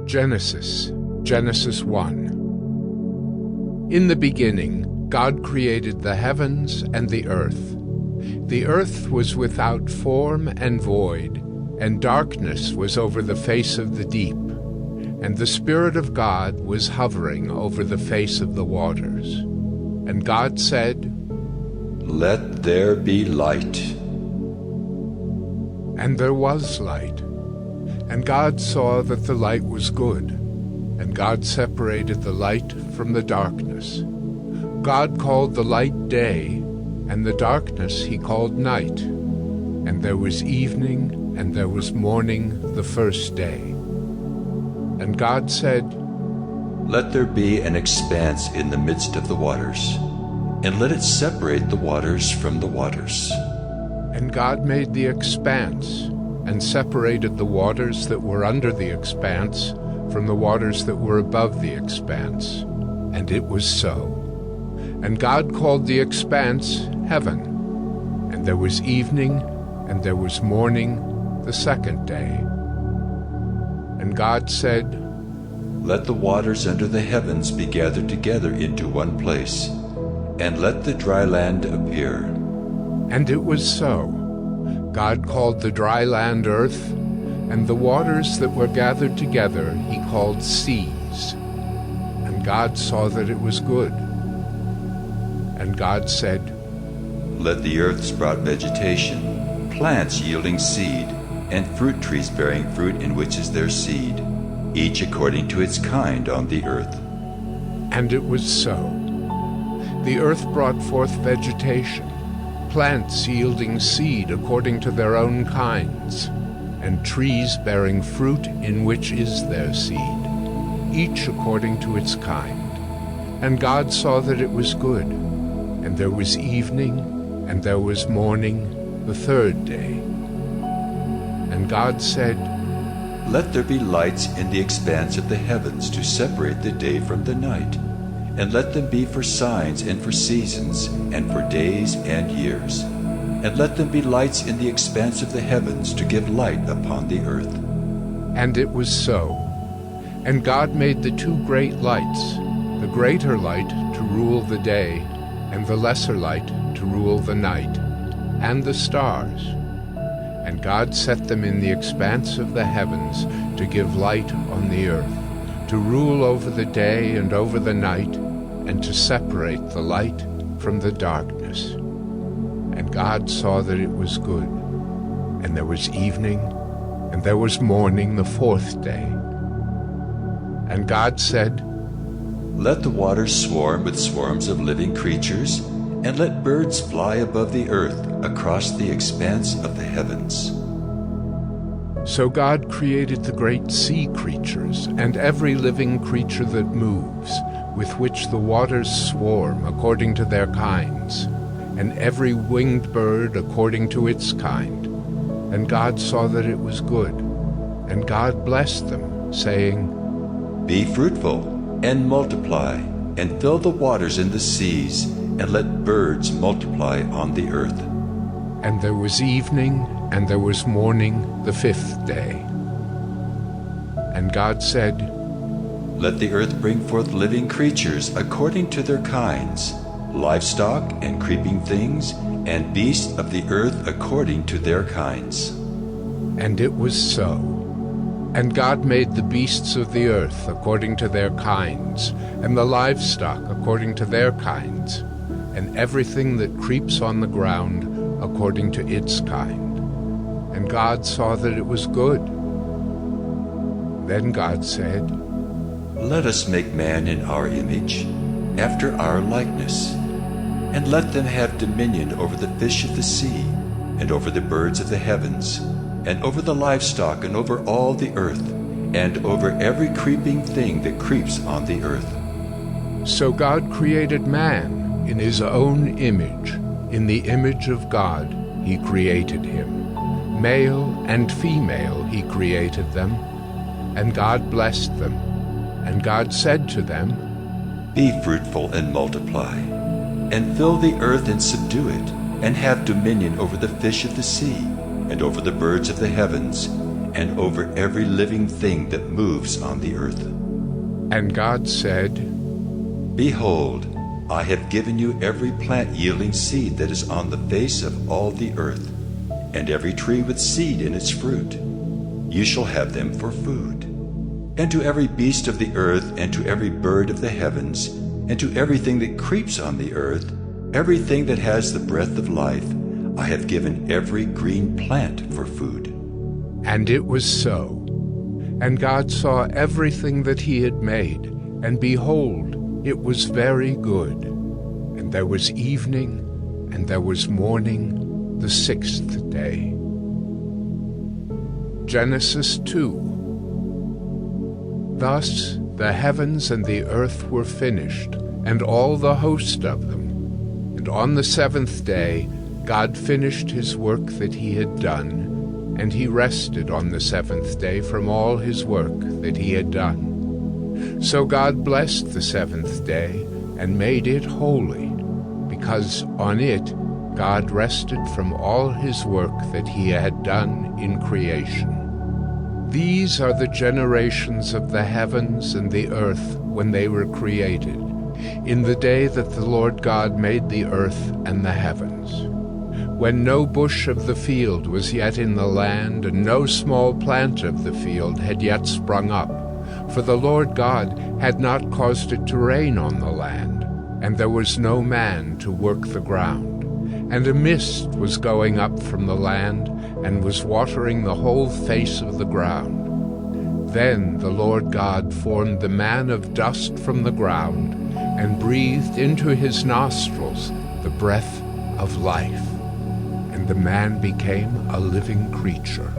Genesis 1. In the beginning, God created the heavens and the earth. The earth was without form and void, and darkness was over the face of the deep, and the Spirit of God was hovering over the face of the waters. And God said, "Let there be light." And there was light. And God saw that the light was good, and God separated the light from the darkness. God called the light day, and the darkness he called night. And there was evening, and there was morning the first day. And God said, "Let there be an expanse in the midst of the waters, and let it separate the waters from the waters." And God made the expanse, and separated the waters that were under the expanse from the waters that were above the expanse. And it was so. And God called the expanse heaven. And there was evening, and there was morning the second day. And God said, "Let the waters under the heavens be gathered together into one place, and let the dry land appear." And it was so. God called the dry land earth, and the waters that were gathered together he called seas. And God saw that it was good. And God said, "Let the earth sprout vegetation, plants yielding seed, and fruit trees bearing fruit in which is their seed, each according to its kind on the earth." And it was so. The earth brought forth vegetation, plants yielding seed according to their own kinds, and trees bearing fruit in which is their seed, each according to its kind. And God saw that it was good. And there was evening, and there was morning the third day. And God said, "Let there be lights in the expanse of the heavens to separate the day from the night, and let them be for signs and for seasons and for days and years. And let them be lights in the expanse of the heavens to give light upon the earth." And it was so. And God made the two great lights, the greater light to rule the day, and the lesser light to rule the night, and the stars. And God set them in the expanse of the heavens to give light on the earth, to rule over the day and over the night, and to separate the light from the darkness. And God saw that it was good. And there was evening, and there was morning the fourth day. And God said, "Let the waters swarm with swarms of living creatures, and let birds fly above the earth across the expanse of the heavens." So God created the great sea creatures, and every living creature that moves, with which the waters swarm according to their kinds, and every winged bird according to its kind. And God saw that it was good. And God blessed them, saying, "Be fruitful, and multiply, and fill the waters in the seas, and let birds multiply on the earth." And there was evening, and there was morning the fifth day. And God said, "Let the earth bring forth living creatures according to their kinds, livestock and creeping things, and beasts of the earth according to their kinds." And it was so. And God made the beasts of the earth according to their kinds, and the livestock according to their kinds, and everything that creeps on the ground according to its kind. And God saw that it was good. Then God said, "Let us make man in our image, after our likeness, and let them have dominion over the fish of the sea, and over the birds of the heavens, and over the livestock, and over all the earth, and over every creeping thing that creeps on the earth." So God created man in his own image. In the image of God he created him. Male and female he created them. And God blessed them. And God said to them, "Be fruitful and multiply, and fill the earth and subdue it, and have dominion over the fish of the sea, and over the birds of the heavens, and over every living thing that moves on the earth. And God said, Behold, I have given you every plant yielding seed that is on the face of all the earth, and every tree with seed in its fruit. You shall have them for food. And to every beast of the earth, and to every bird of the heavens, and to everything that creeps on the earth, everything that has the breath of life, I have given every green plant for food. And it was so. And God saw everything that he had made, and behold, it was very good. And there was evening, and there was morning, the sixth day. Genesis 2. Thus the heavens and the earth were finished, and all the host of them. And on the seventh day God finished his work that he had done, and he rested on the seventh day from all his work that he had done. So God blessed the seventh day, and made it holy, because on it God rested from all his work that he had done in creation. These are the generations of the heavens and the earth when they were created, in the day that the Lord God made the earth and the heavens, when no bush of the field was yet in the land, and no small plant of the field had yet sprung up, for the Lord God had not caused it to rain on the land, and there was no man to work the ground. And a mist was going up from the land, and was watering the whole face of the ground. Then the Lord God formed the man of dust from the ground, and breathed into his nostrils the breath of life, and the man became a living creature.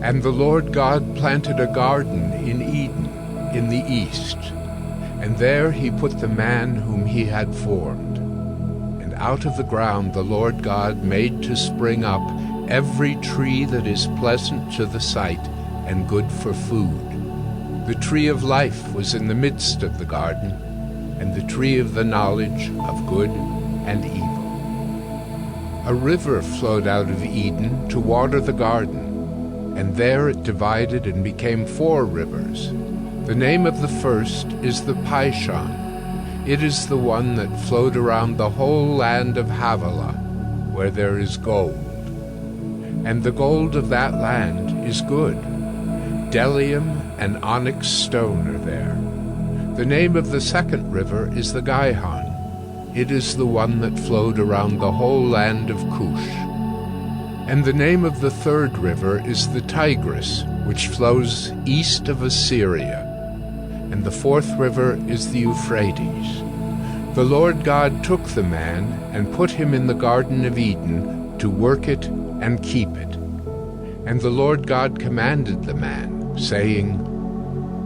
And the Lord God planted a garden in Eden in the east, and there he put the man whom he had formed. And out of the ground the Lord God made to spring up every tree that is pleasant to the sight and good for food. The tree of life was in the midst of the garden, and the tree of the knowledge of good and evil. A river flowed out of Eden to water the garden, and there it divided and became 4 rivers. The name of the first is the Pishon. It is the one that flowed around the whole land of Havilah, where there is gold. And the gold of that land is good. Bdellium and onyx stone are there. The name of the second river is the Gihon. It is the one that flowed around the whole land of Cush. And the name of the third river is the Tigris, which flows east of Assyria. And the fourth river is the Euphrates. The Lord God took the man and put him in the Garden of Eden to work it and keep it. And the Lord God commanded the man, saying,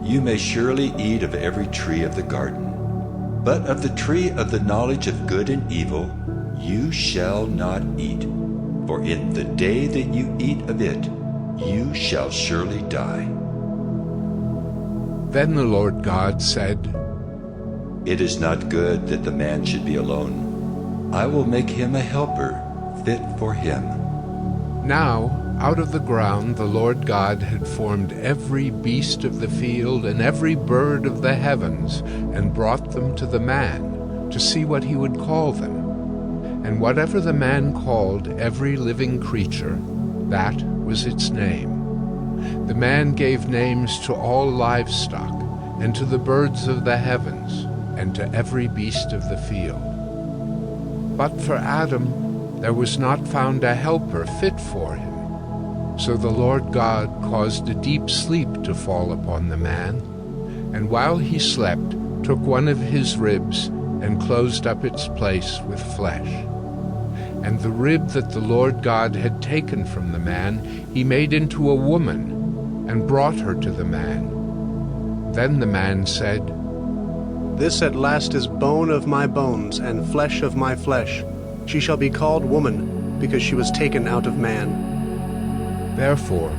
You may surely eat of every tree of the garden, but of the tree of the knowledge of good and evil you shall not eat, for in the day that you eat of it you shall surely die. Then the Lord God said, It is not good that the man should be alone. I will make him a helper fit for him. Now out of the ground the Lord God had formed every beast of the field and every bird of the heavens, and brought them to the man, to see what he would call them. And whatever the man called every living creature, that was its name. The man gave names to all livestock, and to the birds of the heavens, and to every beast of the field. But for Adam there was not found a helper fit for him. So the Lord God caused a deep sleep to fall upon the man, and while he slept took one of his ribs and closed up its place with flesh. And the rib that the Lord God had taken from the man he made into a woman, and brought her to the man. Then the man said, This at last is bone of my bones, and flesh of my flesh. She shall be called woman, because she was taken out of man. Therefore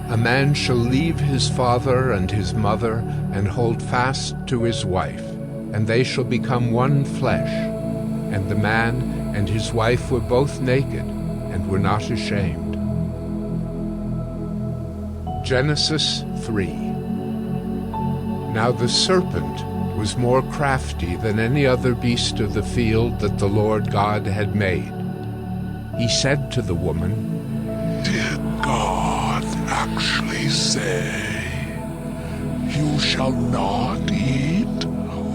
a man shall leave his father and his mother, and hold fast to his wife, and they shall become one flesh. And the man and his wife were both naked, and were not ashamed. Genesis 3. Now the serpent was more crafty than any other beast of the field that the Lord God had made. He said to the woman, Did God actually say, "You shall not eat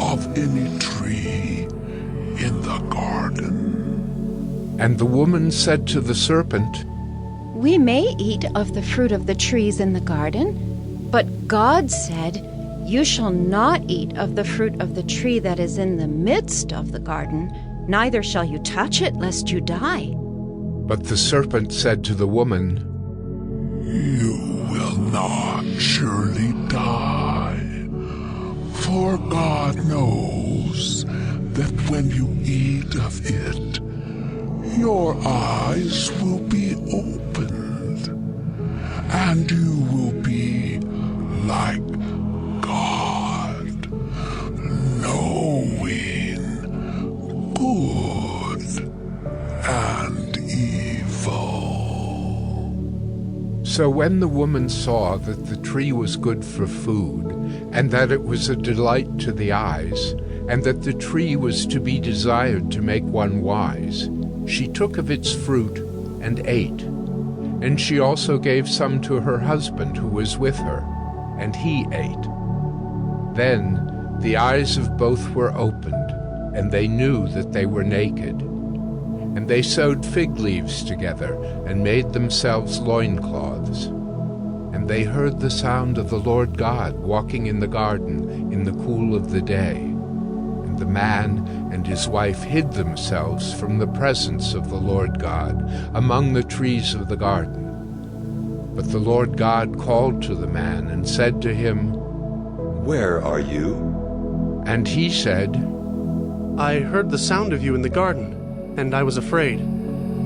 of any tree in the garden"? And the woman said to the serpent, We may eat of the fruit of the trees in the garden, but God said, You shall not eat of the fruit of the tree that is in the midst of the garden, neither shall you touch it, lest you die. But the serpent said to the woman, You will not surely die, for God knows that when you eat of it, your eyes will be opened, and you will be like God, knowing good and evil. So when the woman saw that the tree was good for food, and that it was a delight to the eyes, and that the tree was to be desired to make one wise, she took of its fruit and ate. And she also gave some to her husband who was with her, and he ate. Then the eyes of both were opened, and they knew that they were naked. And they sewed fig leaves together, and made themselves loincloths. And they heard the sound of the Lord God walking in the garden in the cool of the day. And the man and his wife hid themselves from the presence of the Lord God among the trees of the garden. But the Lord God called to the man and said to him, Where are you? And he said, I heard the sound of you in the garden, and I was afraid,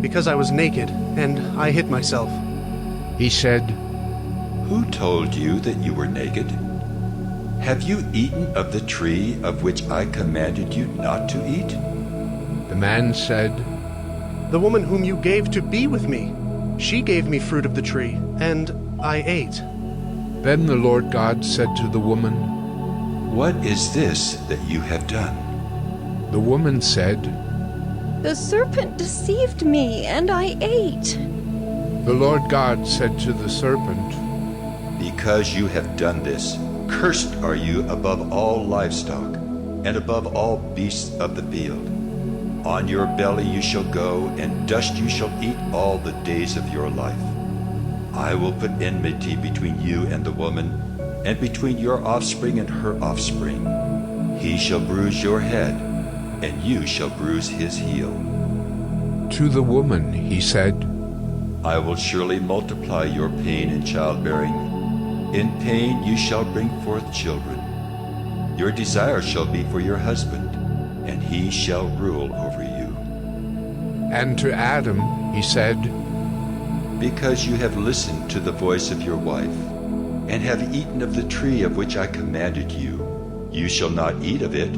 because I was naked, and I hid myself. He said, Who told you that you were naked? Have you eaten of the tree of which I commanded you not to eat? The man said, The woman whom you gave to be with me, she gave me fruit of the tree, and I ate. Then the Lord God said to the woman, What is this that you have done? The woman said, The serpent deceived me, and I ate. The Lord God said to the serpent, Because you have done this, cursed are you above all livestock, and above all beasts of the field. On your belly you shall go, and dust you shall eat all the days of your life. I will put enmity between you and the woman, and between your offspring and her offspring. He shall bruise your head, and you shall bruise his heel. To the woman he said, I will surely multiply your pain in childbearing. In pain you shall bring forth children. Your desire shall be for your husband, and he shall rule over you. And to Adam he said, Because you have listened to the voice of your wife, and have eaten of the tree of which I commanded you, you shall not eat of it.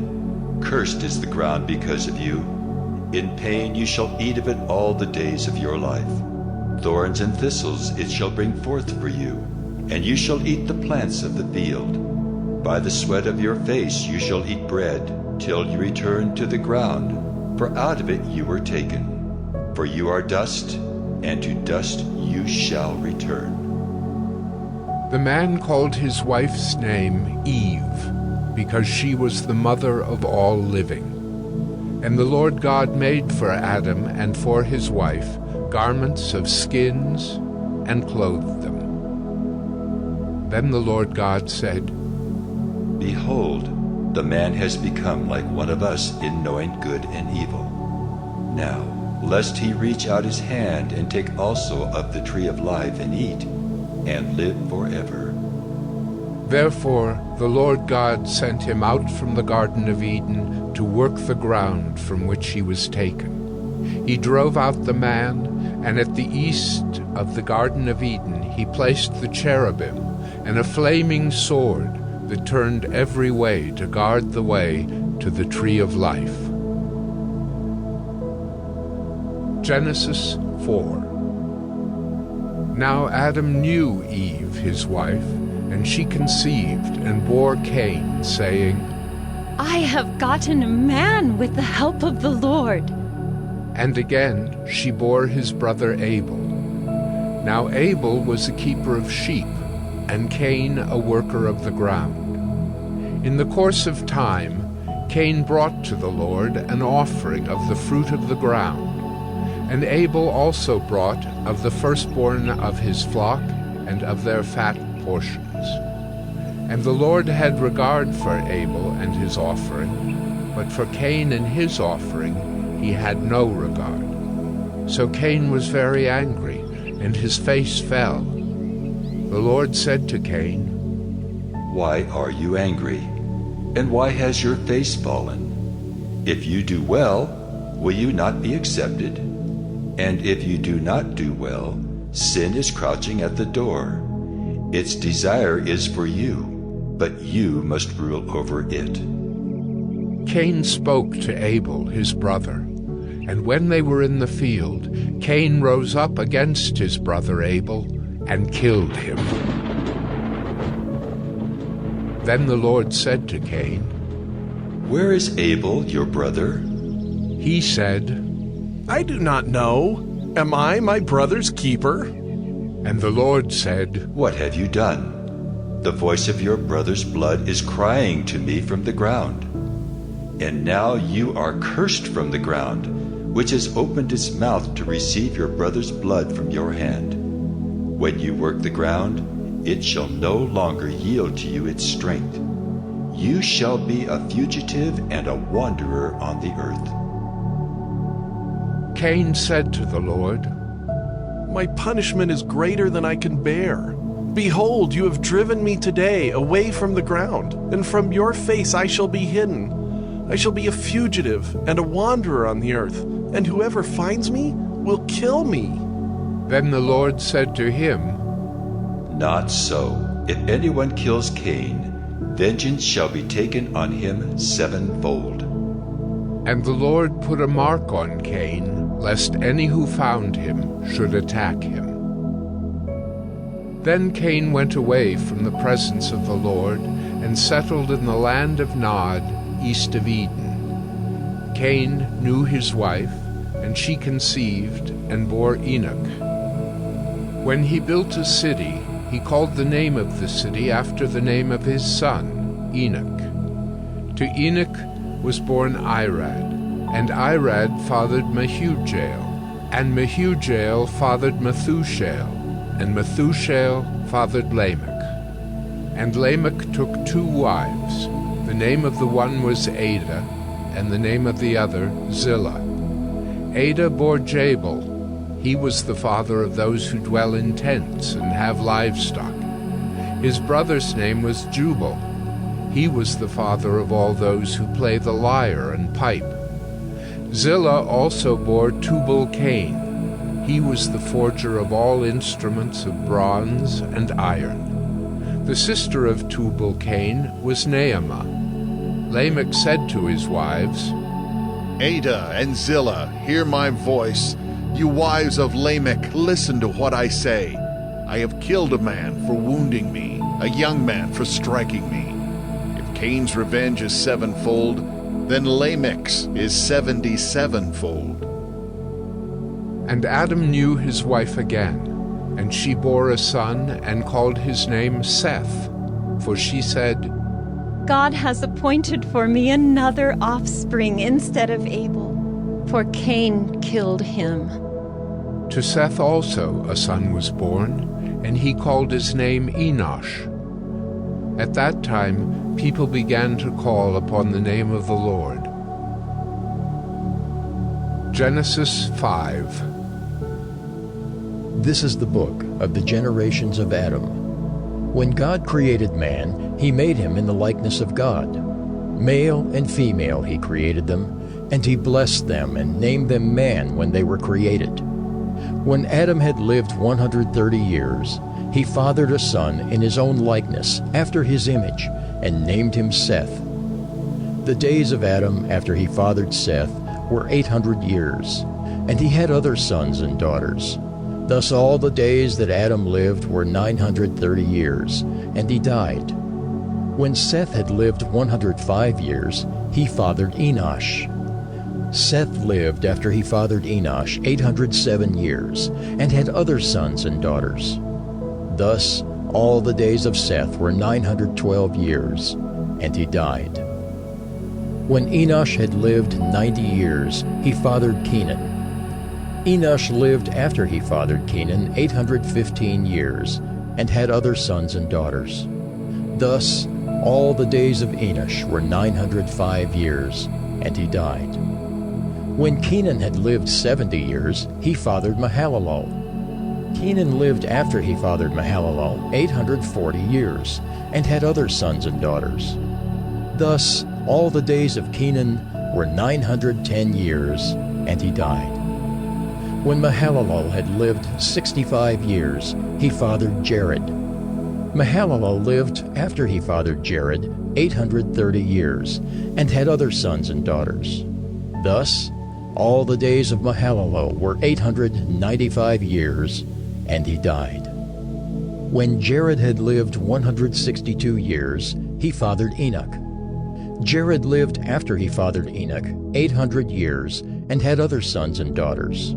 Cursed is the ground because of you. In pain you shall eat of it all the days of your life. Thorns and thistles it shall bring forth for you, and you shall eat the plants of the field. By the sweat of your face you shall eat bread, till you return to the ground, for out of it you were taken. For you are dust, and to dust you shall return. The man called his wife's name Eve, because she was the mother of all living. And the Lord God made for Adam and for his wife garments of skins and clothed them. Then the Lord God said, Behold, the man has become like one of us in knowing good and evil. Now, lest he reach out his hand and take also of the tree of life and eat, and live forever. Therefore the Lord God sent him out from the Garden of Eden to work the ground from which he was taken. He drove out the man, and at the east of the Garden of Eden he placed the cherubim and a flaming sword that turned every way to guard the way to the tree of life. Genesis 4. Now Adam knew Eve, his wife, and she conceived and bore Cain, saying, I have gotten a man with the help of the Lord. And again she bore his brother Abel. Now Abel was a keeper of sheep, and Cain a worker of the ground. In the course of time, Cain brought to the Lord an offering of the fruit of the ground, and Abel also brought of the firstborn of his flock and of their fat portions. And the Lord had regard for Abel and his offering, but for Cain and his offering he had no regard. So Cain was very angry, and his face fell. The Lord said to Cain, Why are you angry? And why has your face fallen? If you do well, will you not be accepted? And if you do not do well, sin is crouching at the door. Its desire is for you, but you must rule over it. Cain spoke to Abel, his brother, and when they were in the field, Cain rose up against his brother Abel and killed him. Then the Lord said to Cain, Where is Abel, your brother? He said, I do not know. Am I my brother's keeper? And the Lord said, What have you done? The voice of your brother's blood is crying to me from the ground. And now you are cursed from the ground, which has opened its mouth to receive your brother's blood from your hand. When you work the ground, it shall no longer yield to you its strength. You shall be a fugitive and a wanderer on the earth. Cain said to the Lord, My punishment is greater than I can bear. Behold, you have driven me today away from the ground, and from your face I shall be hidden. I shall be a fugitive and a wanderer on the earth, and whoever finds me will kill me. Then the Lord said to him, Not so. If anyone kills Cain, vengeance shall be taken on him sevenfold. And the Lord put a mark on Cain, lest any who found him should attack him. Then Cain went away from the presence of the Lord and settled in the land of Nod, east of Eden. Cain knew his wife, and she conceived and bore Enoch. When he built a city, he called the name of the city after the name of his son, Enoch. To Enoch was born Irad, and Irad fathered Mehujael, and Mehujael fathered Methushael, and Methushael fathered Lamech. And Lamech took 2 wives. The name of the one was Ada, and the name of the other Zillah. Ada bore Jabal. He was the father of those who dwell in tents and have livestock. His brother's name was Jubal. He was the father of all those who play the lyre and pipe. Zillah also bore Tubal-Cain. He was the forger of all instruments of bronze and iron. The sister of Tubal-Cain was Naamah. Lamech said to his wives, Ada and Zillah, hear my voice. You wives of Lamech, listen to what I say. I have killed a man for wounding me, a young man for striking me. If Cain's revenge is sevenfold, then Lamech's is 77-fold. And Adam knew his wife again, and she bore a son and called his name Seth, for she said, God has appointed for me another offspring instead of Abel, for Cain killed him. To Seth also a son was born, and he called his name Enosh. At that time people began to call upon the name of the Lord. Genesis 5. This is the book of the generations of Adam. When God created man, he made him in the likeness of God. Male and female he created them, and he blessed them and named them man when they were created. When Adam had lived 130 years, he fathered a son in his own likeness, after his image, and named him Seth. The days of Adam after he fathered Seth were 800 years, and he had other sons and daughters. Thus all the days that Adam lived were 930 years, and he died. When Seth had lived 105 years, he fathered Enosh. Seth lived after he fathered Enosh 807 years, and had other sons and daughters. Thus all the days of Seth were 912 years, and he died. When Enosh had lived 90 years, he fathered Kenan. Enosh lived after he fathered Kenan 815 years, and had other sons and daughters. Thus all the days of Enosh were 905 years, and he died. When Kenan had lived 70 years, he fathered Mahalalel. Kenan lived after he fathered Mahalalel 840 years, and had other sons and daughters. Thus all the days of Kenan were 910 years, and he died. When Mahalalel had lived 65 years, he fathered Jared. Mahalalel lived after he fathered Jared 830 years, and had other sons and daughters. Thus all the days of Mahalalel were 895 years, and he died. When Jared had lived 162 years, he fathered Enoch. Jared lived after he fathered Enoch 800 years, and had other sons and daughters.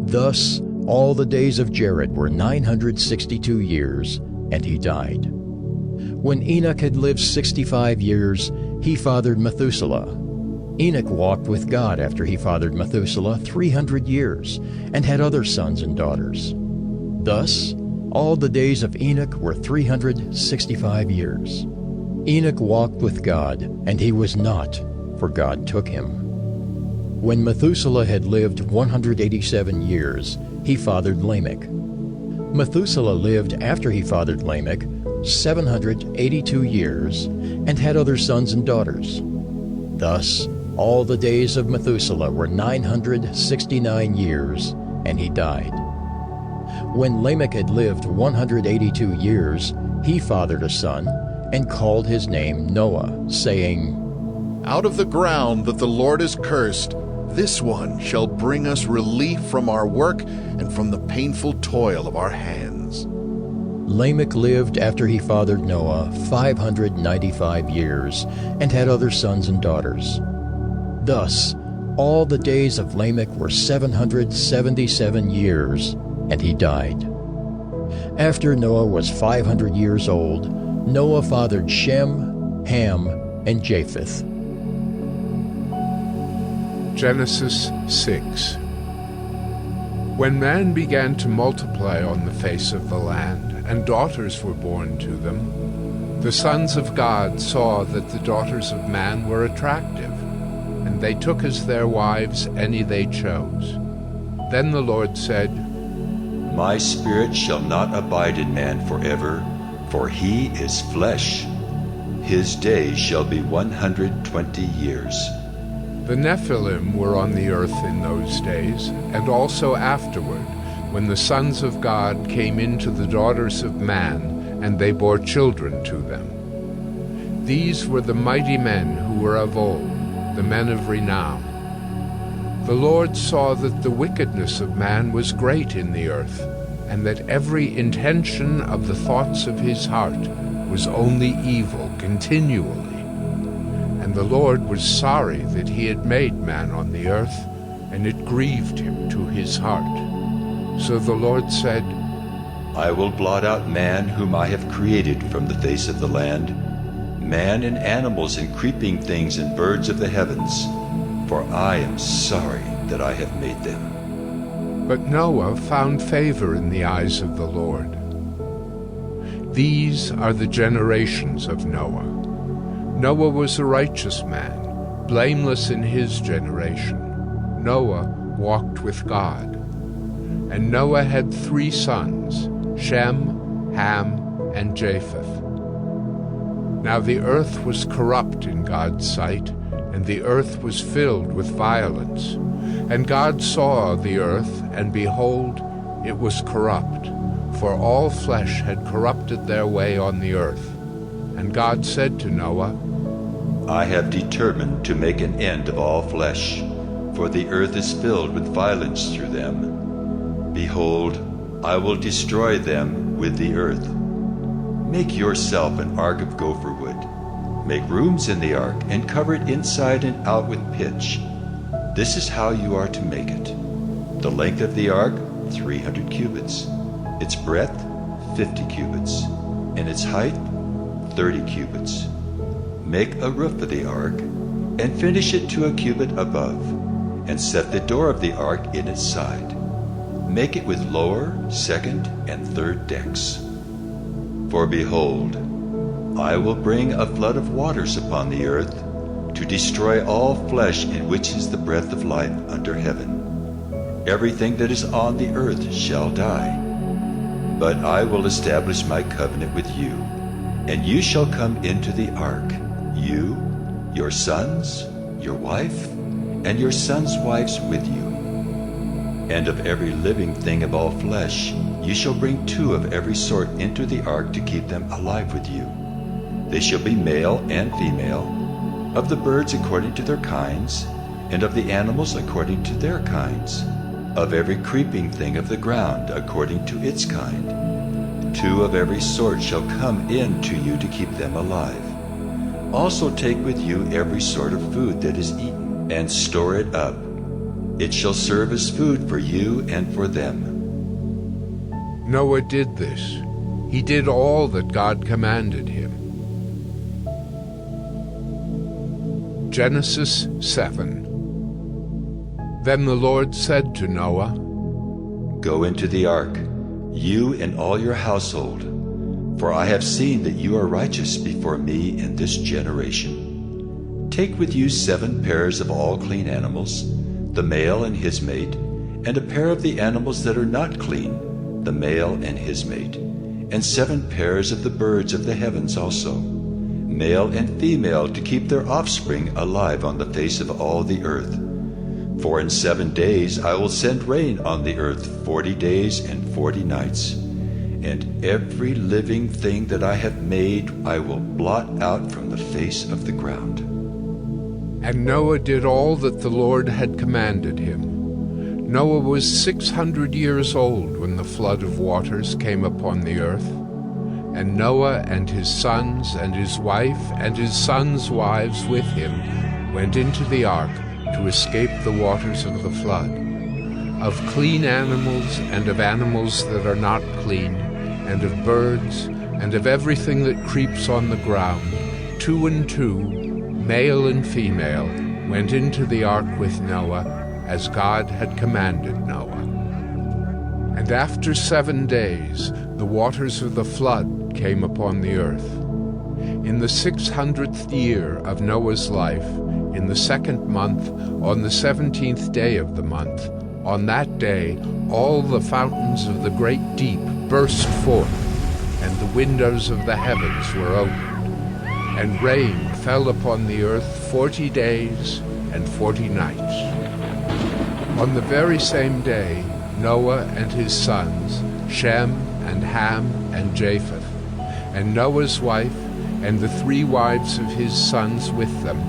Thus all the days of Jared were 962 years, and he died. When Enoch had lived 65 years, he fathered Methuselah. Enoch walked with God after he fathered Methuselah 300 years, and had other sons and daughters. Thus all the days of Enoch were 365 years. Enoch walked with God, and he was not, for God took him. When Methuselah had lived 187 years, he fathered Lamech. Methuselah lived after he fathered Lamech 782 years, and had other sons and daughters. Thus all the days of Methuselah were 969 years, and he died. When Lamech had lived 182 years, he fathered a son, and called his name Noah, saying, Out of the ground that the Lord has cursed, this one shall bring us relief from our work and from the painful toil of our hands. Lamech lived after he fathered Noah 595 years, and had other sons and daughters. Thus all the days of Lamech were 777 years, and he died. After Noah was 500 years old, Noah fathered Shem, Ham, and Japheth. Genesis 6. When man began to multiply on the face of the land, and daughters were born to them, the sons of God saw that the daughters of man were attractive, and they took as their wives any they chose. Then the Lord said, My spirit shall not abide in man forever, for he is flesh. His days shall be 120 years. The Nephilim were on the earth in those days, and also afterward, when the sons of God came into the daughters of man, and they bore children to them. These were the mighty men who were of old, the men of renown. The Lord saw that the wickedness of man was great in the earth, and that every intention of the thoughts of his heart was only evil continually. And the Lord was sorry that he had made man on the earth, and it grieved him to his heart. So the Lord said, I will blot out man whom I have created from the face of the land, man and animals and creeping things and birds of the heavens, for I am sorry that I have made them. But Noah found favor in the eyes of the Lord. These are the generations of Noah. Noah was a righteous man, blameless in his generation. Noah walked with God. And Noah had 3 sons, Shem, Ham, and Japheth. Now the earth was corrupt in God's sight, and the earth was filled with violence. And God saw the earth, and behold, it was corrupt, for all flesh had corrupted their way on the earth. And God said to Noah, I have determined to make an end of all flesh, for the earth is filled with violence through them. Behold, I will destroy them with the earth. Make yourself an ark of gopher wood. Make rooms in the ark and cover it inside and out with pitch. This is how you are to make it. The length of the ark, 300 cubits. Its breadth, 50 cubits. And its height, 30 cubits. Make a roof of the ark and finish it to a cubit above, and set the door of the ark in its side. Make it with lower, second, and third decks. For behold, I will bring a flood of waters upon the earth, to destroy all flesh in which is the breath of life under heaven. Everything that is on the earth shall die. But I will establish my covenant with you, and you shall come into the ark, you, your sons, your wife, and your sons' wives with you. And of every living thing of all flesh, you shall bring 2 of every sort into the ark to keep them alive with you. They shall be male and female, of the birds according to their kinds, and of the animals according to their kinds, of every creeping thing of the ground according to its kind. 2 of every sort shall come in to you to keep them alive. Also take with you every sort of food that is eaten, and store it up. It shall serve as food for you and for them. Noah did this. He did all that God commanded him. Genesis 7. Then the Lord said to Noah, Go into the ark, you and all your household, for I have seen that you are righteous before me in this generation. Take with you 7 pairs of all clean animals, the male and his mate, and a pair of the animals that are not clean, the male and his mate, and 7 pairs of the birds of the heavens also, male and female, to keep their offspring alive on the face of all the earth. For in 7 days I will send rain on the earth 40 days and 40 nights, and every living thing that I have made I will blot out from the face of the ground. And Noah did all that the Lord had commanded him. Noah was 600 years old when the flood of waters came upon the earth. And Noah and his sons and his wife and his sons' wives with him went into the ark to escape the waters of the flood. Of clean animals and of animals that are not clean, and of birds, and of everything that creeps on the ground, 2 and 2, male and female, went into the ark with Noah, as God had commanded Noah. And after 7 days, the waters of the flood came upon the earth. In the 600th year of Noah's life, in the 2nd month, on the 17th day of the month, on that day all the fountains of the great deep burst forth, and the windows of the heavens were opened, and rain fell upon the earth 40 days and 40 nights. On the very same day, Noah and his sons, Shem and Ham and Japheth, and Noah's wife and the 3 wives of his sons with them,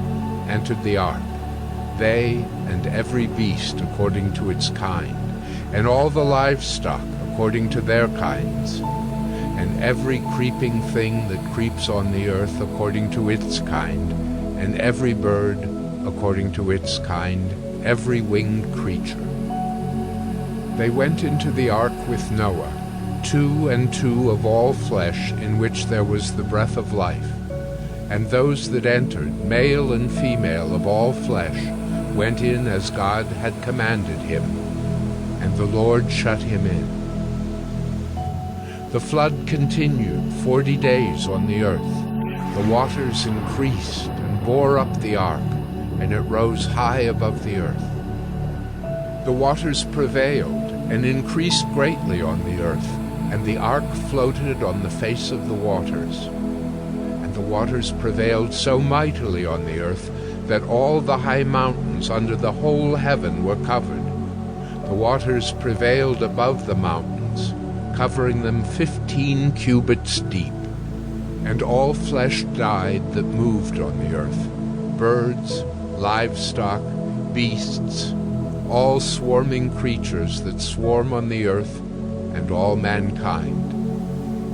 entered the ark, they and every beast according to its kind, and all the livestock according to their kinds, and every creeping thing that creeps on the earth according to its kind, and every bird according to its kind, every winged creature. They went into the ark with Noah, 2 and 2 of all flesh in which there was the breath of life. And those that entered, male and female of all flesh, went in as God had commanded him, and the Lord shut him in. The flood continued 40 days on the earth. The waters increased and bore up the ark, and it rose high above the earth. The waters prevailed and increased greatly on the earth, and the ark floated on the face of the waters. And the waters prevailed so mightily on the earth that all the high mountains under the whole heaven were covered. The waters prevailed above the mountains, covering them 15 cubits deep. And all flesh died that moved on the earth, birds, livestock, beasts, all swarming creatures that swarm on the earth, and all mankind.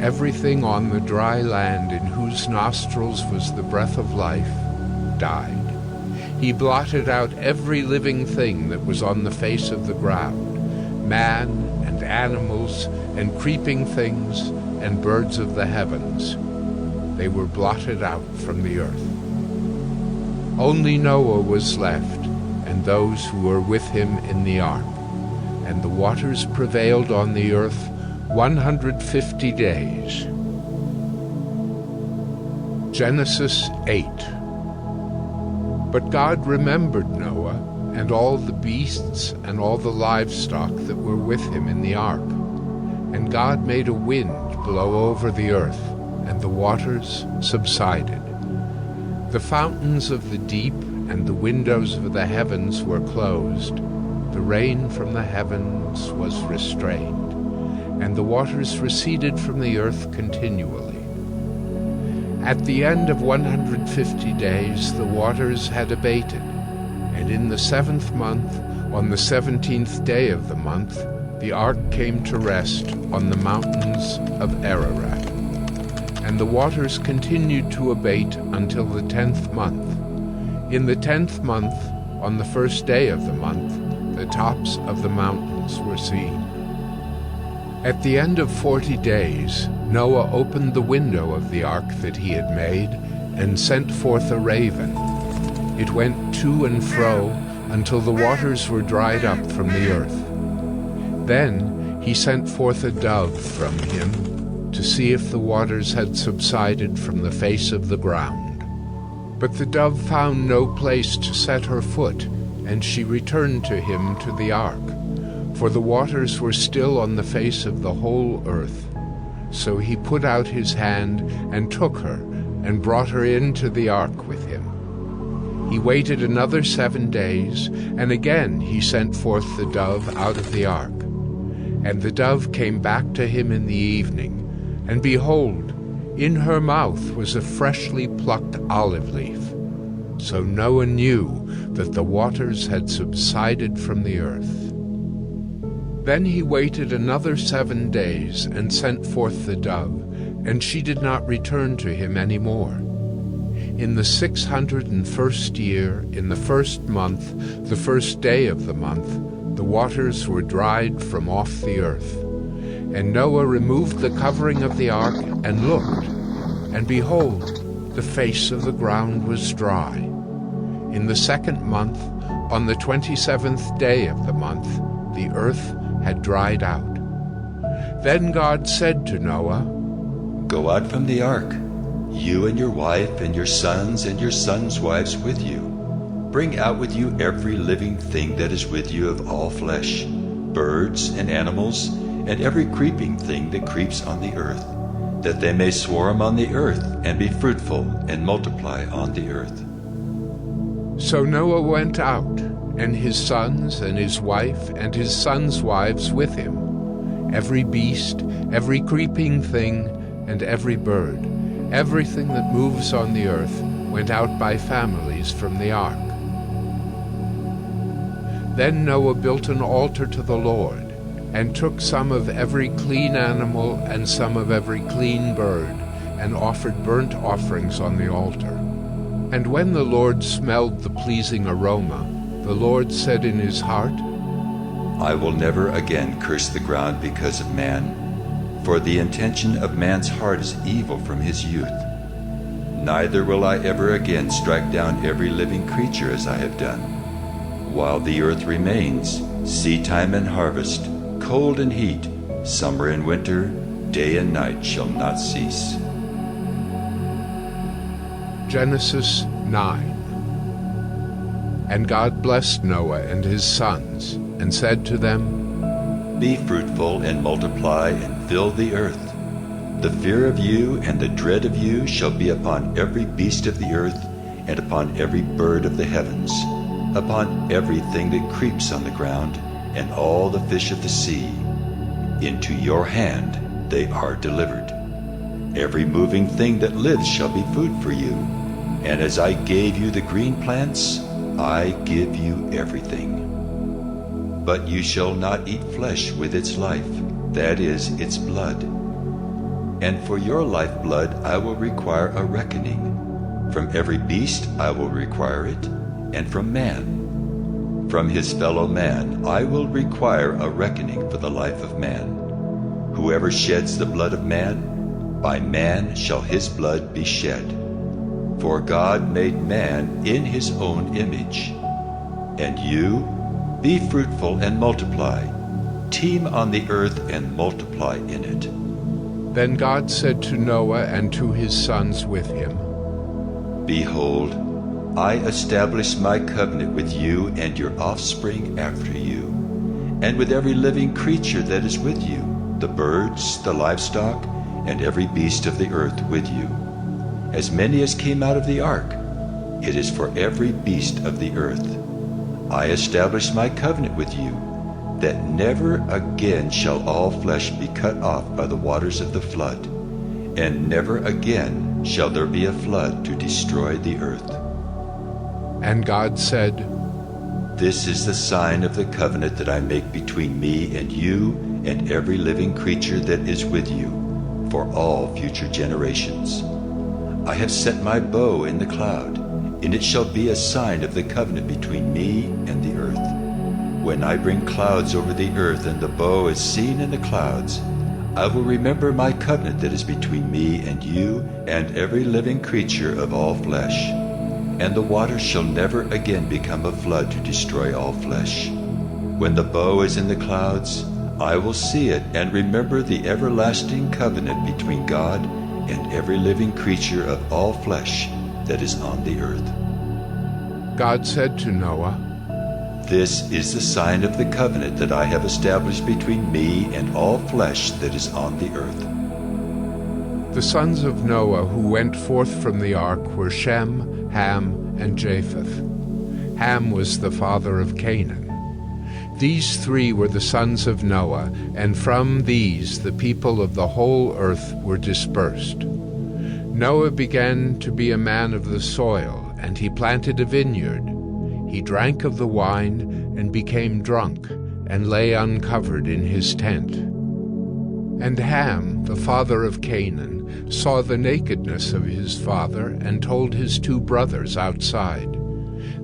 Everything on the dry land in whose nostrils was the breath of life died. He blotted out every living thing that was on the face of the ground, man and animals and creeping things and birds of the heavens. They were blotted out from the earth. Only Noah was left, and those who were with him in the ark. And the waters prevailed on the earth 150 days. Genesis 8. But God remembered Noah and all the beasts and all the livestock that were with him in the ark. And God made a wind blow over the earth, and the waters subsided. The fountains of the deep and the windows of the heavens were closed. The rain from the heavens was restrained, and the waters receded from the earth continually. At the end of 150 days the waters had abated, and in the 7th month, on the 17th day of the month, the ark came to rest on the mountains of Ararat. And the waters continued to abate until the 10th month. In the 10th month, on the 1st day of the month, the tops of the mountains were seen. At the end of 40 days, Noah opened the window of the ark that he had made and sent forth a raven. It went to and fro until the waters were dried up from the earth. Then he sent forth a dove from him to see if the waters had subsided from the face of the ground. But the dove found no place to set her foot, and she returned to him to the ark, for the waters were still on the face of the whole earth. So he put out his hand and took her, and brought her into the ark with him. He waited another 7 days, and again he sent forth the dove out of the ark. And the dove came back to him in the evening, and behold, in her mouth was a freshly plucked olive leaf. So Noah knew that the waters had subsided from the earth. Then he waited another 7 days and sent forth the dove, and she did not return to him any more. In the 601st year, in the 1st month, the 1st day of the month, the waters were dried from off the earth. And Noah removed the covering of the ark and looked, and behold, the face of the ground was dry. In the 2nd month, on the 27th day of the month, the earth had dried out. Then God said to Noah, Go out from the ark, you and your wife and your sons' wives with you. Bring out with you every living thing that is with you of all flesh, birds and animals, and every creeping thing that creeps on the earth, that they may swarm on the earth and be fruitful and multiply on the earth. So Noah went out, and his sons and his wife and his sons' wives with him, every beast, every creeping thing, and every bird, everything that moves on the earth, went out by families from the ark. Then Noah built an altar to the Lord, and took some of every clean animal and some of every clean bird, and offered burnt offerings on the altar. And when the Lord smelled the pleasing aroma, the Lord said in his heart, I will never again curse the ground because of man, for the intention of man's heart is evil from his youth. Neither will I ever again strike down every living creature as I have done. While the earth remains, seedtime and harvest, cold and heat, summer and winter, day and night shall not cease. Genesis 9. And God blessed Noah and his sons, and said to them, Be fruitful and multiply and fill the earth. The fear of you and the dread of you shall be upon every beast of the earth, and upon every bird of the heavens, upon everything that creeps on the ground, and all the fish of the sea. Into your hand they are delivered. Every moving thing that lives shall be food for you. And as I gave you the green plants, I give you everything. But you shall not eat flesh with its life, that is, its blood. And for your lifeblood I will require a reckoning. From every beast I will require it, and from man. From his fellow man I will require a reckoning for the life of man. Whoever sheds the blood of man, by man shall his blood be shed. For God made man in his own image. And you, be fruitful and multiply. Teem on the earth and multiply in it. Then God said to Noah and to his sons with him, Behold, I establish my covenant with you and your offspring after you, and with every living creature that is with you, the birds, the livestock, and every beast of the earth with you. As many as came out of the ark, it is for every beast of the earth. I establish my covenant with you, that never again shall all flesh be cut off by the waters of the flood, and never again shall there be a flood to destroy the earth. And God said, This is the sign of the covenant that I make between me and you and every living creature that is with you, for all future generations. I have set my bow in the cloud, and it shall be a sign of the covenant between me and the earth. When I bring clouds over the earth and the bow is seen in the clouds, I will remember my covenant that is between me and you and every living creature of all flesh. And the waters shall never again become a flood to destroy all flesh. When the bow is in the clouds, I will see it and remember the everlasting covenant between God and every living creature of all flesh that is on the earth. God said to Noah, This is the sign of the covenant that I have established between me and all flesh that is on the earth. The sons of Noah who went forth from the ark were Shem, Ham, and Japheth. Ham was the father of Canaan. These three were the sons of Noah, and from these the people of the whole earth were dispersed. Noah began to be a man of the soil, and he planted a vineyard. He drank of the wine and became drunk, and lay uncovered in his tent. And Ham, the father of Canaan, saw the nakedness of his father, and told his two brothers outside.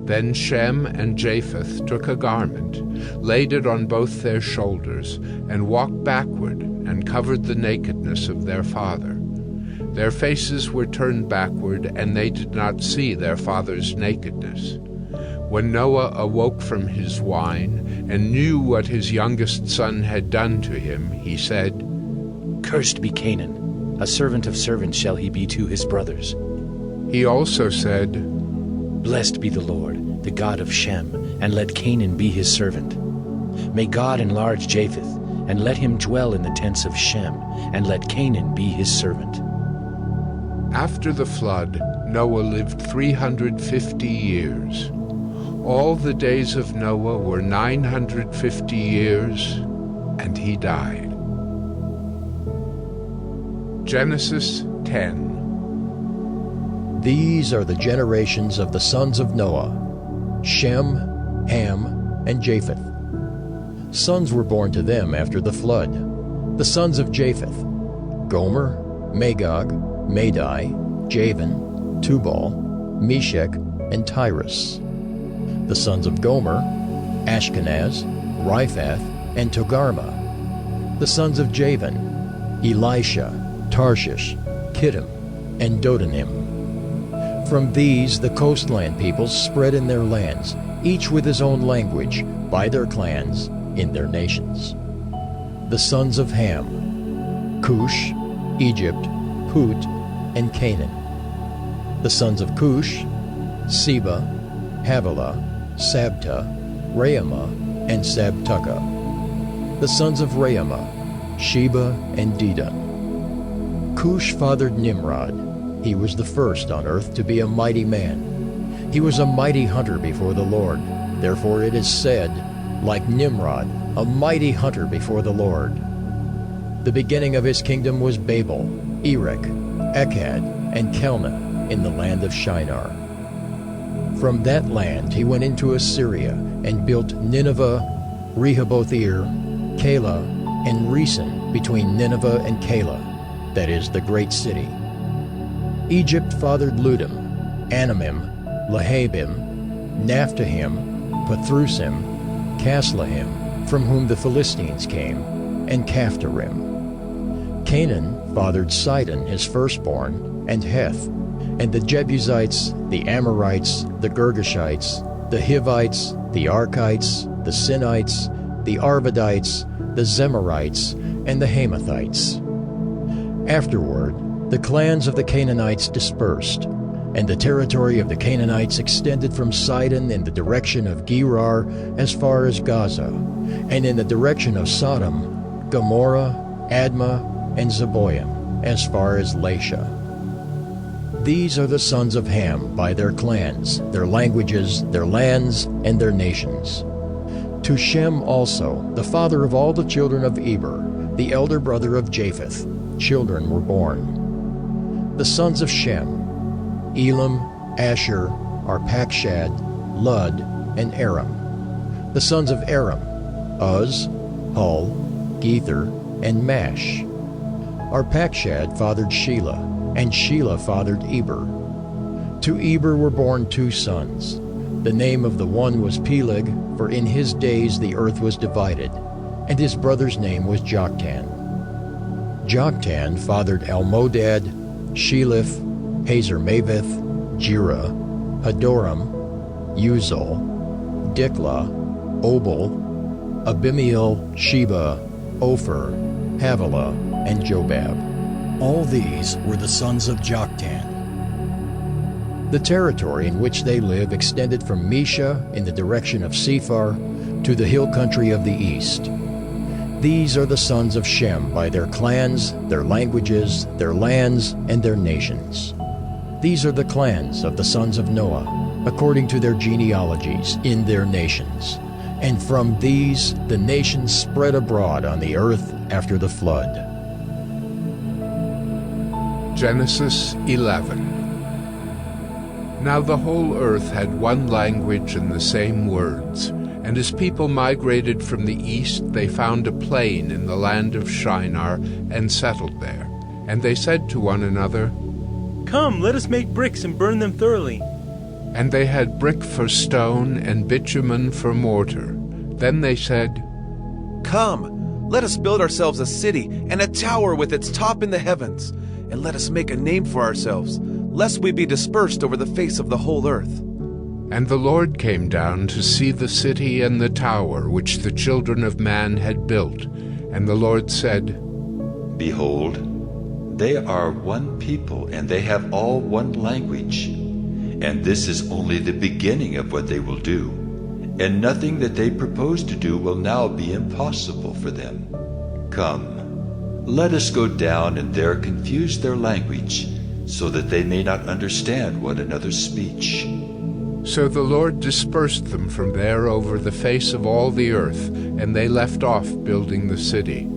Then Shem and Japheth took a garment, laid it on both their shoulders, and walked backward, and covered the nakedness of their father. Their faces were turned backward, and they did not see their father's nakedness. When Noah awoke from his wine, and knew what his youngest son had done to him, he said, Cursed be Canaan, a servant of servants shall he be to his brothers. He also said, Blessed be the Lord, the God of Shem, and let Canaan be his servant. May God enlarge Japheth, and let him dwell in the tents of Shem, and let Canaan be his servant. After the flood, Noah lived 350 years. All the days of Noah were 950 years, and he died. Genesis 10. These are the generations of the sons of Noah: Shem, Ham, and Japheth. Sons were born to them after the flood. The sons of Japheth: Gomer, Magog, Madai, Javan, Tubal, Meshech, and Tyrus. The sons of Gomer: Ashkenaz, Riphath, and Togarmah. The sons of Javan: Elisha, Tarshish, Kittim, and Dodanim. From these the coastland peoples spread in their lands, each with his own language, by their clans, in their nations. The sons of Ham: Cush, Egypt, Put, and Canaan. The sons of Cush: Seba, Havilah, Sabta, Raamah, and Sabtucca. The sons of Raamah: Sheba and Dedan. Cush fathered Nimrod. He was the first on earth to be a mighty man. He was a mighty hunter before the Lord. Therefore it is said, like Nimrod, a mighty hunter before the Lord. The beginning of his kingdom was Babel, Erech, Ekkad, and Calneh in the land of Shinar. From that land he went into Assyria and built Nineveh, Rehoboth-ir, Calah, and Resen, between Nineveh and Calah, that is, the great city. Egypt fathered Ludim, Anamim, Lehabim, Naphtahim, Pathrusim, Casluhim, from whom the Philistines came, and Caphtorim. Canaan fathered Sidon his firstborn, and Heth, and the Jebusites, the Amorites, the Girgashites, the Hivites, the Arkites, the Sinites, the Arvadites, the Zemarites, and the Hamathites. Afterward, the clans of the Canaanites dispersed, and the territory of the Canaanites extended from Sidon in the direction of Gerar as far as Gaza, and in the direction of Sodom, Gomorrah, Admah, and Zeboim, as far as Lasha. These are the sons of Ham by their clans, their languages, their lands, and their nations. To Shem also, the father of all the children of Eber, the elder brother of Japheth, children were born. The sons of Shem: Elam, Asher, Arpachshad, Lud, and Aram. The sons of Aram: Uz, Hul, Gether, and Mash. Arpachshad fathered Shelah, and Shelah fathered Eber. To Eber were born 2 sons. The name of the one was Peleg, for in his days the earth was divided, and his brother's name was Joktan. Joktan fathered Almodad, Sheleph, Hazarmaveth, Jireh, Hadoram, Uzal, Diklah, Obal, Abimiel, Sheba, Ophir, Havilah, and Jobab. All these were the sons of Joktan. The territory in which they live extended from Mesha in the direction of Sephar to the hill country of the east. These are the sons of Shem by their clans, their languages, their lands, and their nations. These are the clans of the sons of Noah, according to their genealogies in their nations. And from these the nations spread abroad on the earth after the flood. Genesis 11. Now the whole earth had one language and the same words, and as people migrated from the east, they found a plain in the land of Shinar and settled there. And they said to one another, "Come, let us make bricks and burn them thoroughly." And they had brick for stone and bitumen for mortar. Then they said, "Come, let us build ourselves a city and a tower with its top in the heavens, and let us make a name for ourselves, lest we be dispersed over the face of the whole earth." And the Lord came down to see the city and the tower which the children of man had built. And the Lord said, Behold, they are one people, and they have all one language. And this is only the beginning of what they will do. And nothing that they propose to do will now be impossible for them. Come, let us go down and there confuse their language, so that they may not understand one another's speech. So the Lord dispersed them from there over the face of all the earth, and they left off building the city.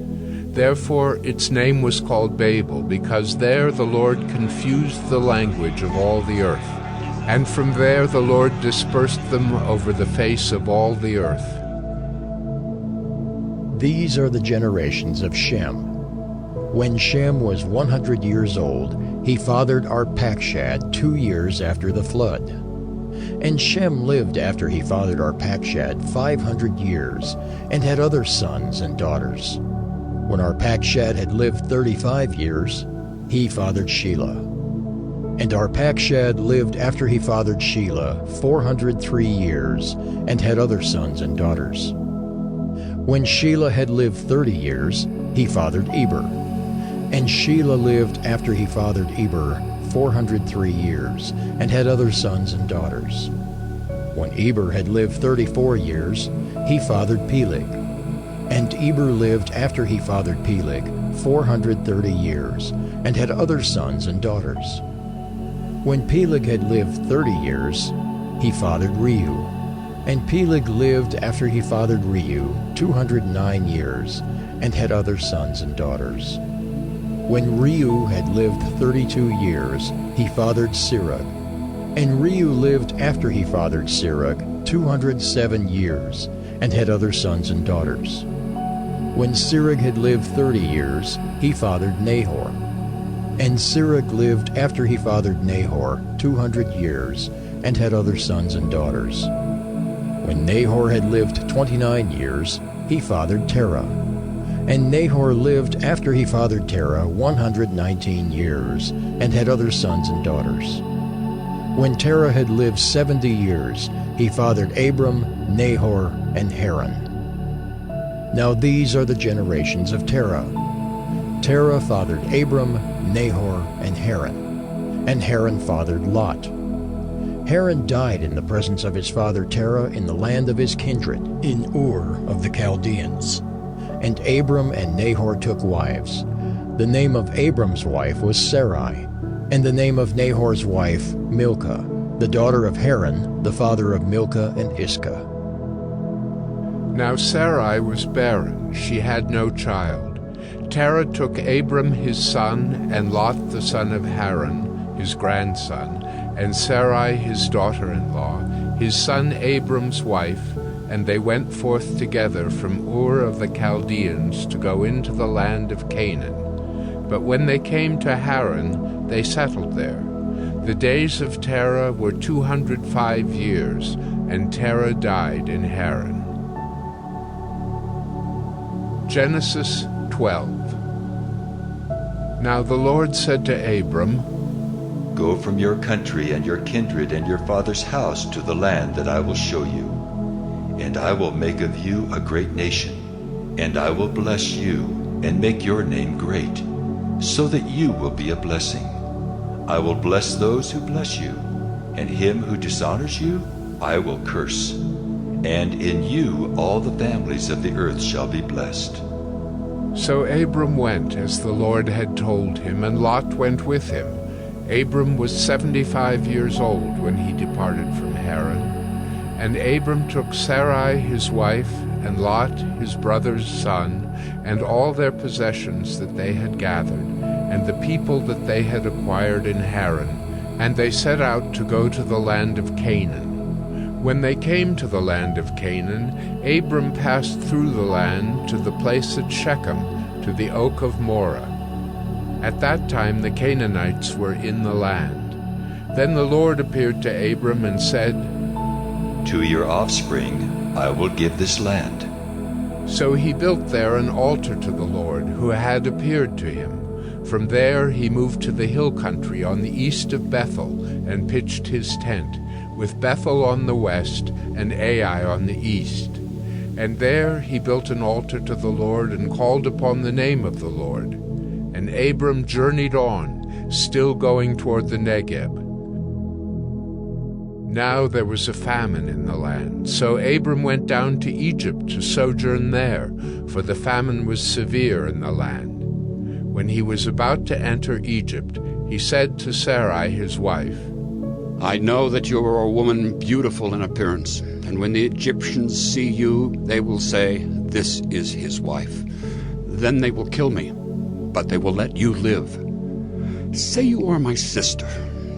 Therefore its name was called Babel, because there the Lord confused the language of all the earth. And from there the Lord dispersed them over the face of all the earth. These are the generations of Shem. When Shem was 100 years old, he fathered Arpachshad 2 years after the flood. And Shem lived after he fathered Arpachshad 500 years, and had other sons and daughters. When Arpachshad had lived 35 years, he fathered Shelah. And Arpachshad lived after he fathered Shelah 403 years, and had other sons and daughters. When Shelah had lived 30 years, he fathered Eber. And Shelah lived after he fathered Eber 403 years, and had other sons and daughters. When Eber had lived 34 years, he fathered Peleg. And Eber lived after he fathered Peleg 430 years, and had other sons and daughters. When Peleg had lived 30 years, he fathered Reu. And Peleg lived after he fathered Reu 209 years, and had other sons and daughters. When Reu had lived 32 years, he fathered Sirach. And Reu lived after he fathered Sirach 207 years, and had other sons and daughters. When Serug had lived 30 years, he fathered Nahor. And Serug lived after he fathered Nahor 200 years, and had other sons and daughters. When Nahor had lived 29 years, he fathered Terah. And Nahor lived after he fathered Terah 119 years, and had other sons and daughters. When Terah had lived 70 years, he fathered Abram, Nahor, and Haran. Now these are the generations of Terah. Terah fathered Abram, Nahor, and Haran fathered Lot. Haran died in the presence of his father Terah in the land of his kindred, in Ur of the Chaldeans. And Abram and Nahor took wives. The name of Abram's wife was Sarai, and the name of Nahor's wife Milcah, the daughter of Haran, the father of Milcah and Iscah. Now Sarai was barren, she had no child. Terah took Abram his son, and Lot the son of Haran, his grandson, and Sarai his daughter-in-law, his son Abram's wife, and they went forth together from Ur of the Chaldeans to go into the land of Canaan. But when they came to Haran, they settled there. The days of Terah were 205 years, and Terah died in Haran. Genesis 12. Now the Lord said to Abram, Go from your country and your kindred and your father's house to the land that I will show you. And I will make of you a great nation, and I will bless you and make your name great, so that you will be a blessing. I will bless those who bless you, and him who dishonors you I will curse. And in you all the families of the earth shall be blessed. So Abram went as the Lord had told him, and Lot went with him. Abram was 75 years old when he departed from Haran. And Abram took Sarai his wife, and Lot his brother's son, and all their possessions that they had gathered, and the people that they had acquired in Haran, and they set out to go to the land of Canaan. When they came to the land of Canaan, Abram passed through the land to the place at Shechem, to the oak of Moreh. At that time the Canaanites were in the land. Then the Lord appeared to Abram and said, To your offspring I will give this land. So he built there an altar to the Lord, who had appeared to him. From there he moved to the hill country on the east of Bethel, and pitched his tent, with Bethel on the west and Ai on the east. And there he built an altar to the Lord, and called upon the name of the Lord. And Abram journeyed on, still going toward the Negeb. Now there was a famine in the land, so Abram went down to Egypt to sojourn there, for the famine was severe in the land. When he was about to enter Egypt, he said to Sarai his wife, I know that you are a woman beautiful in appearance, and when the Egyptians see you, they will say, This is his wife. Then they will kill me, but they will let you live. Say you are my sister,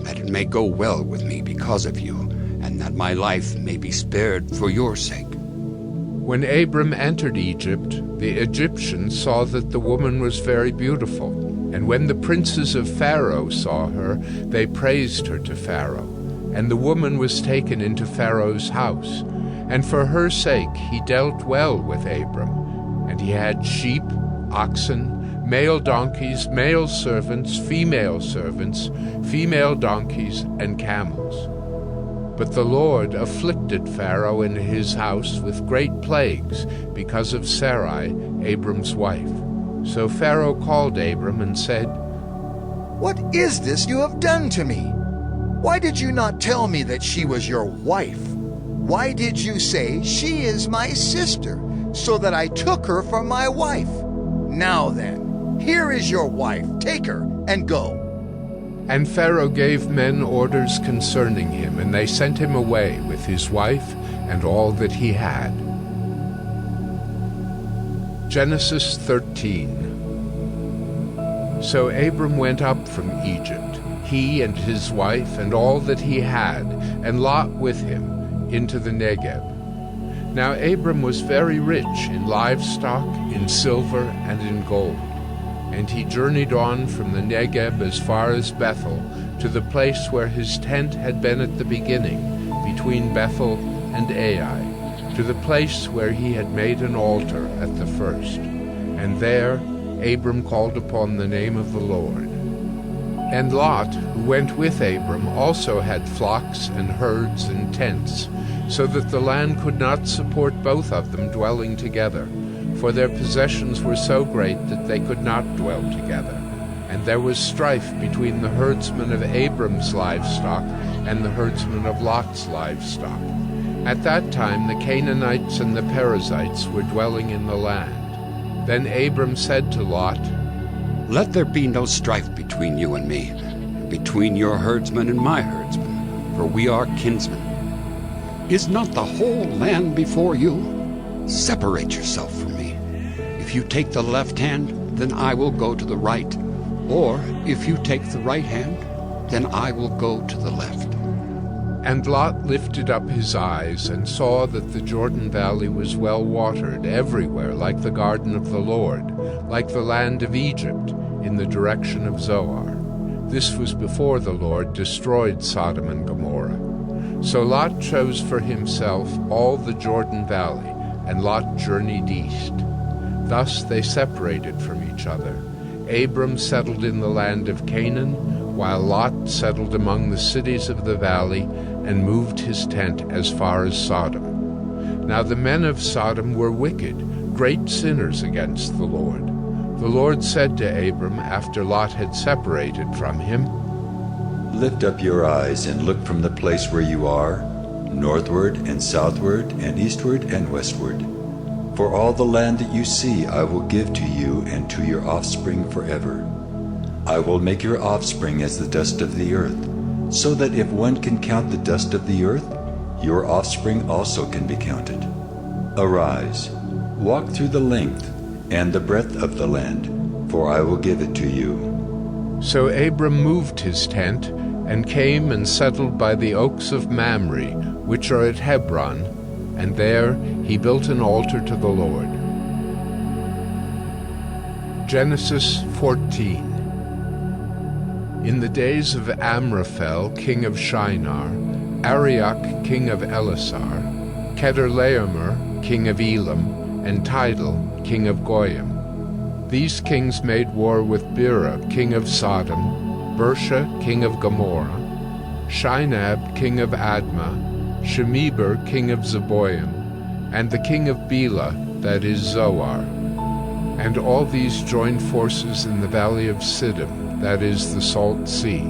that it may go well with me because of you, and that my life may be spared for your sake. When Abram entered Egypt, the Egyptians saw that the woman was very beautiful. And when the princes of Pharaoh saw her, they praised her to Pharaoh. And the woman was taken into Pharaoh's house. And for her sake he dealt well with Abram. And he had sheep, oxen, male donkeys, male servants, female donkeys, and camels. But the Lord afflicted Pharaoh and his house with great plagues because of Sarai, Abram's wife. So Pharaoh called Abram and said, What is this you have done to me? Why did you not tell me that she was your wife? Why did you say, She is my sister, so that I took her for my wife? Now then, here is your wife. Take her and go. And Pharaoh gave men orders concerning him, and they sent him away with his wife and all that he had. Genesis 13. So Abram went up from Egypt, he and his wife and all that he had, and Lot with him, into the Negeb. Now Abram was very rich in livestock, in silver, and in gold. And he journeyed on from the Negeb as far as Bethel, to the place where his tent had been at the beginning, between Bethel and Ai, to the place where he had made an altar at the first. And there Abram called upon the name of the Lord. And Lot, who went with Abram, also had flocks and herds and tents, so that the land could not support both of them dwelling together, for their possessions were so great that they could not dwell together. And there was strife between the herdsmen of Abram's livestock and the herdsmen of Lot's livestock. At that time the Canaanites and the Perizzites were dwelling in the land. Then Abram said to Lot, Let there be no strife between you and me, and between your herdsmen and my herdsmen, for we are kinsmen. Is not the whole land before you? Separate yourself from me. If you take the left hand, then I will go to the right, or if you take the right hand, then I will go to the left. And Lot lifted up his eyes and saw that the Jordan Valley was well watered everywhere, like the garden of the Lord, like the land of Egypt, in the direction of Zoar. This was before the Lord destroyed Sodom and Gomorrah. So Lot chose for himself all the Jordan Valley, and Lot journeyed east. Thus they separated from each other. Abram settled in the land of Canaan, while Lot settled among the cities of the valley and moved his tent as far as Sodom. Now the men of Sodom were wicked, great sinners against the Lord. The Lord said to Abram after Lot had separated from him, Lift up your eyes and look from the place where you are, northward and southward and eastward and westward. For all the land that you see I will give to you and to your offspring forever. I will make your offspring as the dust of the earth, so that if one can count the dust of the earth, your offspring also can be counted. Arise, walk through the length and the breadth of the land, for I will give it to you. So Abram moved his tent, and came and settled by the oaks of Mamre, which are at Hebron, and there he built an altar to the Lord. Genesis 14. In the days of Amraphel, king of Shinar, Arioch, king of Elasar, Kedorlaomer, king of Elam, and Tidal, king of Goyim. These kings made war with Bera, king of Sodom, Bersha, king of Gomorrah, Shinab, king of Admah, Shemeber, king of Zeboim, and the king of Bela, that is Zoar. And all these joined forces in the valley of Siddim, that is the Salt Sea.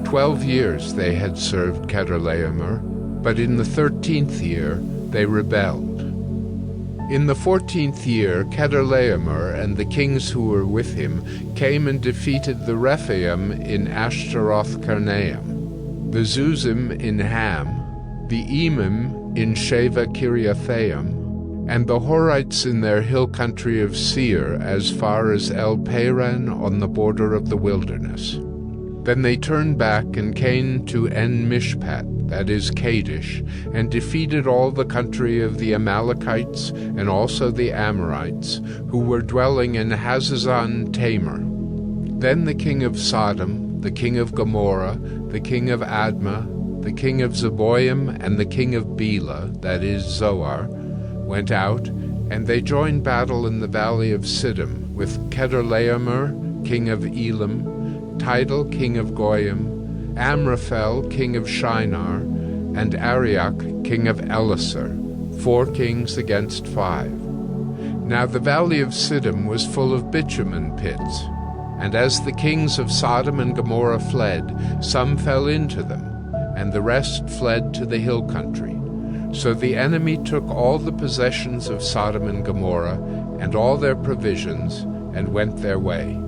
12 years they had served Kedorlaomer, but in the 13th year they rebelled. In the 14th year Kedorlaomer and the kings who were with him came and defeated the Rephaim in Ashtaroth-Karnaim, the Zuzim in Ham, the Emim in Sheva Kiriathaim, and the Horites in their hill country of Seir as far as El Paran on the border of the wilderness. Then they turned back and came to En-Mishpat, that is Kadesh, and defeated all the country of the Amalekites and also the Amorites, who were dwelling in Hazazon Tamar. Then the king of Sodom, the king of Gomorrah, the king of Admah, the king of Zeboim, and the king of Bela, that is Zoar, went out, and they joined battle in the valley of Siddim with Kedorlaomer, king of Elam, Tidal, king of Goyim, Amraphel, king of Shinar, and Arioch, king of Elasar, 4 kings against 5. Now the valley of Siddim was full of bitumen pits, and as the kings of Sodom and Gomorrah fled, some fell into them, and the rest fled to the hill country. So the enemy took all the possessions of Sodom and Gomorrah, and all their provisions, and went their way.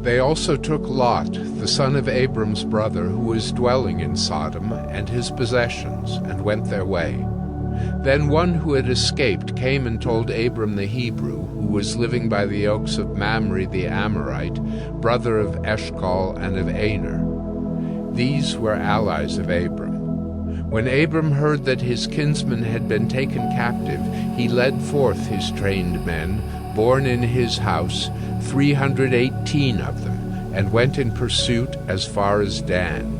They also took Lot, the son of Abram's brother, who was dwelling in Sodom, and his possessions, and went their way. Then one who had escaped came and told Abram the Hebrew, who was living by the oaks of Mamre the Amorite, brother of Eshcol and of Aner. These were allies of Abram. When Abram heard that his kinsman had been taken captive, he led forth his trained men, born in his house, 318 of them, and went in pursuit as far as Dan.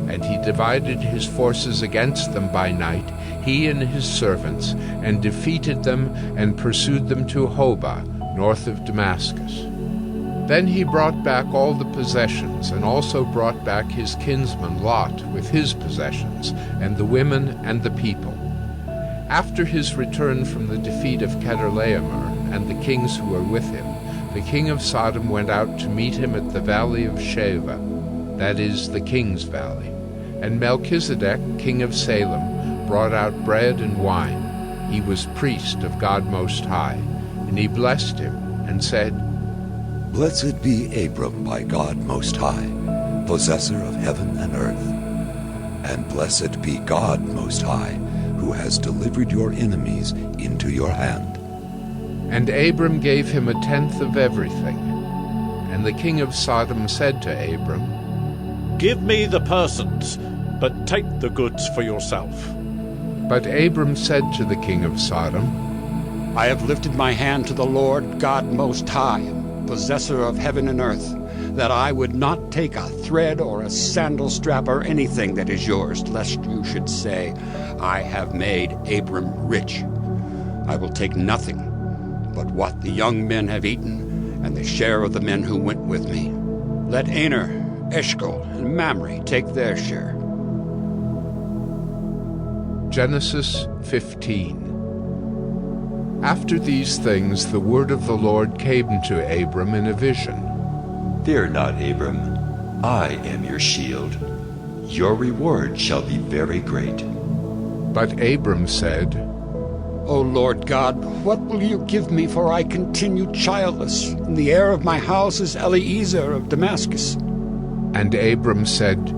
And he divided his forces against them by night, he and his servants, and defeated them and pursued them to Hobah, north of Damascus. Then he brought back all the possessions, and also brought back his kinsman Lot with his possessions, and the women and the people. After his return from the defeat of Chedorlaomer and the kings who were with him, the king of Sodom went out to meet him at the valley of Sheva, that is, the king's valley. And Melchizedek, king of Salem, brought out bread and wine. He was priest of God Most High, and he blessed him and said, Blessed be Abram by God Most High, possessor of heaven and earth. And blessed be God Most High, who has delivered your enemies into your hand. And Abram gave him 1/10 of everything. And the king of Sodom said to Abram, Give me the persons, but take the goods for yourself. But Abram said to the king of Sodom, I have lifted my hand to the Lord God Most High, possessor of heaven and earth, that I would not take a thread or a sandal strap or anything that is yours, lest you should say, I have made Abram rich. I will take nothing but what the young men have eaten, and the share of the men who went with me. Let Aner, Eshcol, and Mamre take their share. Genesis 15. After these things the word of the Lord came to Abram in a vision. Fear not, Abram. I am your shield. Your reward shall be very great. But Abram said, O Lord God, what will you give me, for I continue childless, and the heir of my house is Eliezer of Damascus? And Abram said,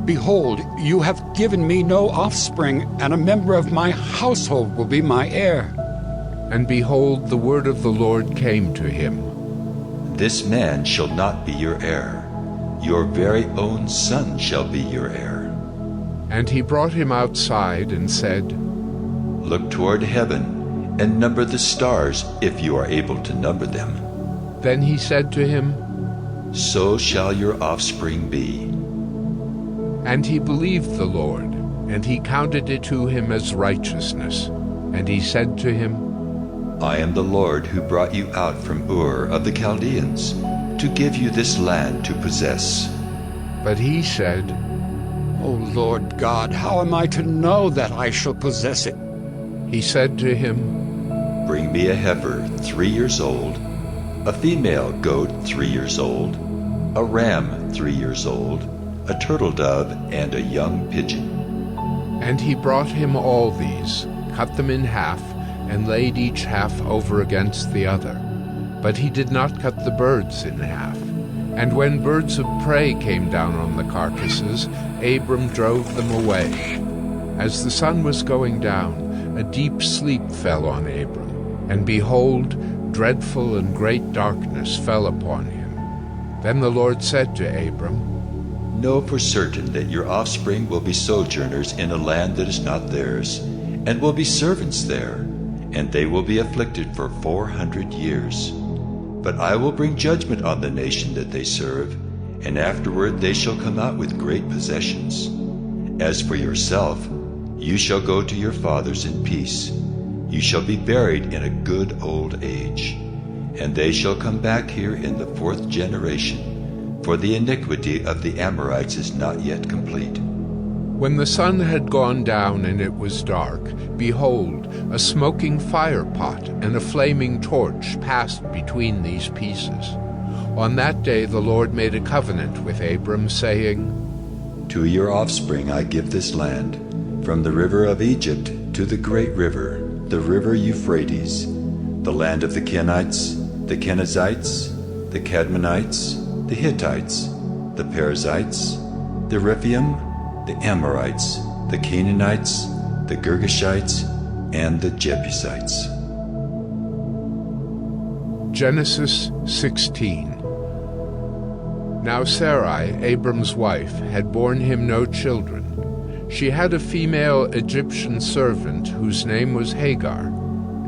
Behold, you have given me no offspring, and a member of my household will be my heir. And behold, the word of the Lord came to him. This man shall not be your heir. Your very own son shall be your heir. And he brought him outside and said, Look toward heaven, and number the stars, if you are able to number them. Then he said to him, So shall your offspring be. And he believed the Lord, and he counted it to him as righteousness. And he said to him, I am the Lord who brought you out from Ur of the Chaldeans, to give you this land to possess. But he said, O Lord God, how am I to know that I shall possess it? He said to him, Bring me a heifer 3 years old, a female goat 3 years old, a ram 3 years old, a turtle dove, and a young pigeon. And he brought him all these, cut them in half, and laid each half over against the other. But he did not cut the birds in half. And when birds of prey came down on the carcasses, Abram drove them away. As the sun was going down, a deep sleep fell on Abram, and behold, dreadful and great darkness fell upon him. Then the Lord said to Abram, Know for certain that your offspring will be sojourners in a land that is not theirs, and will be servants there, and they will be afflicted for 400 years. But I will bring judgment on the nation that they serve, and afterward they shall come out with great possessions. As for yourself, you shall go to your fathers in peace. You shall be buried in a good old age. And they shall come back here in the 4th generation, for the iniquity of the Amorites is not yet complete. When the sun had gone down and it was dark, behold, a smoking fire pot and a flaming torch passed between these pieces. On that day the Lord made a covenant with Abram, saying, To your offspring I give this land, from the river of Egypt to the great river, the river Euphrates, the land of the Kenites, the Kenizzites, the Cadmonites, the Hittites, the Perizzites, the Rephaim, the Amorites, the Canaanites, the Girgashites, and the Jebusites. Genesis 16. Now Sarai, Abram's wife, had borne him no children. She had a female Egyptian servant whose name was Hagar.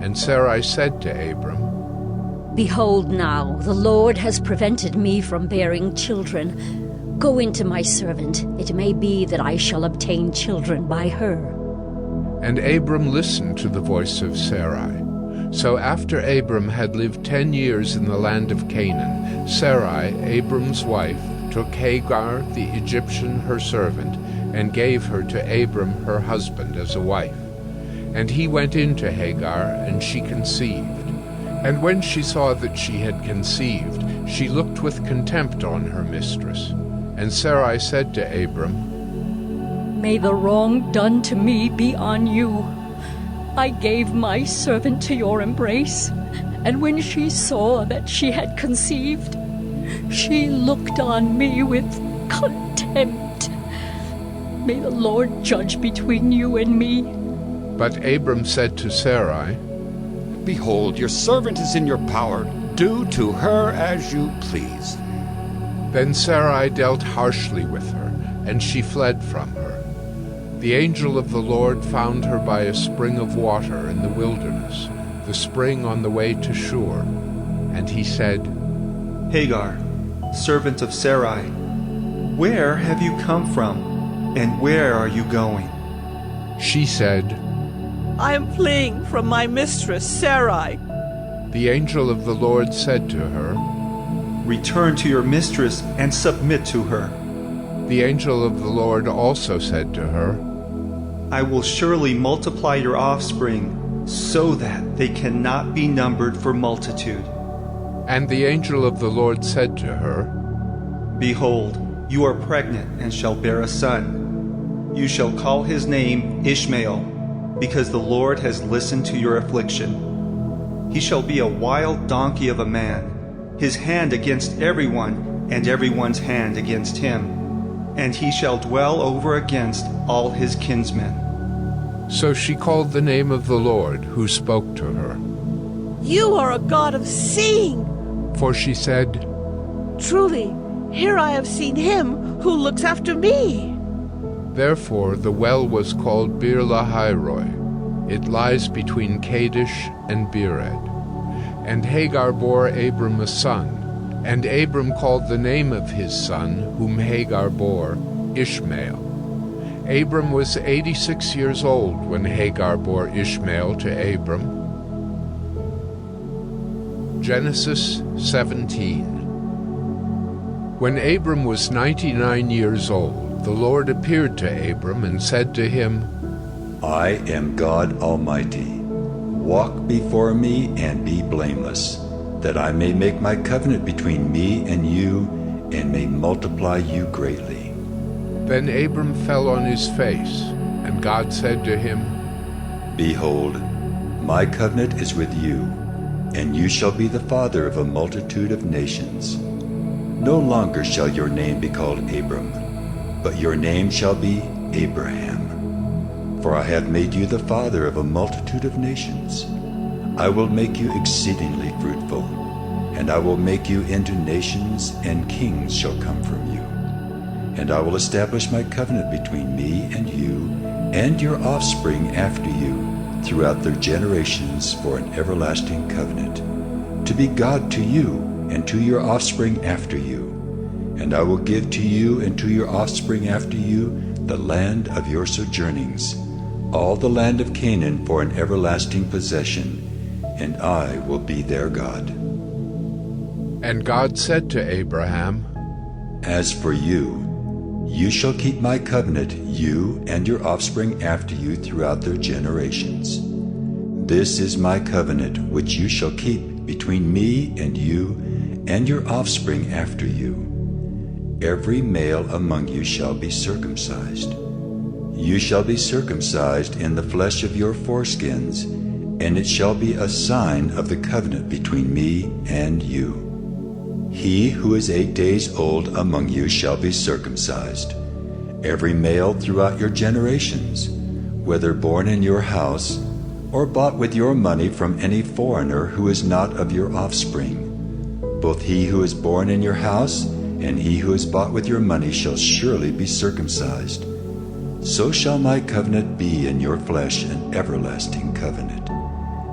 And Sarai said to Abram, Behold now, the Lord has prevented me from bearing children. Go into my servant. It may be that I shall obtain children by her. And Abram listened to the voice of Sarai. So after Abram had lived 10 years in the land of Canaan, Sarai, Abram's wife, took Hagar the Egyptian her servant, and gave her to Abram her husband as a wife. And he went in to Hagar, and she conceived. And when she saw that she had conceived, she looked with contempt on her mistress. And Sarai said to Abram, May the wrong done to me be on you. I gave my servant to your embrace, and when she saw that she had conceived, she looked on me with contempt. May the Lord judge between you and me. But Abram said to Sarai, Behold, your servant is in your power. Do to her as you please. Then Sarai dealt harshly with her, and she fled from her. The angel of the Lord found her by a spring of water in the wilderness, the spring on the way to Shur. And he said, Hagar, servant of Sarai, where have you come from, and where are you going? She said, I am fleeing from my mistress, Sarai. The angel of the Lord said to her, Return to your mistress and submit to her. The angel of the Lord also said to her, I will surely multiply your offspring, so that they cannot be numbered for multitude. And the angel of the Lord said to her, Behold, you are pregnant and shall bear a son. You shall call his name Ishmael, because the Lord has listened to your affliction. He shall be a wild donkey of a man, his hand against everyone, and everyone's hand against him. And he shall dwell over against all his kinsmen. So she called the name of the Lord who spoke to her. You are a God of seeing. For she said, Truly, here I have seen him who looks after me. Therefore the well was called Bir Lahairoi. It lies between Kadesh and Bered. And Hagar bore Abram a son, and Abram called the name of his son, whom Hagar bore, Ishmael. Abram was 86 years old when Hagar bore Ishmael to Abram. Genesis 17. When Abram was 99 years old, the Lord appeared to Abram and said to him, I am God Almighty. Walk before me and be blameless, that I may make my covenant between me and you, and may multiply you greatly. Then Abram fell on his face, and God said to him, Behold, my covenant is with you, and you shall be the father of a multitude of nations. No longer shall your name be called Abram, but your name shall be Abraham. For I have made you the father of a multitude of nations. I will make you exceedingly fruitful, and I will make you into nations, and kings shall come from you. And I will establish my covenant between me and you, and your offspring after you, throughout their generations for an everlasting covenant, to be God to you, and to your offspring after you. And I will give to you and to your offspring after you the land of your sojournings, all the land of Canaan for an everlasting possession, and I will be their God. And God said to Abraham, As for you, you shall keep my covenant, you and your offspring after you throughout their generations. This is my covenant which you shall keep between me and you and your offspring after you. Every male among you shall be circumcised. You shall be circumcised in the flesh of your foreskins, and it shall be a sign of the covenant between me and you. He who is 8 days old among you shall be circumcised, every male throughout your generations, whether born in your house or bought with your money from any foreigner who is not of your offspring. Both he who is born in your house and he who is bought with your money shall surely be circumcised. so shall my covenant be in your flesh, an everlasting covenant.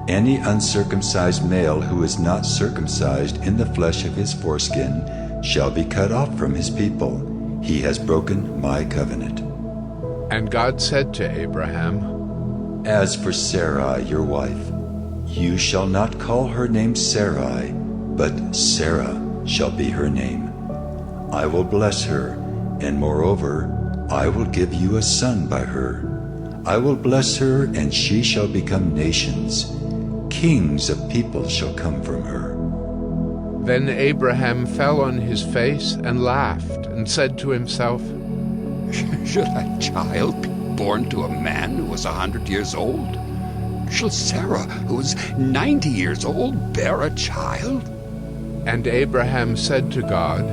Any uncircumcised male who is not circumcised in the flesh of his foreskin shall be cut off from his people. He has broken my covenant. And God said to Abraham, As for Sarai, your wife, you shall not call her name Sarai, but Sarah shall be her name. I will bless her, and moreover, I will give you a son by her. I will bless her, and she shall become nations. Kings of peoples shall come from her. Then Abraham fell on his face and laughed, and said to himself, Should a child be born to a man who was 100 years old? Shall Sarah, who is 90 years old, bear a child? And Abraham said to God,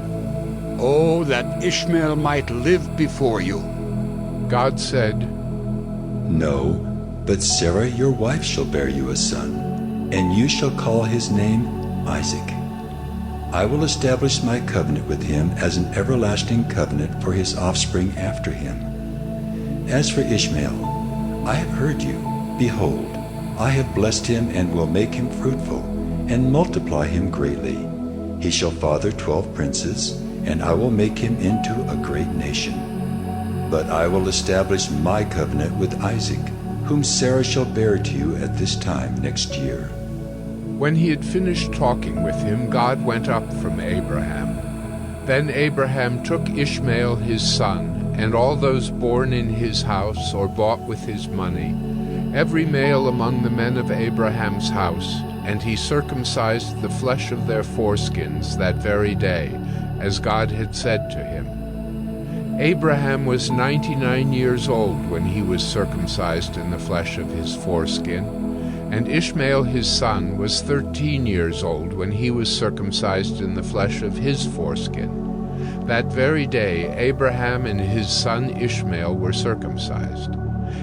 Oh, that Ishmael might live before you. God said, No, but Sarah your wife shall bear you a son, and you shall call his name Isaac. I will establish my covenant with him as an everlasting covenant for his offspring after him. As for Ishmael, I have heard you. Behold, I have blessed him and will make him fruitful, and multiply him greatly. He shall father 12 princes, and I will make him into a great nation. But I will establish my covenant with Isaac, whom Sarah shall bear to you at this time next year. When he had finished talking with him, God went up from Abraham. Then Abraham took Ishmael his son, and all those born in his house or bought with his money, every male among the men of Abraham's house, and he circumcised the flesh of their foreskins that very day, as God had said to him. Abraham was 99 years old when he was circumcised in the flesh of his foreskin, and Ishmael his son was 13 years old when he was circumcised in the flesh of his foreskin. That very day Abraham and his son Ishmael were circumcised.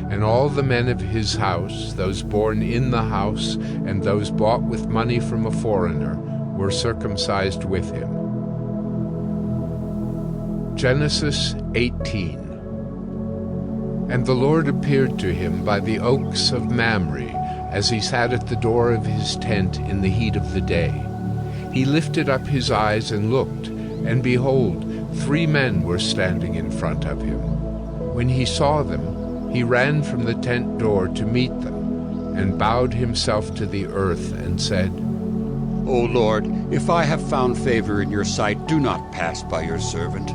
And all the men of his house, those born in the house, and those bought with money from a foreigner, were circumcised with him. Genesis 18. And the Lord appeared to him by the oaks of Mamre, as he sat at the door of his tent in the heat of the day. He lifted up his eyes and looked, and behold, 3 men were standing in front of him. When he saw them, he ran from the tent door to meet them, and bowed himself to the earth, and said, O Lord, if I have found favor in your sight, do not pass by your servant.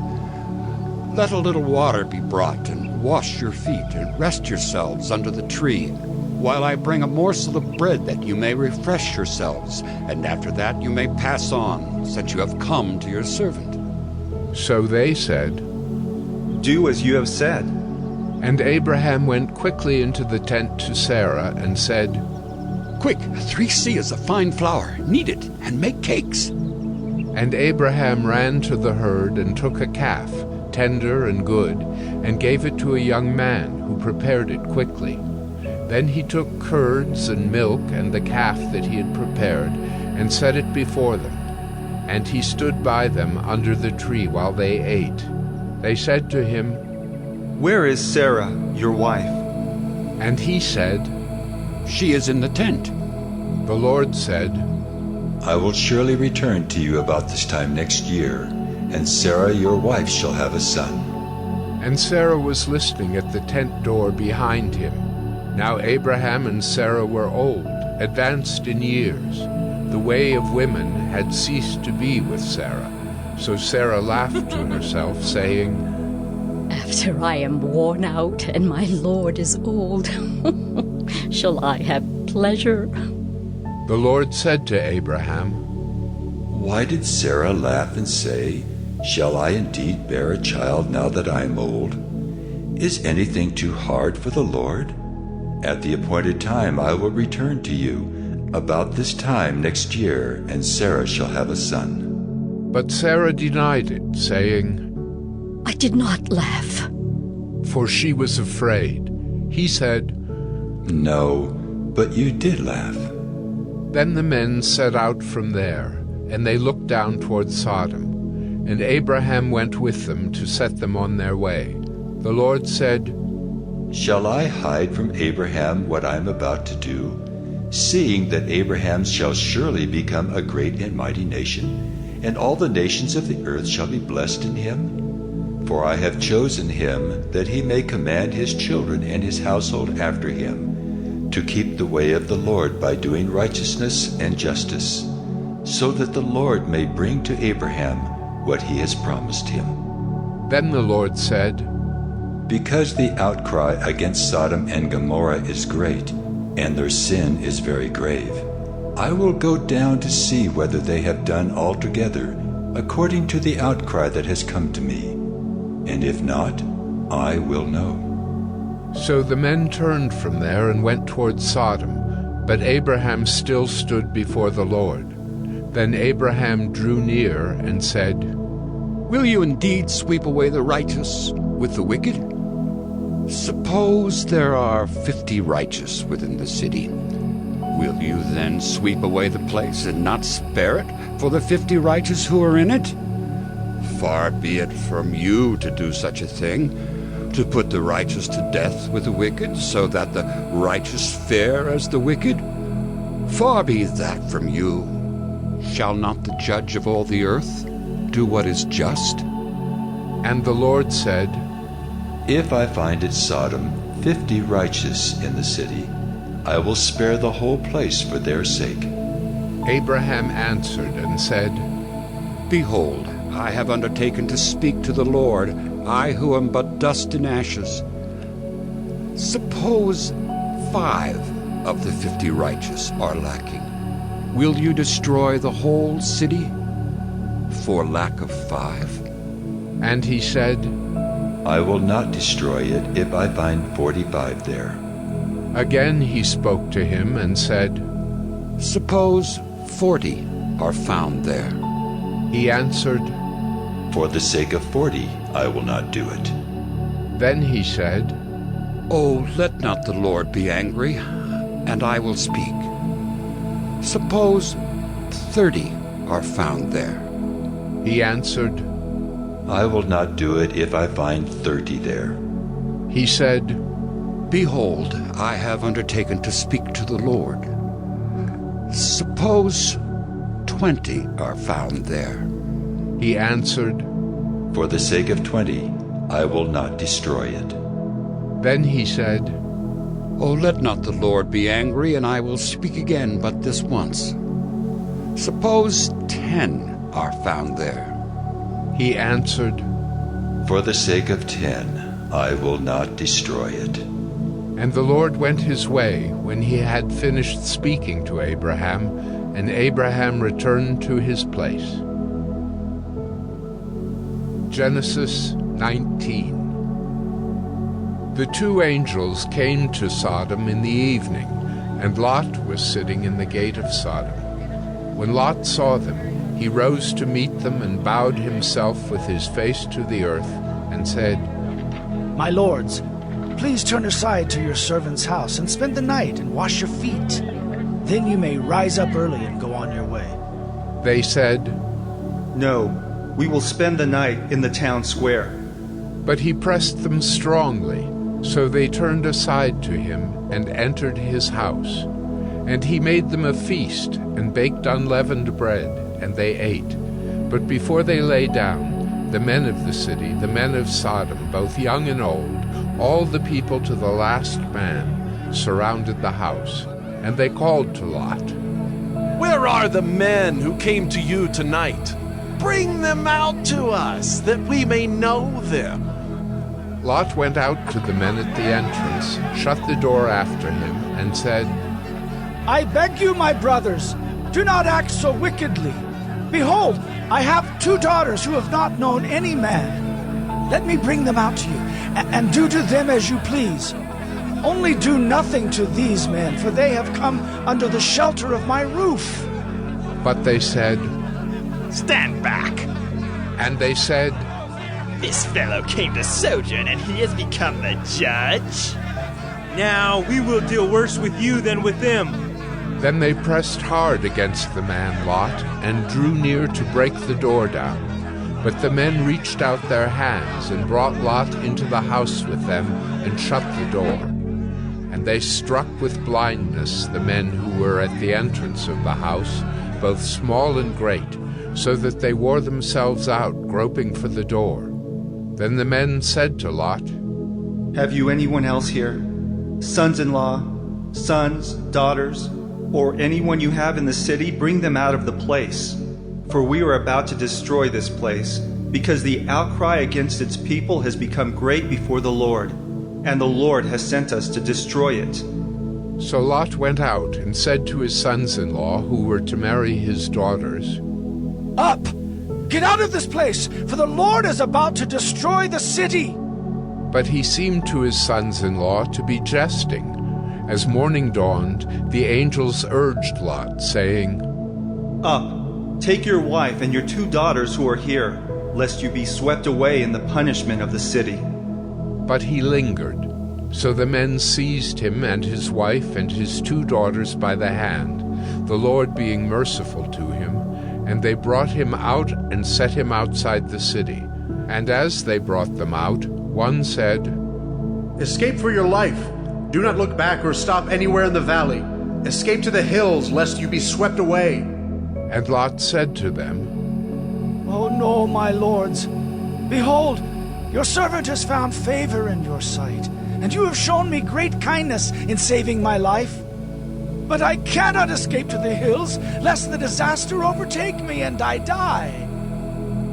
Let a little water be brought, and wash your feet, and rest yourselves under the tree, while I bring a morsel of bread that you may refresh yourselves, and after that you may pass on, since you have come to your servant. So they said, Do as you have said. And Abraham went quickly into the tent to Sarah and said, Quick, 3 seahs of fine flour, knead it, and make cakes. And Abraham ran to the herd and took a calf, tender and good, and gave it to a young man, who prepared it quickly. Then he took curds and milk and the calf that he had prepared, and set it before them. And he stood by them under the tree while they ate. They said to him, Where is Sarah, your wife? And he said, She is in the tent. The Lord said, I will surely return to you about this time next year, and Sarah your wife shall have a son. And Sarah was listening at the tent door behind him. Now Abraham and Sarah were old, advanced in years. The way of women had ceased to be with Sarah. So Sarah laughed to herself, saying, After I am worn out and my Lord is old, shall I have pleasure? The Lord said to Abraham, Why did Sarah laugh and say, Shall I indeed bear a child now that I am old? Is anything too hard for the Lord? At the appointed time I will return to you, about this time next year, and Sarah shall have a son. But Sarah denied it, saying, I did not laugh. For she was afraid. He said, No, but you did laugh. Then the men set out from there, and they looked down toward Sodom. And Abraham went with them to set them on their way. The Lord said, Shall I hide from Abraham what I am about to do, seeing that Abraham shall surely become a great and mighty nation, and all the nations of the earth shall be blessed in him? For I have chosen him that he may command his children and his household after him, to keep the way of the Lord by doing righteousness and justice, so that the Lord may bring to Abraham what he has promised him. Then the Lord said, Because the outcry against Sodom and Gomorrah is great, and their sin is very grave, I will go down to see whether they have done altogether according to the outcry that has come to me. And if not, I will know. So the men turned from there and went toward Sodom, but Abraham still stood before the Lord. Then Abraham drew near and said, Will you indeed sweep away the righteous with the wicked? Suppose there are 50 righteous within the city. Will you then sweep away the place and not spare it for the 50 righteous who are in it? Far be it from you to do such a thing, to put the righteous to death with the wicked, so that the righteous fare as the wicked. Far be that from you. Shall not the judge of all the earth do what is just? And the Lord said, If I find at Sodom 50 righteous in the city, I will spare the whole place for their sake. Abraham answered and said, Behold, I have undertaken to speak to the Lord, I who am but dust and ashes. Suppose 5 of the 50 righteous are lacking. Will you destroy the whole city for lack of 5? And he said, I will not destroy it if I find 45 there. Again he spoke to him and said, Suppose 40 are found there. He answered, For the sake of 40 I will not do it. Then he said, Oh, let not the Lord be angry, and I will speak. Suppose 30 are found there. He answered, I will not do it if I find 30 there. He said, Behold, I have undertaken to speak to the Lord. Suppose 20 are found there. He answered, For the sake of 20, I will not destroy it. Then he said, Oh, let not the Lord be angry, and I will speak again but this once. Suppose 10 are found there. He answered, For the sake of 10, I will not destroy it. And the Lord went his way when he had finished speaking to Abraham, and Abraham returned to his place. Genesis 19. The 2 angels came to Sodom in the evening, and Lot was sitting in the gate of Sodom. When Lot saw them, he rose to meet them and bowed himself with his face to the earth, and said, My lords, please turn aside to your servant's house and spend the night and wash your feet. Then you may rise up early and go on your way. They said, No, we will spend the night in the town square. But he pressed them strongly, so they turned aside to him and entered his house. And he made them a feast and baked unleavened bread, and they ate. But before they lay down, the men of the city, the men of Sodom, both young and old, all the people to the last man, surrounded the house. And they called to Lot, Where are the men who came to you tonight? Bring them out to us, that we may know them. Lot went out to the men at the entrance, shut the door after him, and said, I beg you, my brothers, do not act so wickedly. Behold, I have 2 daughters who have not known any man. Let me bring them out to you, and do to them as you please. Only do nothing to these men, for they have come under the shelter of my roof. But they said, Stand back! And they said, This fellow came to sojourn, and he has become the judge? Now we will deal worse with you than with them. Then they pressed hard against the man Lot, and drew near to break the door down. But the men reached out their hands and brought Lot into the house with them and shut the door. And they struck with blindness the men who were at the entrance of the house, both small and great, so that they wore themselves out, groping for the door. Then the men said to Lot, "Have you anyone else here? Sons-in-law, sons, daughters, or anyone you have in the city? Bring them out of the place. For we are about to destroy this place, because the outcry against its people has become great before the Lord, and the Lord has sent us to destroy it." So Lot went out and said to his sons-in-law, who were to marry his daughters, "Up! Get out of this place, for the Lord is about to destroy the city." But he seemed to his sons-in-law to be jesting. As morning dawned, the angels urged Lot, saying, "Up, take your wife and your 2 daughters who are here, lest you be swept away in the punishment of the city." But he lingered. So the men seized him and his wife and his 2 daughters by the hand, the Lord being merciful to him, and they brought him out and set him outside the city. And as they brought them out, one said, "Escape for your life. Do not look back or stop anywhere in the valley. Escape to the hills, lest you be swept away." And Lot said to them, "Oh no, my lords. Behold, your servant has found favor in your sight, and you have shown me great kindness in saving my life. But I cannot escape to the hills, lest the disaster overtake me and I die.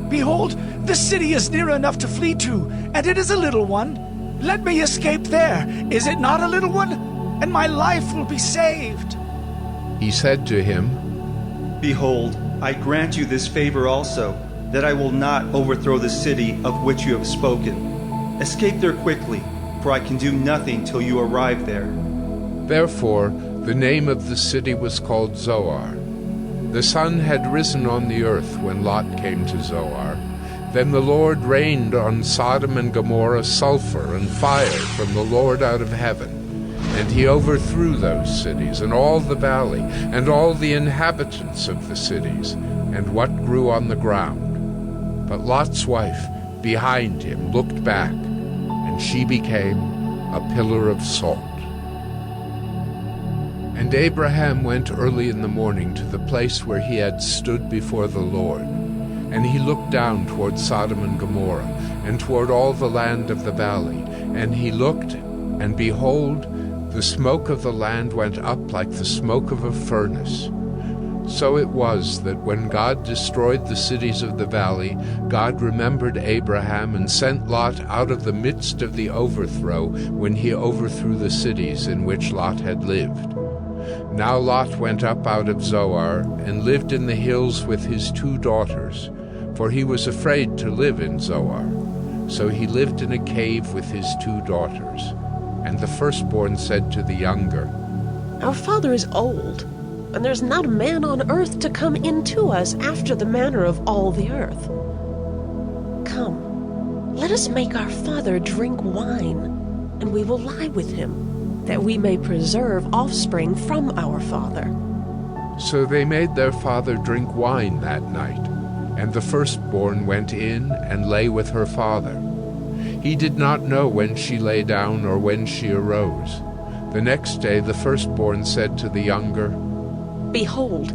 Behold, this city is near enough to flee to, and it is a little one. Let me escape there. Is it not a little one? And my life will be saved." He said to him, "Behold, I grant you this favor also, that I will not overthrow the city of which you have spoken. Escape there quickly, for I can do nothing till you arrive there." Therefore the name of the city was called Zoar. The sun had risen on the earth when Lot came to Zoar. Then the Lord rained on Sodom and Gomorrah sulfur and fire from the Lord out of heaven. And he overthrew those cities and all the valley and all the inhabitants of the cities and what grew on the ground. But Lot's wife behind him looked back, and she became a pillar of salt. And Abraham went early in the morning to the place where he had stood before the Lord. And he looked down toward Sodom and Gomorrah, and toward all the land of the valley. And he looked, and behold, the smoke of the land went up like the smoke of a furnace. So it was that when God destroyed the cities of the valley, God remembered Abraham and sent Lot out of the midst of the overthrow when he overthrew the cities in which Lot had lived. Now Lot went up out of Zoar and lived in the hills with his 2 daughters, for he was afraid to live in Zoar. So he lived in a cave with his 2 daughters. And the firstborn said to the younger, "Our father is old, and there's not a man on earth to come into us after the manner of all the earth. Come, let us make our father drink wine, and we will lie with him, that we may preserve offspring from our father." So they made their father drink wine that night, and the firstborn went in and lay with her father. He did not know when she lay down or when she arose. The next day the firstborn said to the younger, "Behold,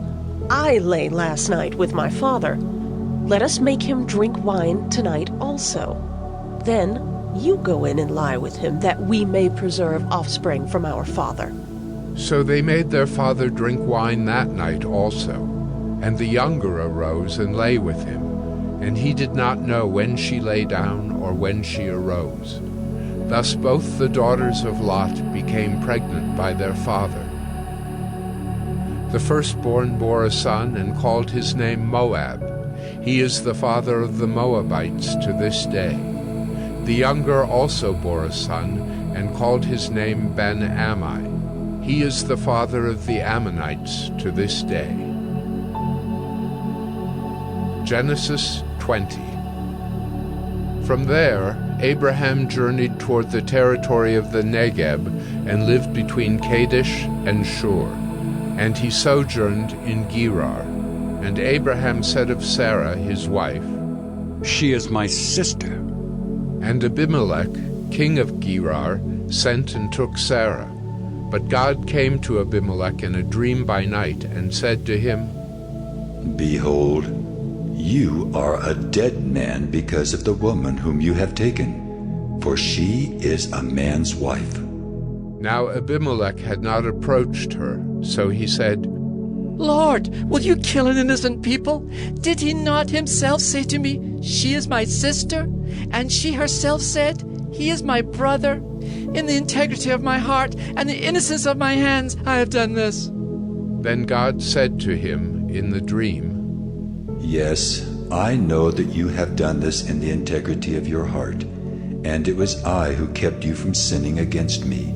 I lay last night with my father. Let us make him drink wine tonight also. Then you go in and lie with him, that we may preserve offspring from our father." So they made their father drink wine that night also. And the younger arose and lay with him, and he did not know when she lay down or when she arose. Thus both the daughters of Lot became pregnant by their father. The firstborn bore a son and called his name Moab. He is the father of the Moabites to this day. The younger also bore a son and called his name Ben-Ammi. He is the father of the Ammonites to this day. Genesis 20. From there, Abraham journeyed toward the territory of the Negeb and lived between Kadesh and Shur. And he sojourned in Gerar. And Abraham said of Sarah his wife, She is my sister. And Abimelech, king of Gerar, sent and took Sarah. But God came to Abimelech in a dream by night and said to him, Behold, you are a dead man because of the woman whom you have taken, for she is a man's wife. Now Abimelech had not approached her, so he said, Lord, will you kill an innocent people? Did he not himself say to me, She is my sister? And she herself said, He is my brother. In the integrity of my heart and the innocence of my hands, I have done this. Then God said to him in the dream, Yes, I know that you have done this in the integrity of your heart, and it was I who kept you from sinning against me.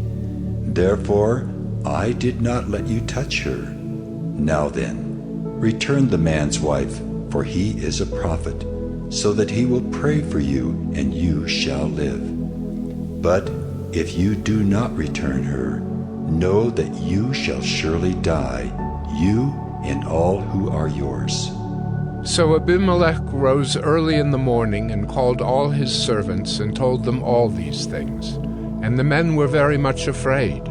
Therefore, I did not let you touch her. Now then, return the man's wife, for he is a prophet, so that he will pray for you, and you shall live. But if you do not return her, know that you shall surely die, you and all who are yours. So Abimelech rose early in the morning and called all his servants and told them all these things. And the men were very much afraid.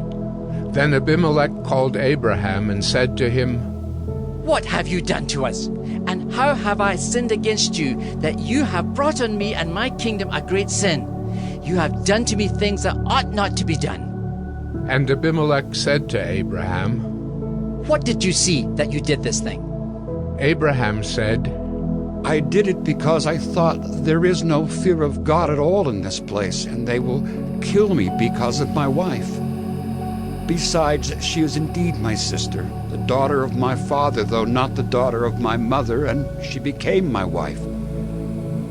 Then Abimelech called Abraham and said to him, What have you done to us? And how have I sinned against you, that you have brought on me and my kingdom a great sin? You have done to me things that ought not to be done. And Abimelech said to Abraham, What did you see that you did this thing? Abraham said, I did it because I thought there is no fear of God at all in this place, and they will kill me because of my wife. Besides, she is indeed my sister, the daughter of my father, though not the daughter of my mother, and she became my wife.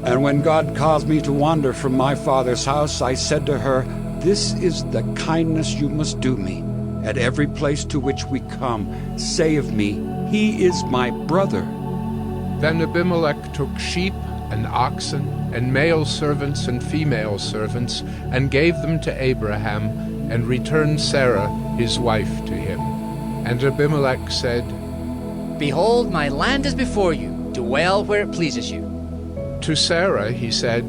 And when God caused me to wander from my father's house, I said to her, This is the kindness you must do me. At every place to which we come, say of me, He is my brother. Then Abimelech took sheep and oxen and male servants and female servants and gave them to Abraham and returned Sarah his wife to him. And Abimelech said, Behold, my land is before you. Dwell where it pleases you. To Sarah he said,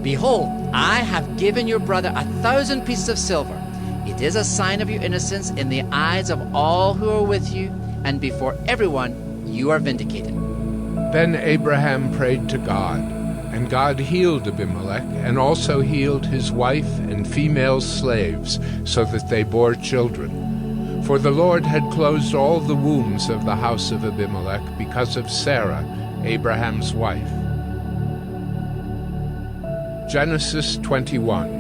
Behold, I have given your brother 1,000 pieces of silver. It is a sign of your innocence in the eyes of all who are with you, and before everyone you are vindicated. Then Abraham prayed to God, and God healed Abimelech, and also healed his wife and female slaves, so that they bore children. For the Lord had closed all the wombs of the house of Abimelech because of Sarah, Abraham's wife. Genesis 21.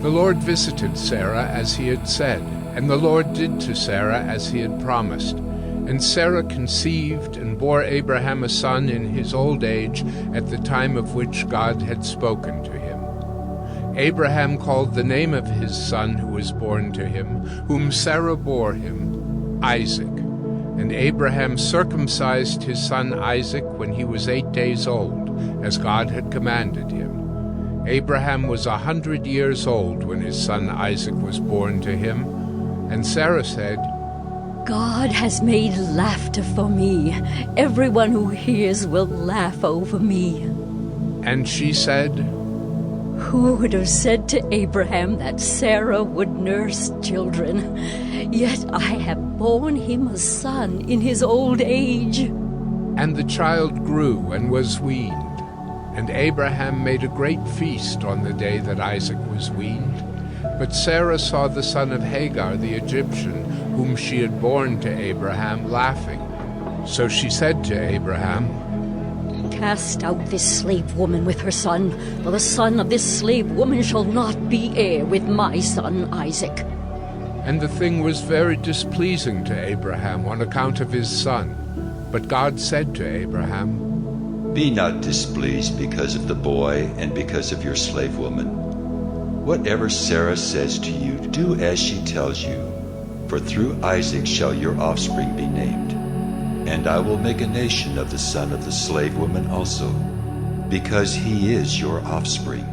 The Lord visited Sarah as he had said, and the Lord did to Sarah as he had promised. And Sarah conceived and bore Abraham a son in his old age at the time of which God had spoken to him. Abraham called the name of his son who was born to him, whom Sarah bore him, Isaac. And Abraham circumcised his son Isaac when he was 8 days old, as God had commanded him. Abraham was 100 years old when his son Isaac was born to him. And Sarah said, God has made laughter for me. Everyone who hears will laugh over me. And she said, Who would have said to Abraham that Sarah would nurse children? Yet I have borne him a son in his old age. And the child grew and was weaned. And Abraham made a great feast on the day that Isaac was weaned. But Sarah saw the son of Hagar the Egyptian, whom she had borne to Abraham, laughing. So she said to Abraham, Cast out this slave woman with her son, for the son of this slave woman shall not be heir with my son Isaac. And the thing was very displeasing to Abraham on account of his son. But God said to Abraham, Be not displeased because of the boy and because of your slave woman. Whatever Sarah says to you, do as she tells you, for through Isaac shall your offspring be named. And I will make a nation of the son of the slave woman also, because he is your offspring.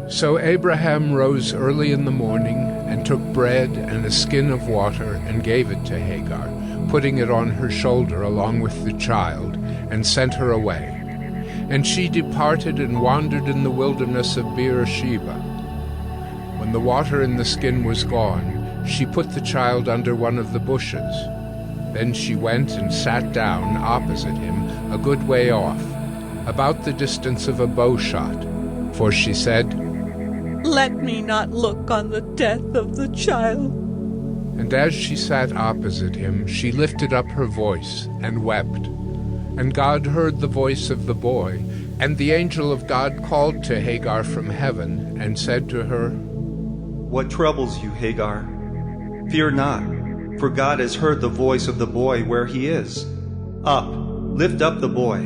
So Abraham rose early in the morning and took bread and a skin of water and gave it to Hagar, putting it on her shoulder along with the child, and sent her away. And she departed and wandered in the wilderness of Beersheba. When the water in the skin was gone, she put the child under one of the bushes. Then she went and sat down opposite him, a good way off, about the distance of a bow shot. For she said, "Let me not look on the death of the child." And as she sat opposite him, she lifted up her voice and wept. And God heard the voice of the boy, and the angel of God called to Hagar from heaven, and said to her, "What troubles you, Hagar? Fear not, for God has heard the voice of the boy where he is. Up, lift up the boy,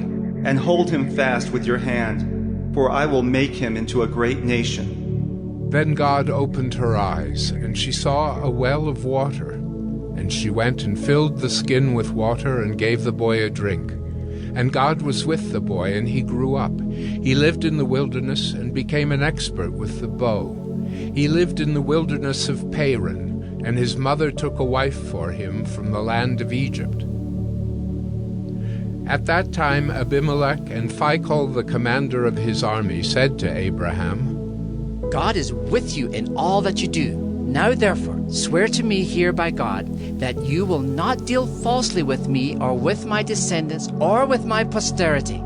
and hold him fast with your hand, for I will make him into a great nation." Then God opened her eyes, and she saw a well of water. And she went and filled the skin with water and gave the boy a drink. And God was with the boy, and he grew up. He lived in the wilderness and became an expert with the bow. He lived in the wilderness of Paran, and his mother took a wife for him from the land of Egypt. At that time Abimelech and Phicol, the commander of his army, said to Abraham, God is with you in all that you do. Now therefore, swear to me here by God that you will not deal falsely with me or with my descendants or with my posterity.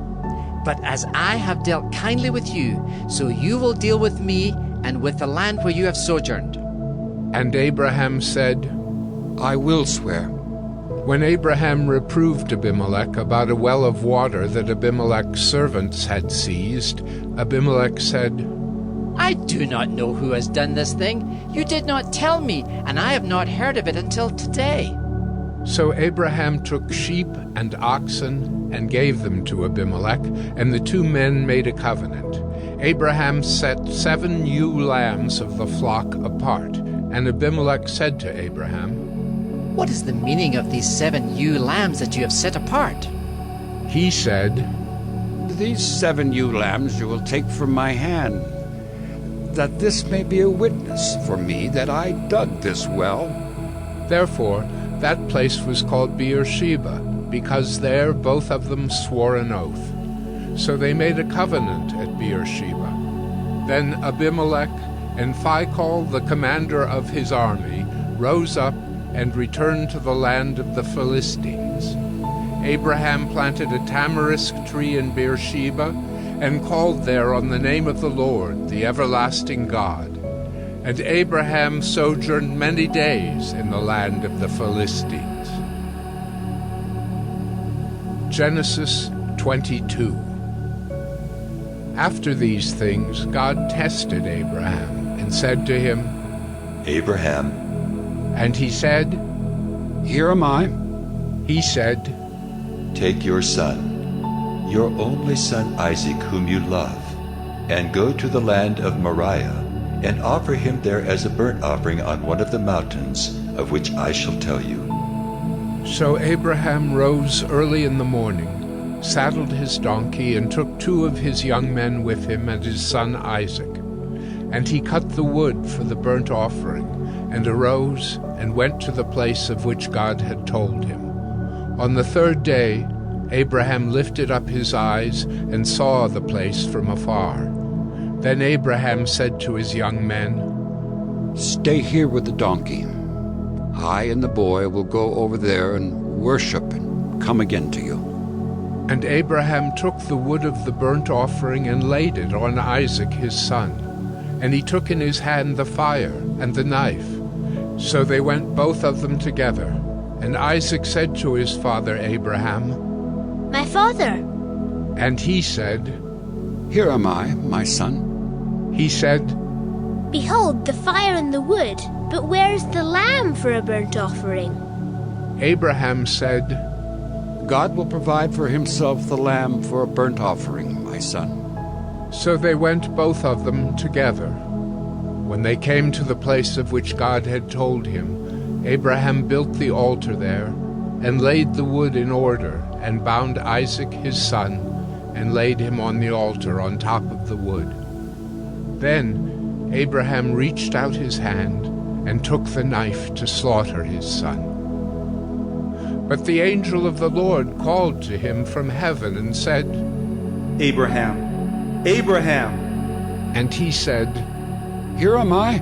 But as I have dealt kindly with you, so you will deal with me and with the land where you have sojourned. And Abraham said, I will swear. When Abraham reproved Abimelech about a well of water that Abimelech's servants had seized, Abimelech said, I do not know who has done this thing. You did not tell me, and I have not heard of it until today. So Abraham took sheep and oxen and gave them to Abimelech, and the two men made a covenant. Abraham set 7 ewe lambs of the flock apart, and Abimelech said to Abraham, What is the meaning of these 7 ewe lambs that you have set apart? He said, These 7 ewe lambs you will take from my hand, that this may be a witness for me that I dug this well. Therefore that place was called Beersheba, because there both of them swore an oath. So they made a covenant at Beersheba. Then Abimelech and Phicol, the commander of his army, rose up and returned to the land of the Philistines. Abraham planted a tamarisk tree in Beersheba, and called there on the name of the Lord, the everlasting God. And Abraham sojourned many days in the land of the Philistines. Genesis 22. After these things, God tested Abraham and said to him, Abraham. And he said, Here am I. He said, Take your son, your only son Isaac, whom you love, and go to the land of Moriah, and offer him there as a burnt offering on one of the mountains of which I shall tell you. So Abraham rose early in the morning, saddled his donkey, and took 2 of his young men with him and his son Isaac. And he cut the wood for the burnt offering, and arose and went to the place of which God had told him. On the 3rd day, Abraham lifted up his eyes and saw the place from afar. Then Abraham said to his young men, Stay here with the donkey. I and the boy will go over there and worship and come again to you. And Abraham took the wood of the burnt offering and laid it on Isaac his son. And he took in his hand the fire and the knife. So they went both of them together. And Isaac said to his father Abraham, My father. And he said, Here am I, my son. He said, Behold the fire and the wood, but where is the lamb for a burnt offering? Abraham said, God will provide for himself the lamb for a burnt offering, my son. So they went both of them together. When they came to the place of which God had told him, Abraham built the altar there, and laid the wood in order, and bound Isaac his son, and laid him on the altar on top of the wood. Then Abraham reached out his hand, and took the knife to slaughter his son. But the angel of the Lord called to him from heaven and said, Abraham, Abraham!" And he said, "Here am I."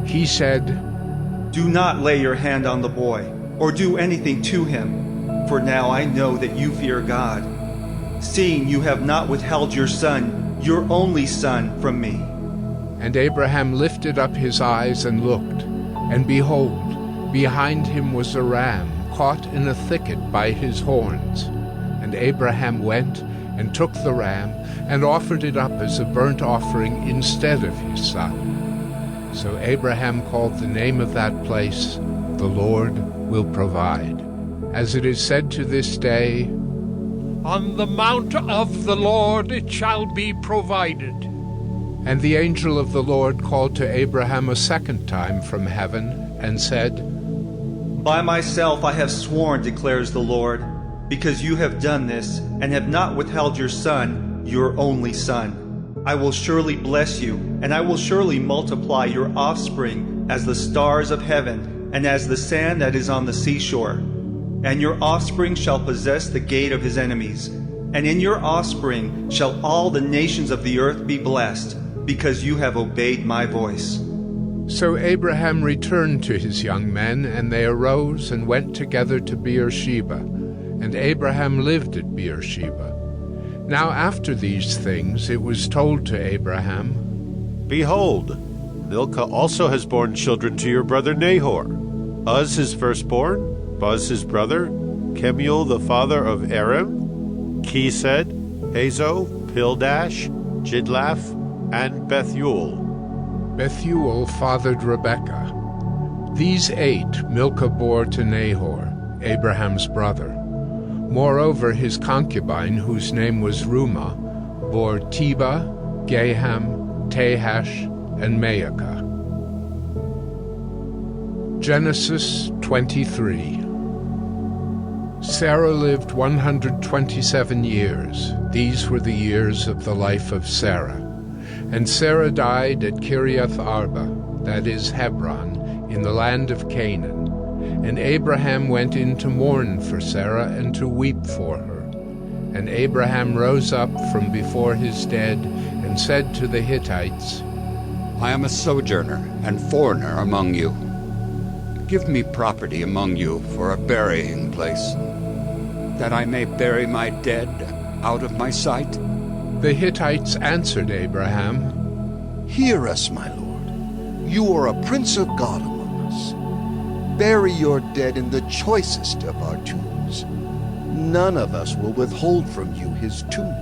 He said, "Do not lay your hand on the boy, or do anything to him, for now I know that you fear God, seeing you have not withheld your son, your only son, from me." And Abraham lifted up his eyes and looked, and behold, behind him was a ram caught in a thicket by his horns. And Abraham went and took the ram and offered it up as a burnt offering instead of his son. So Abraham called the name of that place, "The Lord will provide." As it is said to this day, "On the mount of the Lord it shall be provided." And the angel of the Lord called to Abraham a second time from heaven and said, "By myself I have sworn, declares the Lord, because you have done this and have not withheld your son, your only son. I will surely bless you, and I will surely multiply your offspring as the stars of heaven and as the sand that is on the seashore. And your offspring shall possess the gate of his enemies, and in your offspring shall all the nations of the earth be blessed, because you have obeyed my voice." So Abraham returned to his young men, and they arose and went together to Beersheba. And Abraham lived at Beersheba. Now after these things it was told to Abraham, "Behold, Milcah also has borne children to your brother Nahor, Uz his firstborn, Buz his brother, Kemuel the father of Aram, Kesed, Hazo, Pildash, Jidlaph, and Bethuel." Bethuel fathered Rebekah. These 8 Milcah bore to Nahor, Abraham's brother. Moreover, his concubine, whose name was Reumah, bore Tebah, Gaham, Tahash, and Maacah. Genesis 23. Sarah lived 127 years. These were the years of the life of Sarah. And Sarah died at Kiriath Arba, that is Hebron, in the land of Canaan. And Abraham went in to mourn for Sarah and to weep for her. And Abraham rose up from before his dead and said to the Hittites, "I am a sojourner and foreigner among you. Give me property among you for a burying place, that I may bury my dead out of my sight." The Hittites answered Abraham, "Hear us, my lord. You are a prince of God among us. Bury your dead in the choicest of our tombs. None of us will withhold from you his tomb,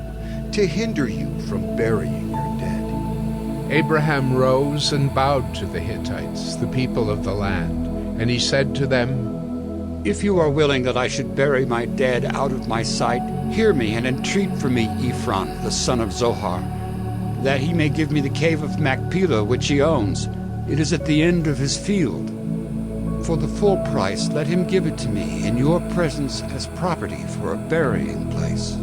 to hinder you from burying your dead." Abraham rose and bowed to the Hittites, the people of the land, and he said to them, "If you are willing that I should bury my dead out of my sight, hear me and entreat for me Ephron, the son of Zohar, that he may give me the cave of Machpelah which he owns. It is at the end of his field. For the full price let him give it to me in your presence as property for a burying place."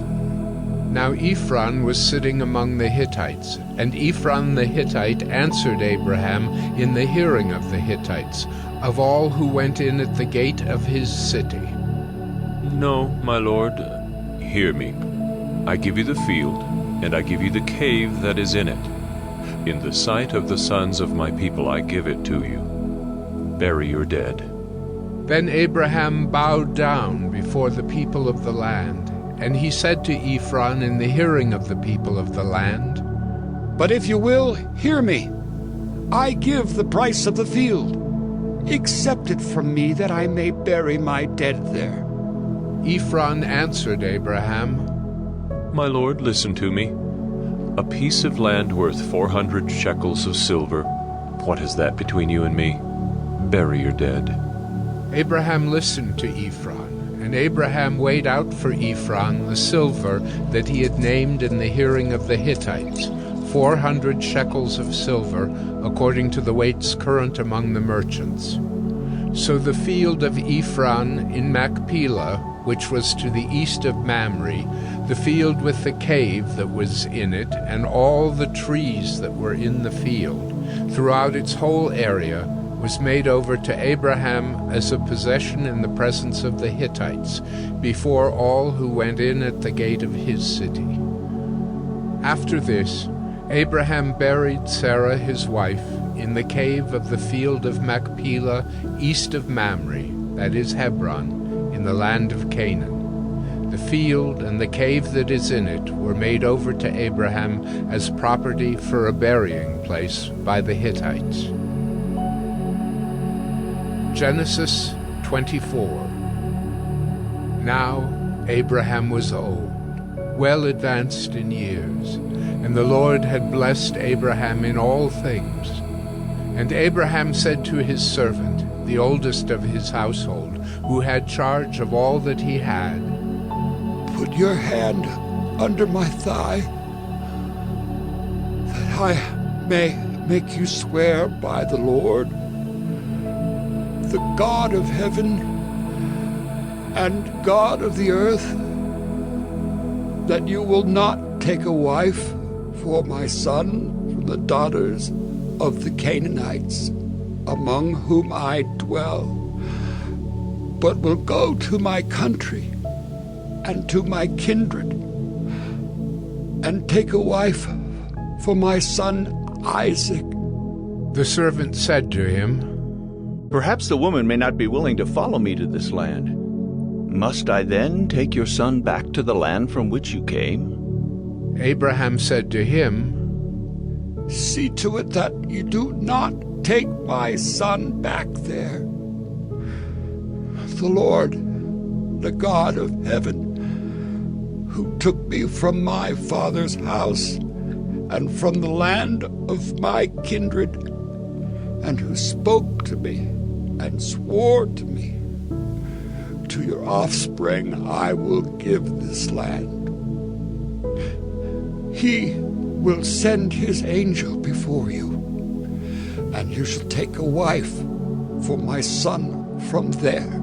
Now Ephron was sitting among the Hittites, and Ephron the Hittite answered Abraham in the hearing of the Hittites, of all who went in at the gate of his city. "No, my lord, hear me. I give you the field, and I give you the cave that is in it. In the sight of the sons of my people I give it to you. Bury your dead." Then Abraham bowed down before the people of the land, and he said to Ephron in the hearing of the people of the land, "But if you will, hear me. I give the price of the field. Accept it from me that I may bury my dead there." Ephron answered Abraham, "My lord, listen to me. A piece of land worth 400 shekels of silver. What is that between you and me? Bury your dead." Abraham listened to Ephron, and Abraham weighed out for Ephron the silver that he had named in the hearing of the Hittites, 400 shekels of silver, according to the weights current among the merchants. So the field of Ephron in Machpelah, which was to the east of Mamre, the field with the cave that was in it, and all the trees that were in the field, throughout its whole area, was made over to Abraham as a possession in the presence of the Hittites, before all who went in at the gate of his city. After this, Abraham buried Sarah his wife in the cave of the field of Machpelah east of Mamre, that is Hebron, in the land of Canaan. The field and the cave that is in it were made over to Abraham as property for a burying place by the Hittites. Genesis 24. Now Abraham was old, well advanced in years, and the Lord had blessed Abraham in all things. And Abraham said to his servant, the oldest of his household, who had charge of all that he had, "Put your hand under my thigh, that I may make you swear by the Lord, the God of heaven and God of the earth, that you will not take a wife for my son from the daughters of the Canaanites, among whom I dwell, but will go to my country and to my kindred, and take a wife for my son Isaac." The servant said to him, "Perhaps the woman may not be willing to follow me to this land. Must I then take your son back to the land from which you came?" Abraham said to him, "See to it that you do not take my son back there. The Lord, the God of heaven, who took me from my father's house and from the land of my kindred, and who spoke to me and swore to me, to your offspring I will give this land. He will send his angel before you, and you shall take a wife for my son from there.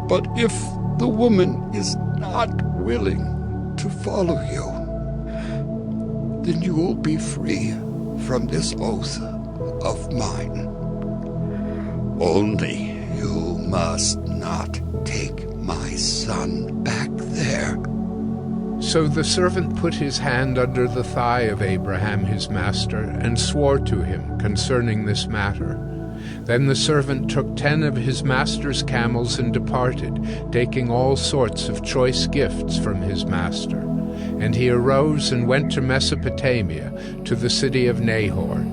But if the woman is not willing to follow you, then you will be free from this oath of mine. Only you must not take my son back there." So the servant put his hand under the thigh of Abraham his master, and swore to him concerning this matter. Then the servant took 10 of his master's camels and departed, taking all sorts of choice gifts from his master. And he arose and went to Mesopotamia, to the city of Nahor.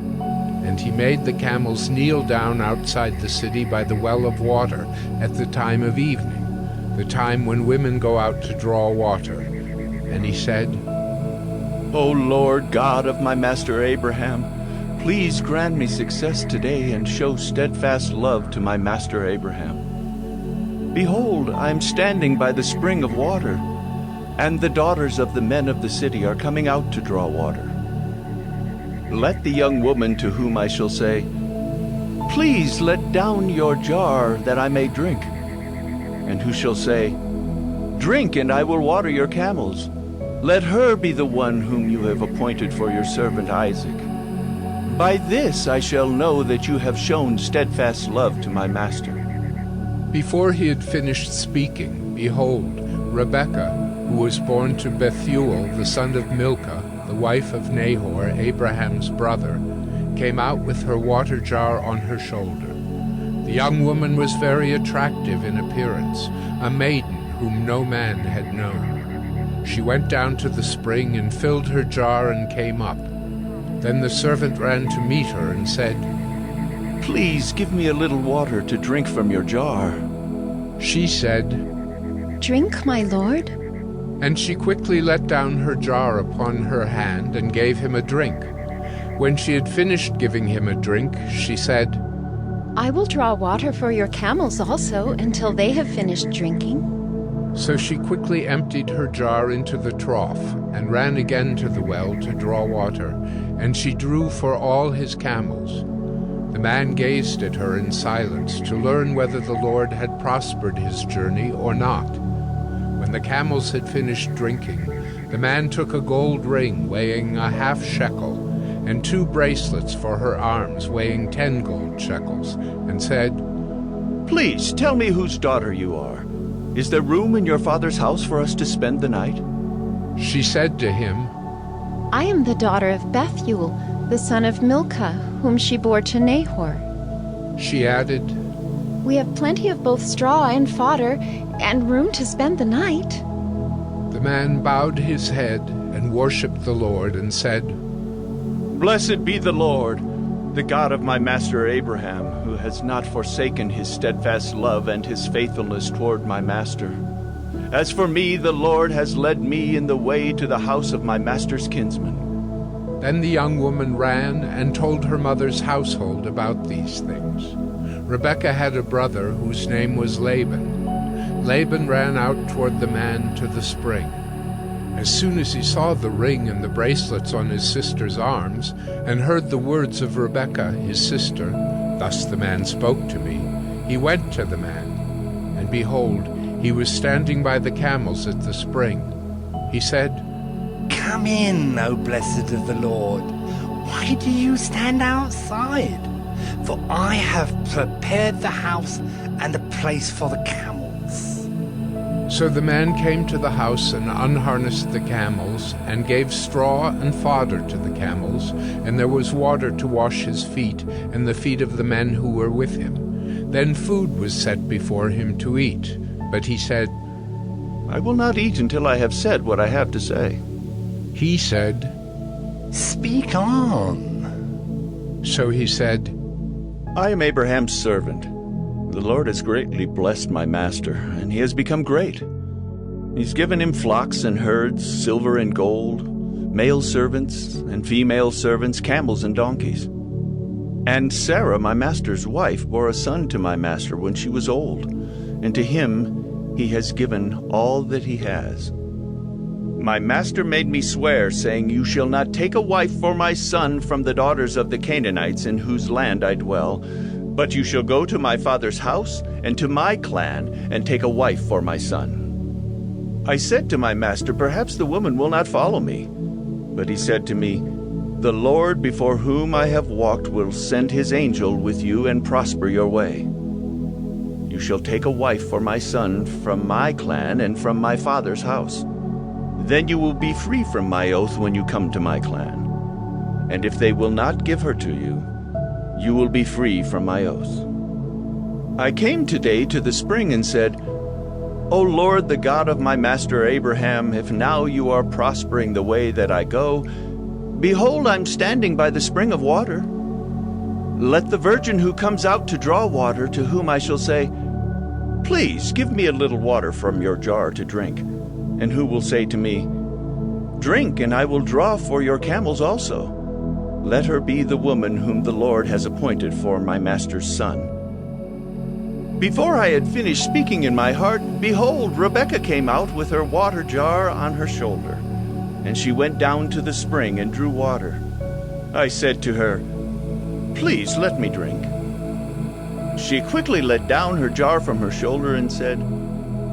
And he made the camels kneel down outside the city by the well of water at the time of evening, the time when women go out to draw water. And he said, "O Lord God of my master Abraham, please grant me success today and show steadfast love to my master Abraham. Behold, I am standing by the spring of water, and the daughters of the men of the city are coming out to draw water. Let the young woman to whom I shall say, 'Please let down your jar that I may drink,' and who shall say, 'Drink, and I will water your camels,' let her be the one whom you have appointed for your servant Isaac. By this I shall know that you have shown steadfast love to my master." Before he had finished speaking, behold, Rebekah, who was born to Bethuel, the son of Milcah, the wife of Nahor, Abraham's brother, came out with her water jar on her shoulder. The young woman was very attractive in appearance, a maiden whom no man had known. She went down to the spring and filled her jar and came up. Then the servant ran to meet her and said, "Please give me a little water to drink from your jar." She said, "Drink, my lord." And she quickly let down her jar upon her hand and gave him a drink. When she had finished giving him a drink, she said, "I will draw water for your camels also until they have finished drinking." So she quickly emptied her jar into the trough and ran again to the well to draw water, and she drew for all his camels. The man gazed at her in silence to learn whether the Lord had prospered his journey or not. When the camels had finished drinking, the man took a gold ring weighing a half shekel, and 2 bracelets for her arms weighing 10 gold shekels, and said, "Please tell me whose daughter you are. Is there room in your father's house for us to spend the night?" She said to him, I am the daughter of Bethuel, the son of Milcah, whom she bore to Nahor. She added, We have plenty of both straw and fodder, and room to spend the night. The man bowed his head and worshipped the Lord and said, Blessed be the Lord, the God of my master Abraham, who has not forsaken his steadfast love and his faithfulness toward my master. As for me, the Lord has led me in the way to the house of my master's kinsman. Then the young woman ran and told her mother's household about these things. Rebekah had a brother whose name was Laban. Laban ran out toward the man to the spring. As soon as he saw the ring and the bracelets on his sister's arms, and heard the words of Rebekah, his sister, "Thus the man spoke to me," he went to the man. And behold, he was standing by the camels at the spring. He said, Come in, O blessed of the Lord. Why do you stand outside? For I have prepared the house and a place for the camels. So the man came to the house and unharnessed the camels, and gave straw and fodder to the camels, and there was water to wash his feet and the feet of the men who were with him. Then food was set before him to eat. But he said, I will not eat until I have said what I have to say. He said, Speak on. So he said, I am Abraham's servant. The Lord has greatly blessed my master, and he has become great. He's given him flocks and herds, silver and gold, male servants and female servants, camels and donkeys. And Sarah, my master's wife, bore a son to my master when she was old, and to him he has given all that he has. My master made me swear, saying, You shall not take a wife for my son from the daughters of the Canaanites in whose land I dwell, but you shall go to my father's house and to my clan and take a wife for my son. I said to my master, Perhaps the woman will not follow me. But he said to me, The Lord before whom I have walked will send his angel with you and prosper your way. You shall take a wife for my son from my clan and from my father's house. Then you will be free from my oath when you come to my clan. And if they will not give her to you, you will be free from my oath. I came today to the spring and said, O Lord, the God of my master Abraham, if now you are prospering the way that I go, behold, I'm standing by the spring of water. Let the virgin who comes out to draw water, to whom I shall say, Please give me a little water from your jar to drink, and who will say to me, Drink, and I will draw for your camels also. Let her be the woman whom the Lord has appointed for my master's son. Before I had finished speaking in my heart, behold, Rebekah came out with her water jar on her shoulder, and she went down to the spring and drew water. I said to her, Please let me drink. She quickly let down her jar from her shoulder and said,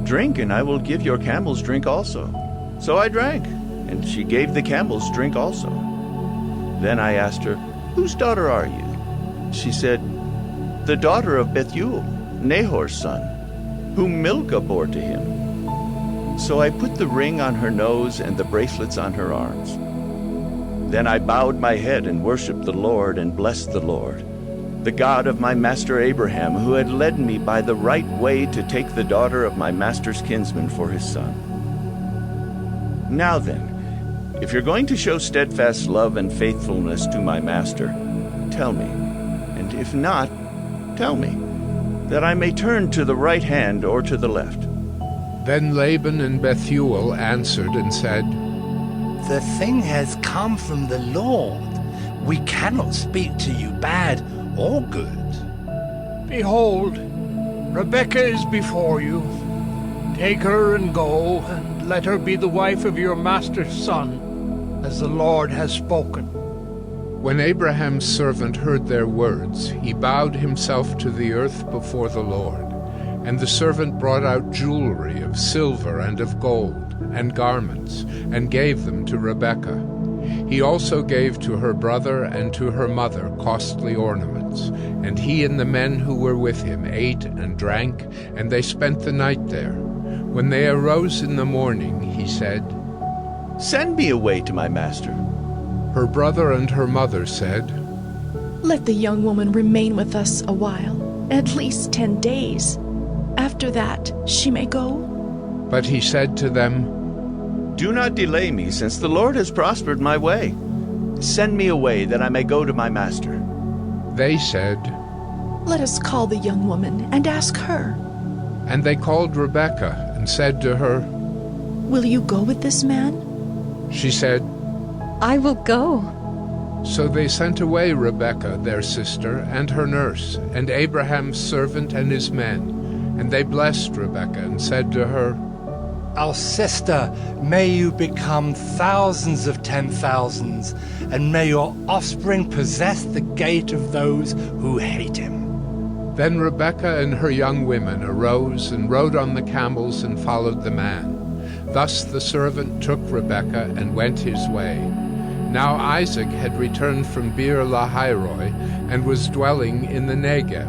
Drink, and I will give your camels drink also. So I drank, and she gave the camels drink also. Then I asked her, Whose daughter are you? She said, The daughter of Bethuel, Nahor's son, whom Milcah bore to him. So I put the ring on her nose and the bracelets on her arms. Then I bowed my head and worshipped the Lord and blessed the Lord, the God of my master Abraham, who had led me by the right way to take the daughter of my master's kinsman for his son. Now then, if you're going to show steadfast love and faithfulness to my master, tell me, and if not, tell me, that I may turn to the right hand or to the left. Then Laban and Bethuel answered and said, The thing has come from the Lord. We cannot speak to you bad or good. Behold, Rebekah is before you. Take her and go, and let her be the wife of your master's son, as the Lord has spoken. When Abraham's servant heard their words, he bowed himself to the earth before the Lord. And the servant brought out jewelry of silver and of gold, and garments, and gave them to Rebekah. He also gave to her brother and to her mother costly ornaments. And he and the men who were with him ate and drank, and they spent the night there. When they arose in the morning, he said, Send me away to my master. Her brother and her mother said, Let the young woman remain with us a while, at least 10 days. After that, she may go. But he said to them, Do not delay me, since the Lord has prospered my way. Send me away, that I may go to my master. They said, Let us call the young woman and ask her. And they called Rebekah and said to her, Will you go with this man? She said, I will go. So they sent away Rebekah, their sister, and her nurse, and Abraham's servant and his men. And they blessed Rebekah and said to her, Our sister, may you become thousands of 10,000s, and may your offspring possess the gate of those who hate him. Then Rebekah and her young women arose and rode on the camels and followed the man. Thus the servant took Rebekah and went his way. Now Isaac had returned from Beer-lahai-roi and was dwelling in the Negeb.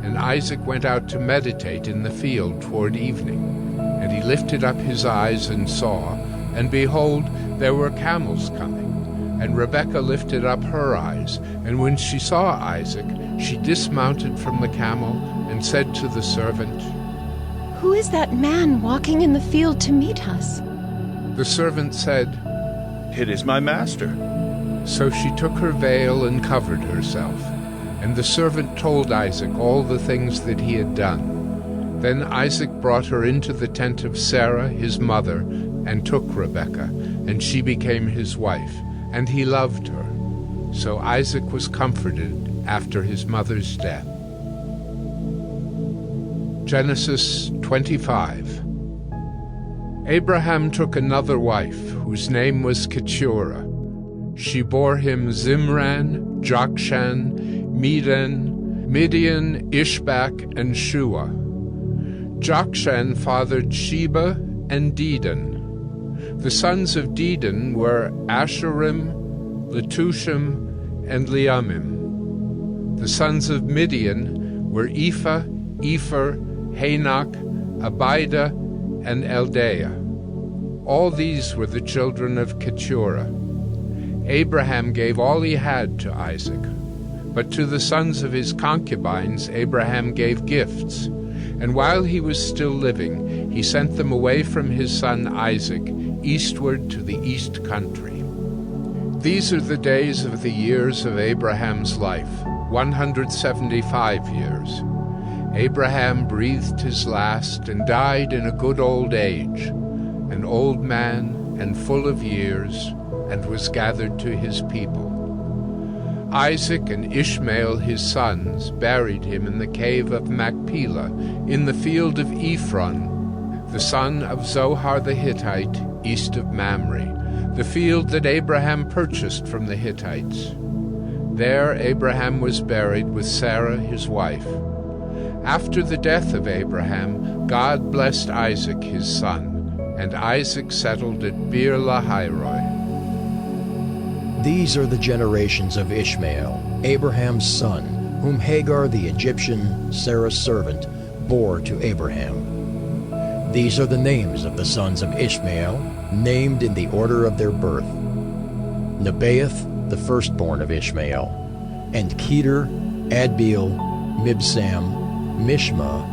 And Isaac went out to meditate in the field toward evening. And he lifted up his eyes and saw, and behold, there were camels coming. And Rebekah lifted up her eyes, and when she saw Isaac, she dismounted from the camel and said to the servant, Who is that man walking in the field to meet us? The servant said, It is my master. So she took her veil and covered herself. And the servant told Isaac all the things that he had done. Then Isaac brought her into the tent of Sarah, his mother, and took Rebekah, and she became his wife, and he loved her. So Isaac was comforted after his mother's death. Genesis 25. Abraham took another wife, whose name was Keturah. She bore him Zimran, Jokshan, Medan, Midian, Ishbak, and Shua. Jokshan fathered Sheba and Dedan. The sons of Dedan were Asherim, Letushim, and Leamim. The sons of Midian were Ephah, Epher, Hanok, Abida, and Eldaah. All these were the children of Keturah. Abraham gave all he had to Isaac. But to the sons of his concubines Abraham gave gifts, and while he was still living, he sent them away from his son Isaac eastward to the east country. These are the days of the years of Abraham's life, 175 years. Abraham breathed his last and died in a good old age, an old man and full of years, and was gathered to his people. Isaac and Ishmael his sons buried him in the cave of Machpelah, in the field of Ephron, the son of Zohar the Hittite, east of Mamre, the field that Abraham purchased from the Hittites. There Abraham was buried with Sarah his wife. After the death of Abraham, God blessed Isaac his son, and Isaac settled at Beer-lahai-roi. These are the generations of Ishmael, Abraham's son, whom Hagar the Egyptian, Sarah's servant, bore to Abraham. These are the names of the sons of Ishmael, named in the order of their birth: Nebaioth, the firstborn of Ishmael, and Kedar, Adbeel, Mibsam, Mishma,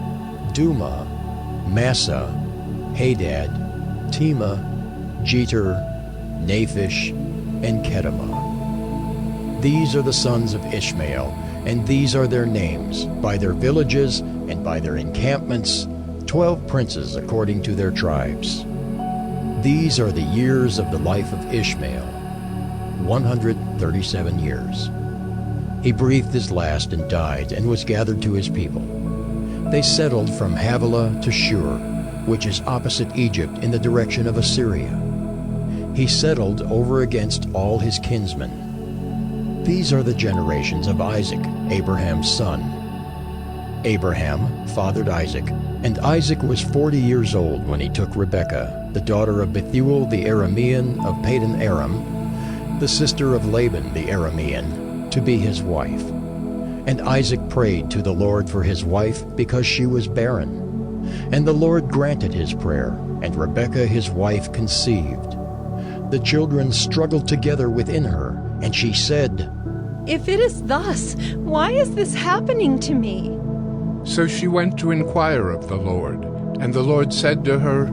Duma, Massa, Hadad, Tema, Jeter, Naphish, and Kedemah. These are the sons of Ishmael, and these are their names, by their villages and by their encampments, 12 princes according to their tribes. These are the years of the life of Ishmael, 137 years. He breathed his last and died, and was gathered to his people. They settled from Havilah to Shur, which is opposite Egypt in the direction of Assyria. He settled over against all his kinsmen. These are the generations of Isaac, Abraham's son. Abraham fathered Isaac, and Isaac was 40 years old when he took Rebekah, the daughter of Bethuel the Aramean of Padan Aram, the sister of Laban the Aramean, to be his wife. And Isaac prayed to the Lord for his wife because she was barren. And the Lord granted his prayer, and Rebekah his wife conceived. The children struggled together within her, and she said, If it is thus, why is this happening to me? So she went to inquire of the Lord, and the Lord said to her,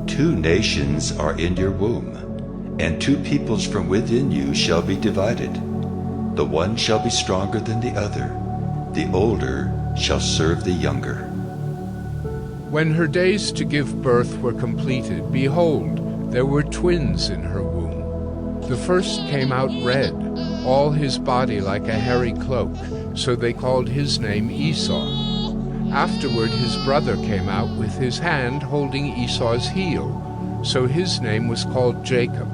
2 nations are in your womb, and 2 peoples from within you shall be divided. The one shall be stronger than the other. The older shall serve the younger. When her days to give birth were completed, behold, there were twins in her womb. The first came out red, all his body like a hairy cloak, so they called his name Esau. Afterward his brother came out with his hand holding Esau's heel, so his name was called Jacob.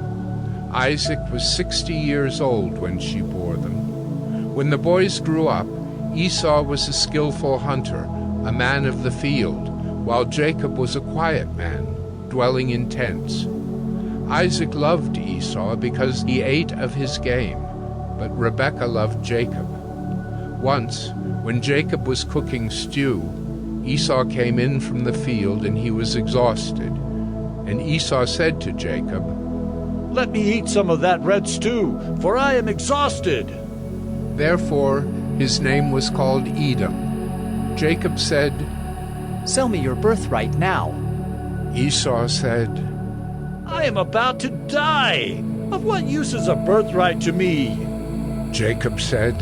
Isaac was 60 years old when she bore them. When the boys grew up, Esau was a skillful hunter, a man of the field, while Jacob was a quiet man, dwelling in tents. Isaac loved Esau because he ate of his game, but Rebekah loved Jacob. Once, when Jacob was cooking stew, Esau came in from the field and he was exhausted. And Esau said to Jacob, Let me eat some of that red stew, for I am exhausted. Therefore his name was called Edom. Jacob said, Sell me your birthright now. Esau said, I am about to die. Of what use is a birthright to me? Jacob said,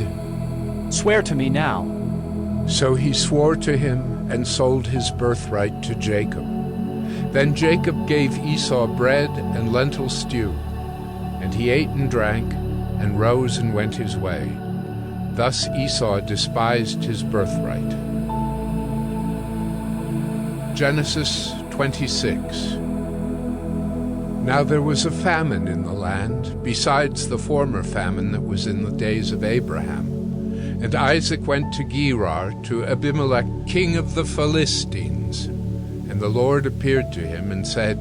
Swear to me now. So he swore to him and sold his birthright to Jacob. Then Jacob gave Esau bread and lentil stew, and he ate and drank, and rose and went his way. Thus Esau despised his birthright. Genesis 26. Now there was a famine in the land, besides the former famine that was in the days of Abraham. And Isaac went to Gerar, to Abimelech, king of the Philistines. And the Lord appeared to him and said,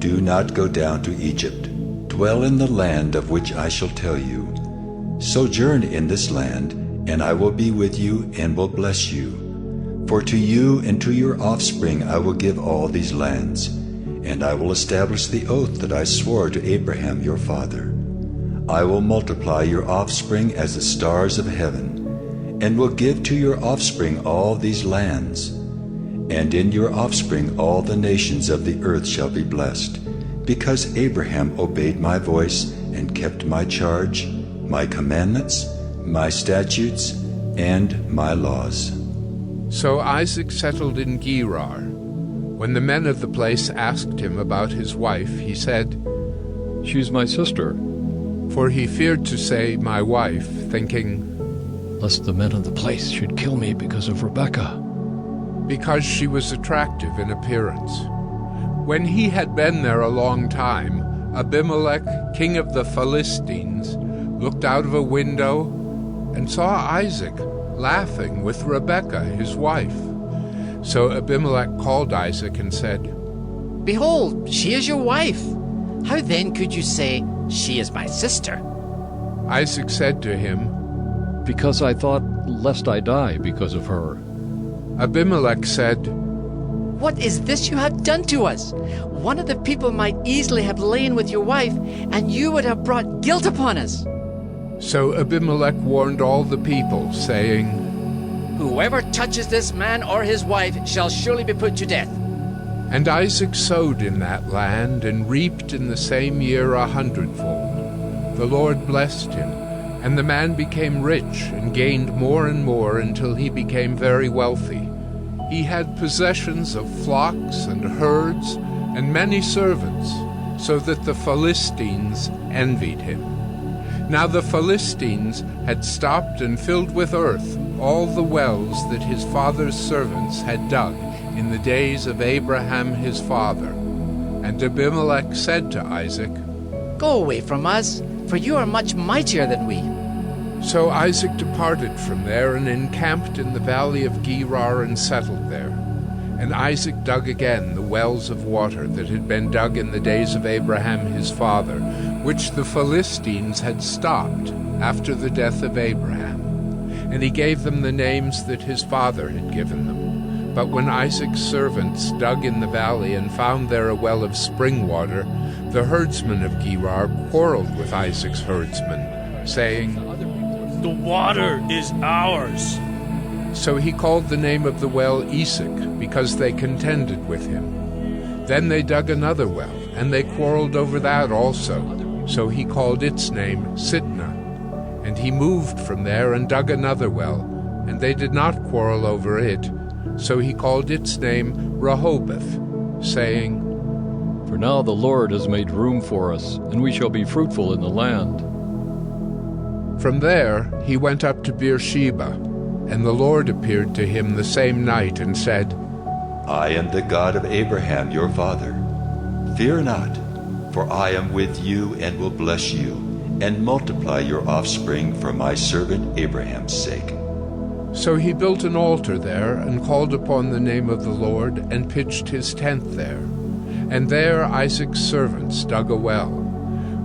Do not go down to Egypt. Dwell in the land of which I shall tell you. Sojourn in this land, and I will be with you and will bless you. For to you and to your offspring I will give all these lands, and I will establish the oath that I swore to Abraham your father. I will multiply your offspring as the stars of heaven, and will give to your offspring all these lands. And in your offspring all the nations of the earth shall be blessed, because Abraham obeyed my voice and kept my charge, my commandments, my statutes, and my laws. So Isaac settled in Gerar. When the men of the place asked him about his wife, he said, She's my sister. For he feared to say, my wife, thinking, Lest the men of the place should kill me because of Rebekah. Because she was attractive in appearance. When he had been there a long time, Abimelech, king of the Philistines, looked out of a window and saw Isaac laughing with Rebekah, his wife. So Abimelech called Isaac and said, Behold, she is your wife. How then could you say, She is my sister? Isaac said to him, Because I thought, lest I die because of her. Abimelech said, What is this you have done to us? One of the people might easily have lain with your wife, and you would have brought guilt upon us. So Abimelech warned all the people, saying, Whoever touches this man or his wife shall surely be put to death. And Isaac sowed in that land, and reaped in the same year 100-fold. The Lord blessed him, and the man became rich, and gained more and more until he became very wealthy. He had possessions of flocks and herds, and many servants, so that the Philistines envied him. Now the Philistines had stopped and filled with earth all the wells that his father's servants had dug in the days of Abraham his father. And Abimelech said to Isaac, Go away from us, for you are much mightier than we. So Isaac departed from there and encamped in the valley of Gerar and settled there. And Isaac dug again the wells of water that had been dug in the days of Abraham his father, which the Philistines had stopped after the death of Abraham. And he gave them the names that his father had given them. But when Isaac's servants dug in the valley and found there a well of spring water, the herdsmen of Gerar quarreled with Isaac's herdsmen, saying, "The water is ours." So he called the name of the well Esek, because they contended with him. Then they dug another well, and they quarreled over that also. So he called its name Sitnah. And he moved from there and dug another well, and they did not quarrel over it. So he called its name Rehoboth, saying, For now the Lord has made room for us, and we shall be fruitful in the land. From there he went up to Beersheba, and the Lord appeared to him the same night and said, I am the God of Abraham your father. Fear not, for I am with you and will bless you, and multiply your offspring for my servant Abraham's sake. So he built an altar there, and called upon the name of the Lord, and pitched his tent there. And there Isaac's servants dug a well.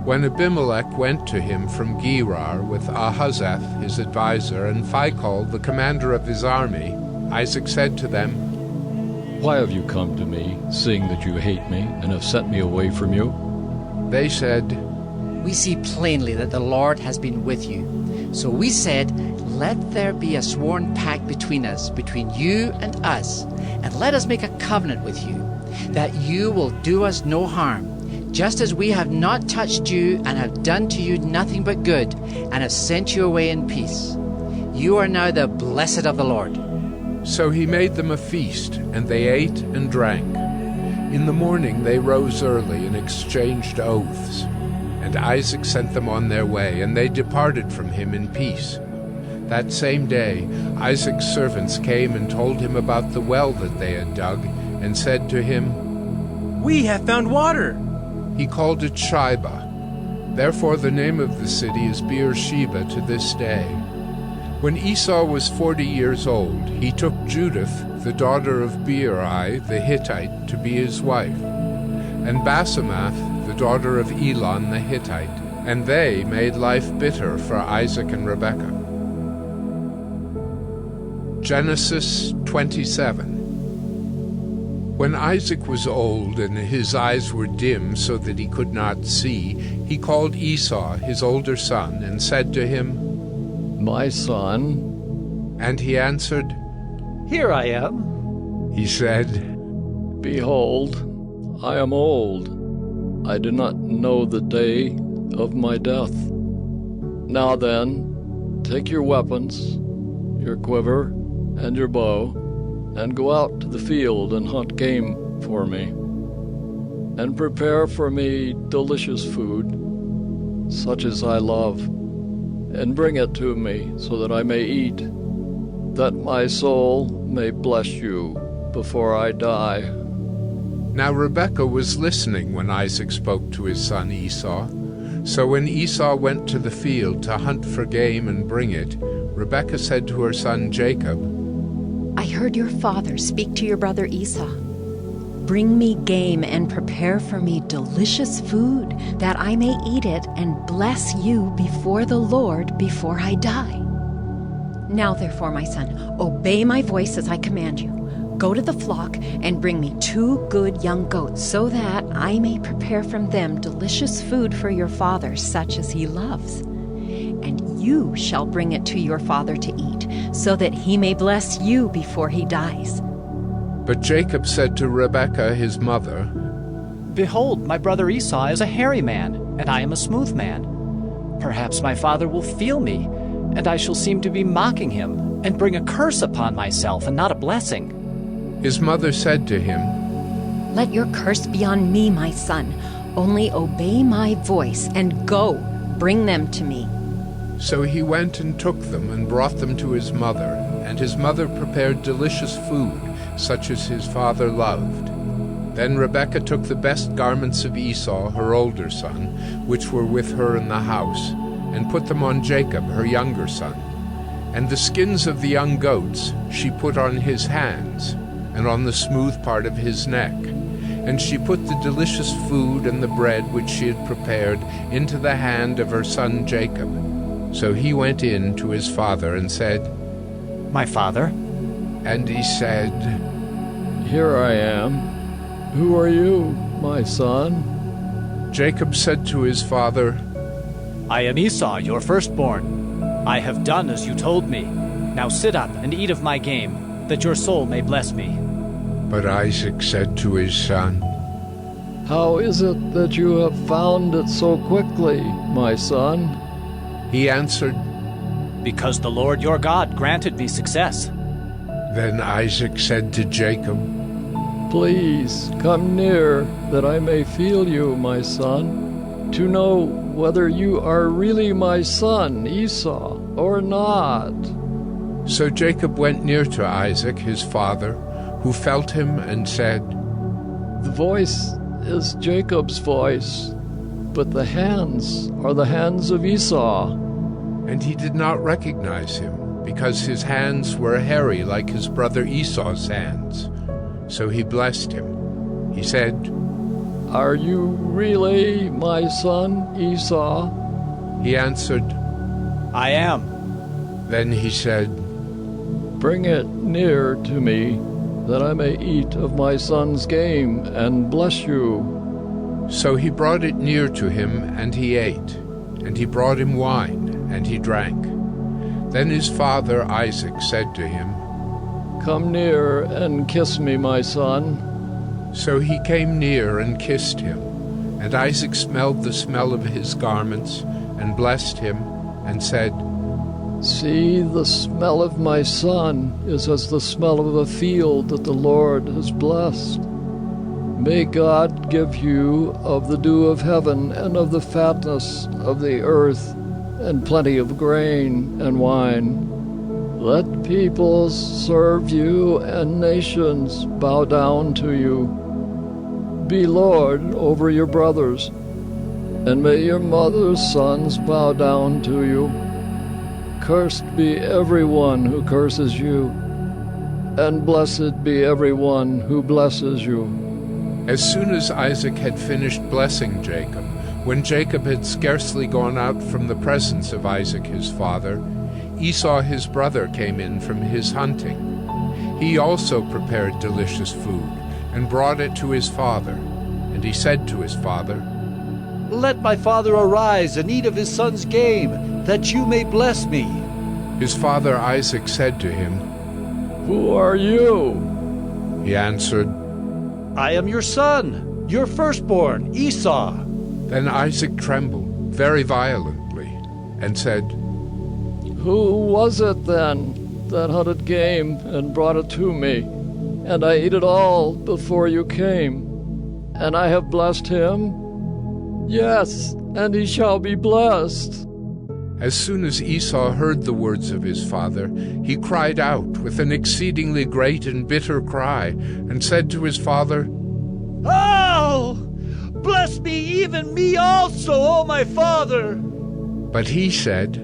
When Abimelech went to him from Gerar with Ahuzzath his adviser, and Phicol the commander of his army, Isaac said to them, Why have you come to me, seeing that you hate me, and have sent me away from you? They said, We see plainly that the Lord has been with you. So we said, Let there be a sworn pact between us, between you and us, and let us make a covenant with you, that you will do us no harm, just as we have not touched you and have done to you nothing but good, and have sent you away in peace. You are now the blessed of the Lord. So he made them a feast, and they ate and drank. In the morning they rose early and exchanged oaths. And Isaac sent them on their way, and they departed from him in peace. That same day Isaac's servants came and told him about the well that they had dug, and said to him, We have found water. He called it Shibah. Therefore the name of the city is Beersheba to this day. When Esau was 40 years old, he took Judith, the daughter of Beeri the Hittite, to be his wife, and Basemath, the daughter of Elon the Hittite, and they made life bitter for Isaac and Rebekah. Genesis 27. When Isaac was old and his eyes were dim so that he could not see, he called Esau, his older son, and said to him, My son. And he answered, Here I am. He said, Behold, I am old. I do not know the day of my death. Now then, take your weapons, your quiver, and your bow, and go out to the field and hunt game for me, and prepare for me delicious food, such as I love, and bring it to me so that I may eat, that my soul may bless you before I die. Now Rebekah was listening when Isaac spoke to his son Esau. So when Esau went to the field to hunt for game and bring it, Rebekah said to her son Jacob, I heard your father speak to your brother Esau. Bring me game and prepare for me delicious food, that I may eat it and bless you before the Lord before I die. Now therefore, my son, obey my voice as I command you. Go to the flock and bring me 2 good young goats, so that I may prepare from them delicious food for your father, such as he loves. And you shall bring it to your father to eat, so that he may bless you before he dies. But Jacob said to Rebekah his mother, Behold, my brother Esau is a hairy man, and I am a smooth man. Perhaps my father will feel me, and I shall seem to be mocking him, and bring a curse upon myself and not a blessing. His mother said to him, Let your curse be on me, my son. Only obey my voice, and go, bring them to me. So he went and took them and brought them to his mother, and his mother prepared delicious food, such as his father loved. Then Rebekah took the best garments of Esau, her older son, which were with her in the house, and put them on Jacob, her younger son. And the skins of the young goats she put on his hands, and on the smooth part of his neck. And she put the delicious food and the bread which she had prepared into the hand of her son Jacob. So he went in to his father and said, My father? And he said, Here I am. Who are you, my son? Jacob said to his father, I am Esau, your firstborn. I have done as you told me. Now sit up and eat of my game, that your soul may bless me. But Isaac said to his son, How is it that you have found it so quickly, my son? He answered, Because the Lord your God granted me success. Then Isaac said to Jacob, Please come near, that I may feel you, my son, to know whether you are really my son, Esau, or not. So Jacob went near to Isaac, his father, who felt him and said, The voice is Jacob's voice, but the hands are the hands of Esau. And he did not recognize him, because his hands were hairy like his brother Esau's hands. So he blessed him. He said, Are you really my son, Esau? He answered, I am. Then he said, Bring it near to me, that I may eat of my son's game and bless you. So he brought it near to him, and he ate. And he brought him wine, and he drank. Then his father Isaac said to him, Come near and kiss me, my son. So he came near and kissed him. And Isaac smelled the smell of his garments, and blessed him, and said, See, the smell of my son is as the smell of a field that the Lord has blessed. May God give you of the dew of heaven and of the fatness of the earth and plenty of grain and wine. Let peoples serve you and nations bow down to you. Be Lord over your brothers, and may your mother's sons bow down to you. Cursed be everyone who curses you, and blessed be everyone who blesses you. As soon as Isaac had finished blessing Jacob, when Jacob had scarcely gone out from the presence of Isaac his father, Esau his brother came in from his hunting. He also prepared delicious food, and brought it to his father. And he said to his father, Let my father arise and eat of his son's game, that you may bless me. His father Isaac said to him, Who are you? He answered, I am your son, your firstborn, Esau. Then Isaac trembled very violently, and said, Who was it then that hunted game and brought it to me? And I ate it all before you came. And I have blessed him? Yes, and he shall be blessed. As soon as Esau heard the words of his father, he cried out with an exceedingly great and bitter cry, and said to his father, Oh! Bless me, even me also, O my father! But he said,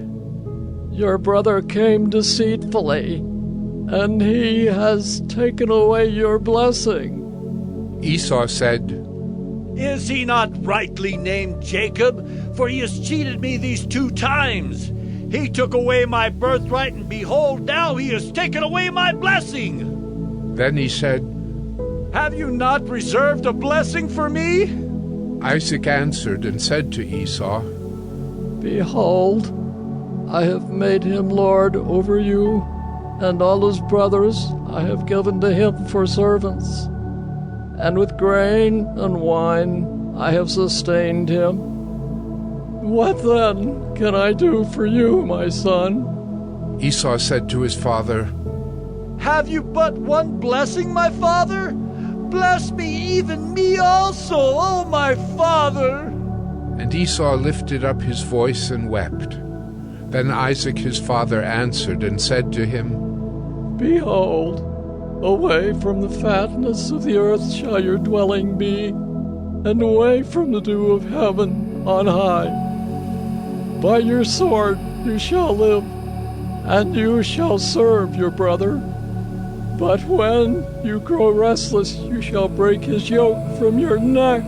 Your brother came deceitfully, and he has taken away your blessing. Esau said, Is he not rightly named Jacob? For he has cheated me these 2 times. He took away my birthright, and behold, now he has taken away my blessing. Then he said, Have you not reserved a blessing for me? Isaac answered and said to Esau, Behold, I have made him lord over you, and all his brothers I have given to him for servants. And with grain and wine I have sustained him. What then can I do for you, my son? Esau said to his father, Have you but one blessing, my father? Bless me, even me also, O my father! And Esau lifted up his voice and wept. Then Isaac his father answered and said to him, Behold, away from the fatness of the earth shall your dwelling be, and away from the dew of heaven on high. By your sword you shall live, and you shall serve your brother. But when you grow restless, you shall break his yoke from your neck.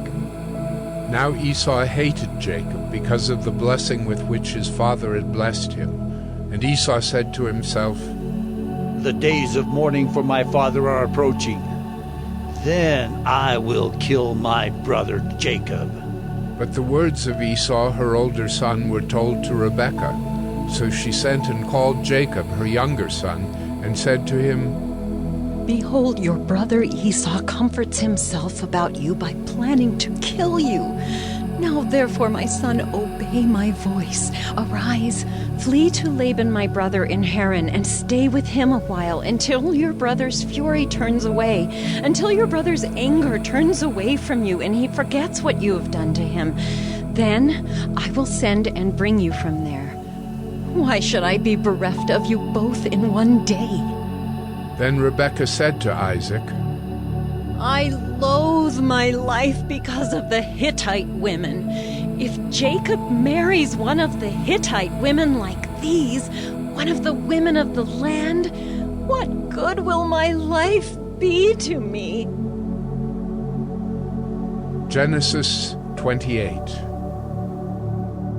Now Esau hated Jacob because of the blessing with which his father had blessed him. And Esau said to himself, The days of mourning for my father are approaching. Then I will kill my brother Jacob. But the words of Esau, her older son, were told to Rebekah. So she sent and called Jacob, her younger son, and said to him, Behold, your brother Esau comforts himself about you by planning to kill you. Now therefore, my son, obey my voice. Arise, flee to Laban my brother in Haran, and stay with him a while, until your brother's fury turns away, until your brother's anger turns away from you, and he forgets what you have done to him. Then I will send and bring you from there. Why should I be bereft of you both in one day? Then Rebekah said to Isaac, I loathe my life because of the Hittite women. If Jacob marries one of the Hittite women like these, one of the women of the land, what good will my life be to me? Genesis 28.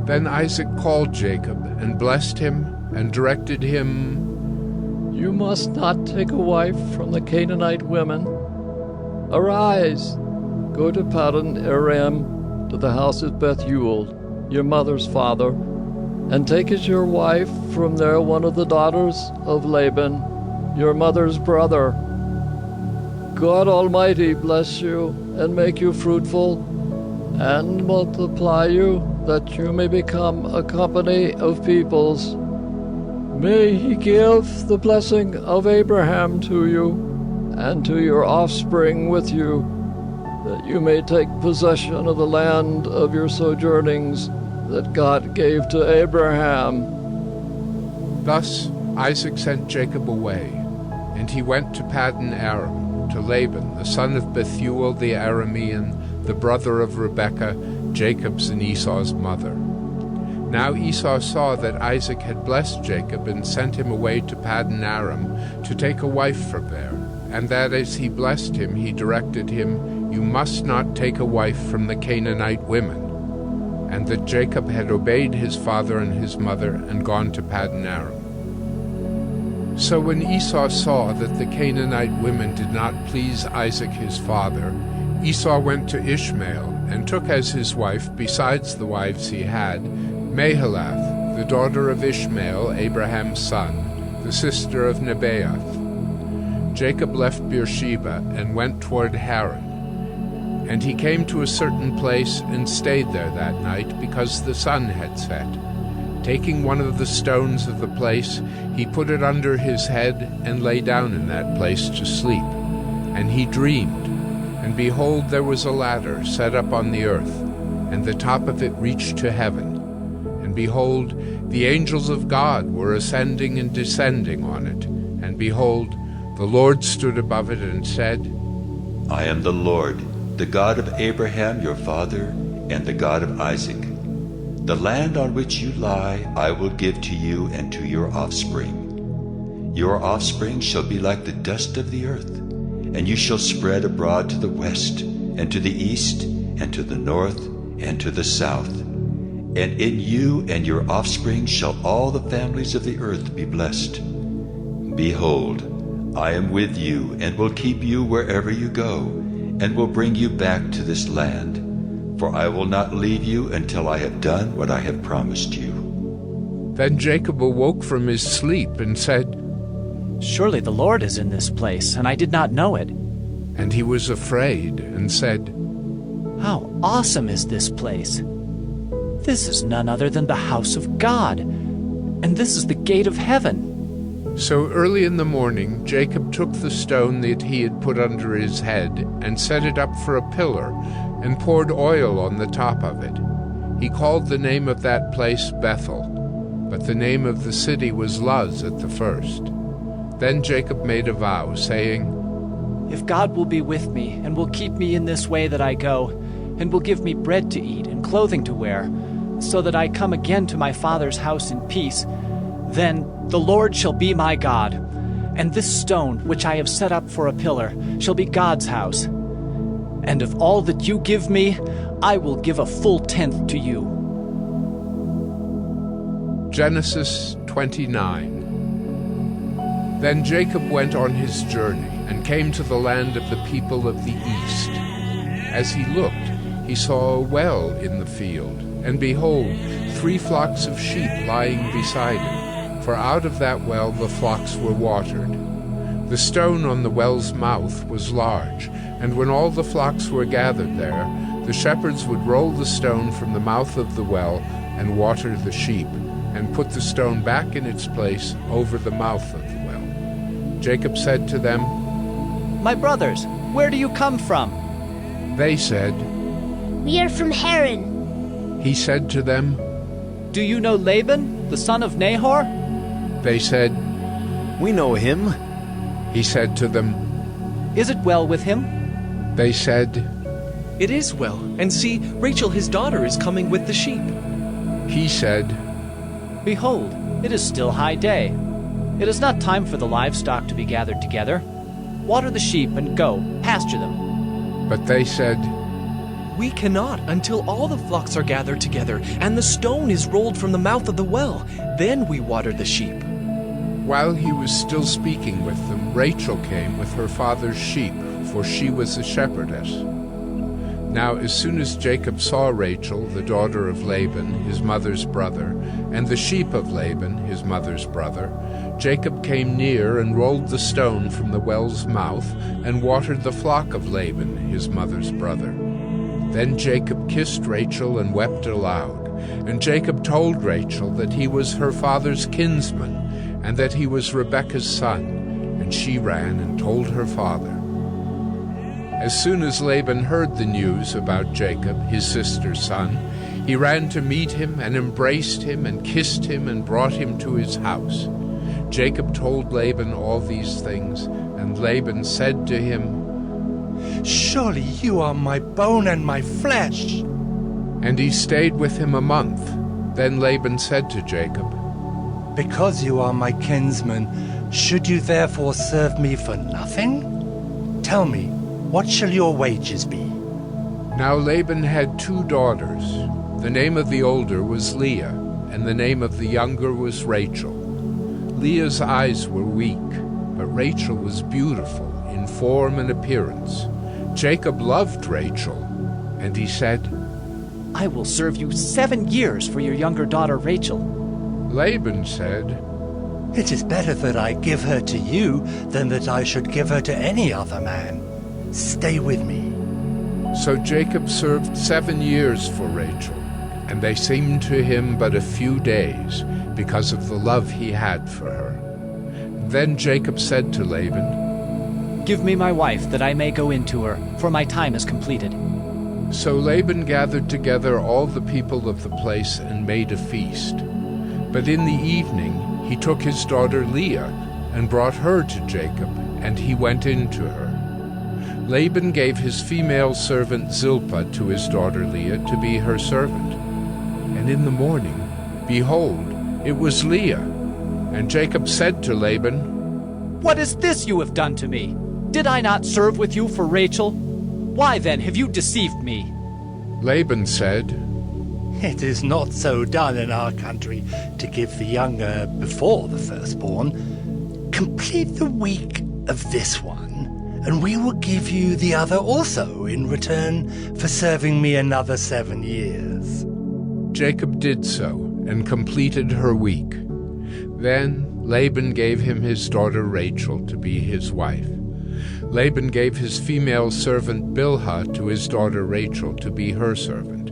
Then Isaac called Jacob and blessed him and directed him, You must not take a wife from the Canaanite women. Arise, go to Paddan Aram, to the house of Bethuel, your mother's father, and take as your wife from there one of the daughters of Laban, your mother's brother. God Almighty bless you and make you fruitful, and multiply you, that you may become a company of peoples. May he give the blessing of Abraham to you, and to your offspring with you, that you may take possession of the land of your sojournings that God gave to Abraham. Thus Isaac sent Jacob away, and he went to Paddan Aram, to Laban, the son of Bethuel the Aramean, the brother of Rebekah, Jacob's and Esau's mother. Now Esau saw that Isaac had blessed Jacob and sent him away to Paddan Aram to take a wife from there, and that as he blessed him, he directed him, You must not take a wife from the Canaanite women, and that Jacob had obeyed his father and his mother and gone to Paddan Aram. So when Esau saw that the Canaanite women did not please Isaac his father, Esau went to Ishmael and took as his wife, besides the wives he had, Mahalath, the daughter of Ishmael, Abraham's son, the sister of Nebaioth. Jacob left Beersheba and went toward Haran. And he came to a certain place and stayed there that night, because the sun had set. Taking one of the stones of the place, he put it under his head and lay down in that place to sleep. And he dreamed, and behold, there was a ladder set up on the earth, and the top of it reached to heaven. And behold, the angels of God were ascending and descending on it. And behold, the Lord stood above it and said, I am the Lord, the God of Abraham your father, and the God of Isaac. The land on which you lie I will give to you and to your offspring. Your offspring shall be like the dust of the earth, and you shall spread abroad to the west, and to the east, and to the north, and to the south. And in you and your offspring shall all the families of the earth be blessed. Behold, I am with you, and will keep you wherever you go, and will bring you back to this land. For I will not leave you until I have done what I have promised you. Then Jacob awoke from his sleep and said, Surely the Lord is in this place, and I did not know it. And he was afraid and said, How awesome is this place! This is none other than the house of God, and this is the gate of heaven. So early in the morning Jacob took the stone that he had put under his head and set it up for a pillar, and poured oil on the top of it. He called the name of that place Bethel, but the name of the city was Luz at the first. Then Jacob made a vow, saying, If God will be with me, and will keep me in this way that I go, and will give me bread to eat and clothing to wear, so that I come again to my father's house in peace, then the Lord shall be my God, and this stone which I have set up for a pillar shall be God's house. And of all that you give me, I will give a full tenth to you. Genesis 29. Then Jacob went on his journey, and came to the land of the people of the east. As he looked, he saw a well in the field, and behold, 3 flocks of sheep lying beside it, for out of that well the flocks were watered. The stone on the well's mouth was large, and when all the flocks were gathered there, the shepherds would roll the stone from the mouth of the well and water the sheep, and put the stone back in its place over the mouth of the well. Jacob said to them, "My brothers, where do you come from?" They said, "We are from Haran." He said to them, "Do you know Laban, the son of Nahor?" They said, "We know him." He said to them, "Is it well with him?" They said, "It is well, and see, Rachel his daughter is coming with the sheep." He said, "Behold, it is still high day. It is not time for the livestock to be gathered together. Water the sheep and go, pasture them." But they said, "We cannot until all the flocks are gathered together, and the stone is rolled from the mouth of the well. Then we water the sheep." While he was still speaking with them, Rachel came with her father's sheep, for she was a shepherdess. Now as soon as Jacob saw Rachel, the daughter of Laban, his mother's brother, and the sheep of Laban, his mother's brother, Jacob came near and rolled the stone from the well's mouth and watered the flock of Laban, his mother's brother. Then Jacob kissed Rachel and wept aloud. And Jacob told Rachel that he was her father's kinsman, and that he was Rebekah's son, and she ran and told her father. As soon as Laban heard the news about Jacob, his sister's son, he ran to meet him and embraced him and kissed him and brought him to his house. Jacob told Laban all these things, and Laban said to him, "Surely you are my bone and my flesh." And he stayed with him a month. Then Laban said to Jacob, "Because you are my kinsman, should you therefore serve me for nothing? Tell me, what shall your wages be?" Now Laban had 2 daughters. The name of the older was Leah, and the name of the younger was Rachel. Leah's eyes were weak, but Rachel was beautiful in form and appearance. Jacob loved Rachel, and he said, "I will serve you 7 years for your younger daughter Rachel." Laban said, "It is better that I give her to you than that I should give her to any other man. Stay with me." So Jacob served 7 years for Rachel, and they seemed to him but a few days, because of the love he had for her. Then Jacob said to Laban, "Give me my wife, that I may go into her, for my time is completed." So Laban gathered together all the people of the place and made a feast. But in the evening he took his daughter Leah and brought her to Jacob, and he went into her. Laban gave his female servant Zilpah to his daughter Leah to be her servant. And in the morning, behold, it was Leah. And Jacob said to Laban, "What is this you have done to me? Did I not serve with you for Rachel? Why then have you deceived me?" Laban said, "It is not so done in our country to give the younger before the firstborn. Complete the week of this one, and we will give you the other also in return for serving me another 7 years." Jacob did so, and completed her week. Then Laban gave him his daughter Rachel to be his wife. Laban gave his female servant Bilhah to his daughter Rachel to be her servant.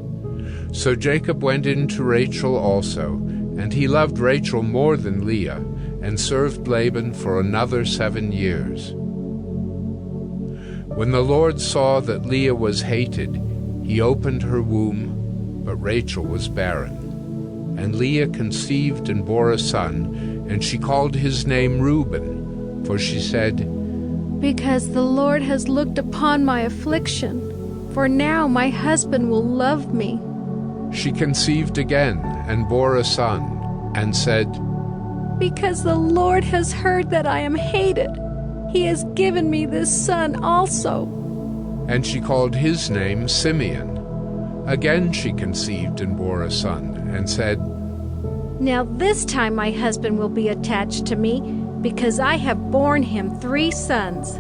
So Jacob went in to Rachel also, and he loved Rachel more than Leah, and served Laban for another 7 years. When the Lord saw that Leah was hated, he opened her womb, but Rachel was barren. And Leah conceived and bore a son, and she called his name Reuben, for she said, "Because the Lord has looked upon my affliction, for now my husband will love me." She conceived again and bore a son, and said, "Because the Lord has heard that I am hated, he has given me this son also." And she called his name Simeon. Again she conceived and bore a son, and said, "Now this time my husband will be attached to me, because I have borne him 3 sons."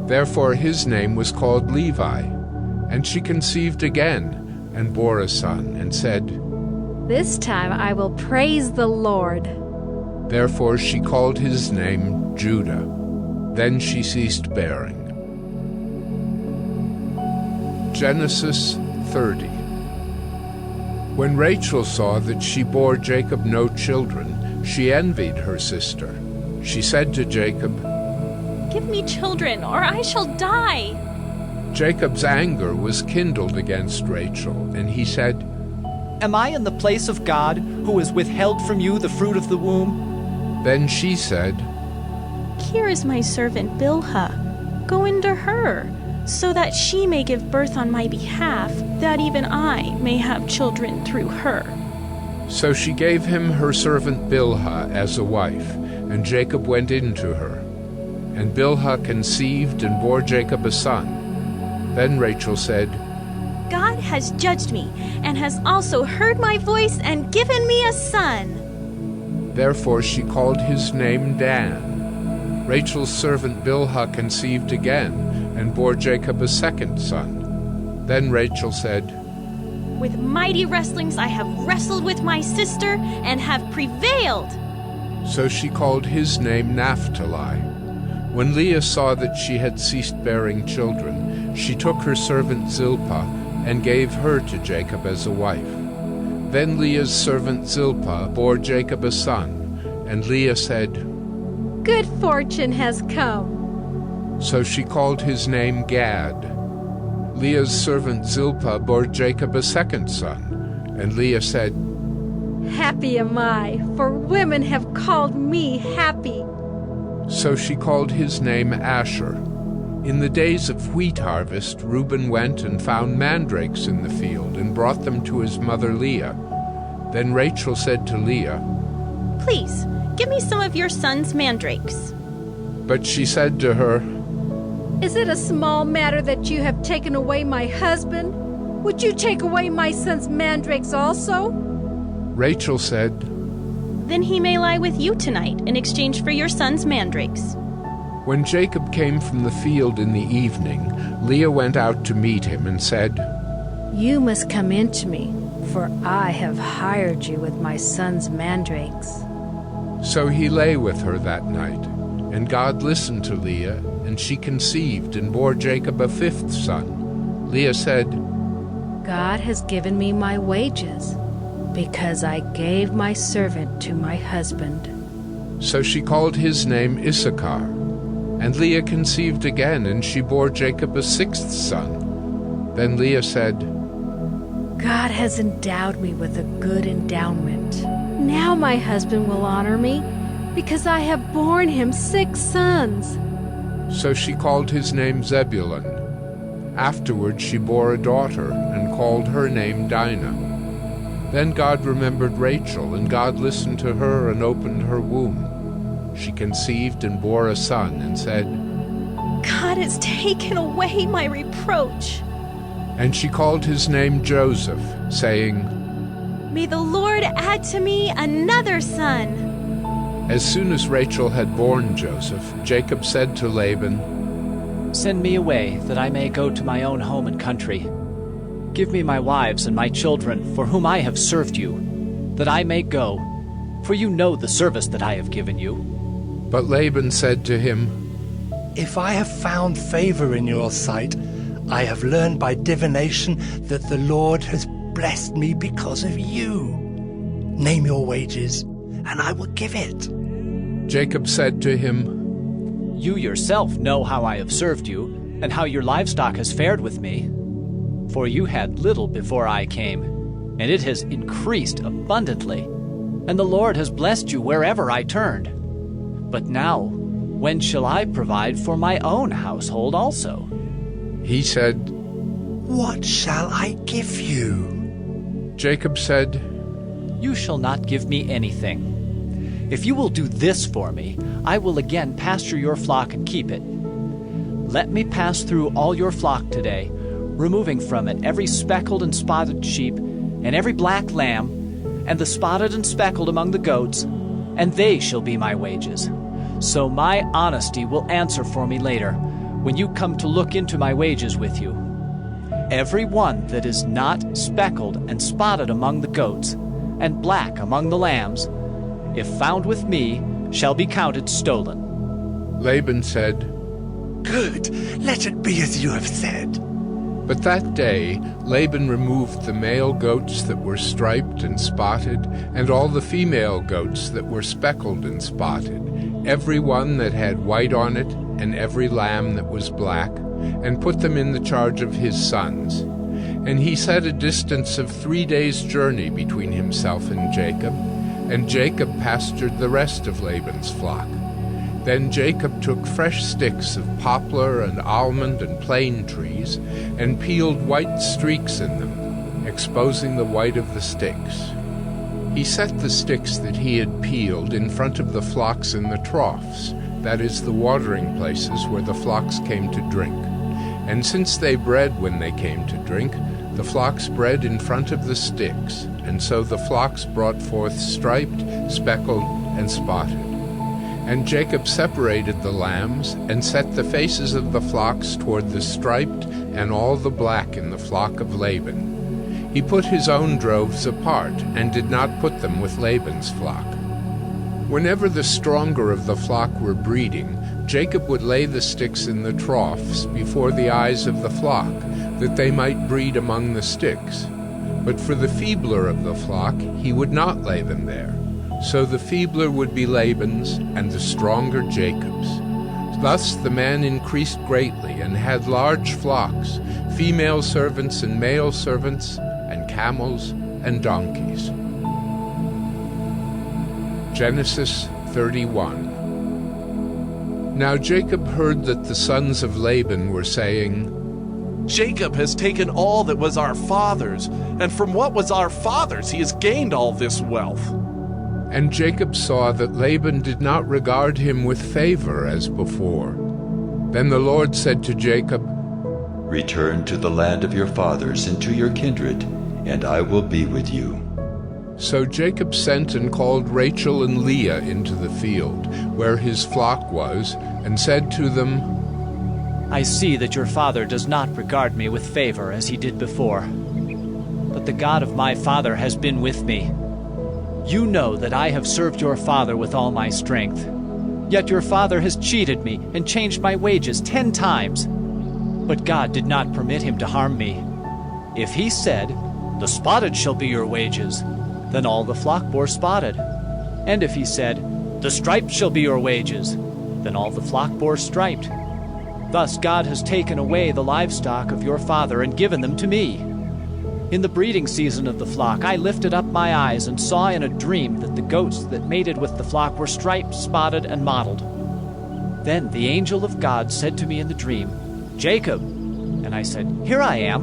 Therefore his name was called Levi. And she conceived again, and bore a son, and said, This time I will praise the Lord. Therefore she called his name Judah. Then she ceased bearing. Genesis 30. When Rachel saw that she bore Jacob no children, she envied her sister. She said to Jacob, Give me children, or I shall die. Jacob's anger was kindled against Rachel, and he said, Am I in the place of God, who has withheld from you the fruit of the womb? Then she said, Here is my servant Bilhah. Go into her, so that she may give birth on my behalf, that even I may have children through her. So she gave him her servant Bilhah as a wife, and Jacob went in to her. And Bilhah conceived and bore Jacob a son. Then Rachel said, God has judged me, and has also heard my voice and given me a son. Therefore she called his name Dan. Rachel's servant Bilhah conceived again, and bore Jacob a second son. Then Rachel said, With mighty wrestlings I have wrestled with my sister, and have prevailed. So she called his name Naphtali. When Leah saw that she had ceased bearing children, she took her servant Zilpah, and gave her to Jacob as a wife. Then Leah's servant Zilpah bore Jacob a son, and Leah said, Good fortune has come. So she called his name Gad. Leah's servant Zilpah bore Jacob a second son, and Leah said, Happy am I, for women have called me happy. So she called his name Asher. In the days of wheat harvest, Reuben went and found mandrakes in the field, and brought them to his mother Leah. Then Rachel said to Leah, Please, give me some of your son's mandrakes. But she said to her, Is it a small matter that you have taken away my husband? Would you take away my son's mandrakes also? Rachel said, Then he may lie with you tonight in exchange for your son's mandrakes. When Jacob came from the field in the evening, Leah went out to meet him and said, You must come in to me, for I have hired you with my son's mandrakes. So he lay with her that night, and God listened to Leah, and she conceived and bore Jacob a fifth son. Leah said, God has given me my wages, because I gave my servant to my husband. So she called his name Issachar. And Leah conceived again, and she bore Jacob a sixth son. Then Leah said, God has endowed me with a good endowment. Now my husband will honor me, because I have borne him 6 sons. So she called his name Zebulun. Afterward she bore a daughter, and called her name Dinah. Then God remembered Rachel, and God listened to her and opened her womb. She conceived and bore a son, and said, God has taken away my reproach. And she called his name Joseph, saying, May the Lord add to me another son. As soon as Rachel had borne Joseph, Jacob said to Laban, Send me away, that I may go to my own home and country. Give me my wives and my children, for whom I have served you, that I may go, for you know the service that I have given you. But Laban said to him, If I have found favor in your sight, I have learned by divination that the Lord has blessed me because of you. Name your wages, and I will give it. Jacob said to him, You yourself know how I have served you, and how your livestock has fared with me. For you had little before I came, and it has increased abundantly, and the Lord has blessed you wherever I turned. But now, when shall I provide for my own household also? He said, What shall I give you? Jacob said, You shall not give me anything. If you will do this for me, I will again pasture your flock and keep it. Let me pass through all your flock today, removing from it every speckled and spotted sheep, and every black lamb, and the spotted and speckled among the goats, and they shall be my wages. So my honesty will answer for me later, when you come to look into my wages with you. Every one that is not speckled and spotted among the goats, and black among the lambs, if found with me, shall be counted stolen." Laban said, "Good, let it be as you have said." But that day Laban removed the male goats that were striped and spotted, and all the female goats that were speckled and spotted, every one that had white on it, and every lamb that was black, and put them in the charge of his sons. And he set a distance of 3 days' journey between himself and Jacob pastured the rest of Laban's flock. Then Jacob took fresh sticks of poplar and almond and plane trees, and peeled white streaks in them, exposing the white of the sticks. He set the sticks that he had peeled in front of the flocks in the troughs, that is, the watering places where the flocks came to drink. And since they bred when they came to drink, the flocks bred in front of the sticks, and so the flocks brought forth striped, speckled, and spotted. And Jacob separated the lambs, and set the faces of the flocks toward the striped and all the black in the flock of Laban. He put his own droves apart, and did not put them with Laban's flock. Whenever the stronger of the flock were breeding, Jacob would lay the sticks in the troughs before the eyes of the flock, that they might breed among the sticks. But for the feebler of the flock he would not lay them there. So the feebler would be Laban's, and the stronger Jacob's. Thus the man increased greatly, and had large flocks, female servants and male servants, and camels and donkeys. Genesis 31. Now Jacob heard that the sons of Laban were saying, "Jacob has taken all that was our father's, and from what was our father's he has gained all this wealth." And Jacob saw that Laban did not regard him with favor as before. Then the Lord said to Jacob, "Return to the land of your fathers and to your kindred, and I will be with you." So Jacob sent and called Rachel and Leah into the field, where his flock was, and said to them, "I see that your father does not regard me with favor as he did before. But the God of my father has been with me. You know that I have served your father with all my strength. Yet your father has cheated me and changed my wages 10 times. But God did not permit him to harm me. If he said, 'The spotted shall be your wages,' then all the flock bore spotted. And if he said, 'The striped shall be your wages,' then all the flock bore striped. Thus God has taken away the livestock of your father and given them to me. In the breeding season of the flock, I lifted up my eyes and saw in a dream that the goats that mated with the flock were striped, spotted, and mottled. Then the angel of God said to me in the dream, 'Jacob.' And I said, 'Here I am.'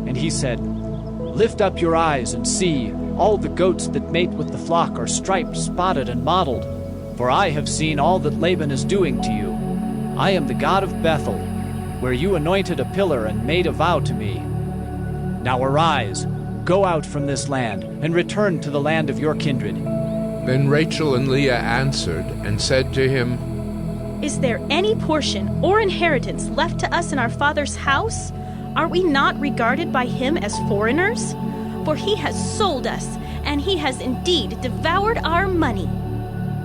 And he said, 'Lift up your eyes and see, all the goats that mate with the flock are striped, spotted, and mottled. For I have seen all that Laban is doing to you. I am the God of Bethel, where you anointed a pillar and made a vow to me. Now arise, go out from this land, and return to the land of your kindred.' Then Rachel and Leah answered and said to him, 'Is there any portion or inheritance left to us in our father's house? Are we not regarded by him as foreigners? For he has sold us, and he has indeed devoured our money.'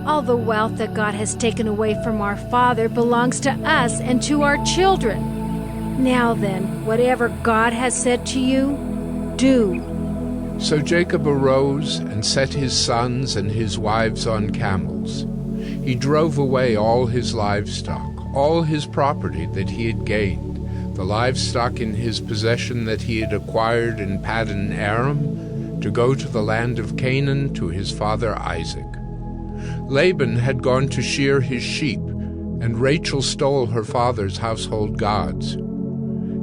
All the wealth that God has taken away from our father belongs to us and to our children. Now then, whatever God has said to you, do." So Jacob arose and set his sons and his wives on camels. He drove away all his livestock, all his property that he had gained, the livestock in his possession that he had acquired in Paddan Aram, to go to the land of Canaan to his father Isaac. Laban had gone to shear his sheep, and Rachel stole her father's household gods.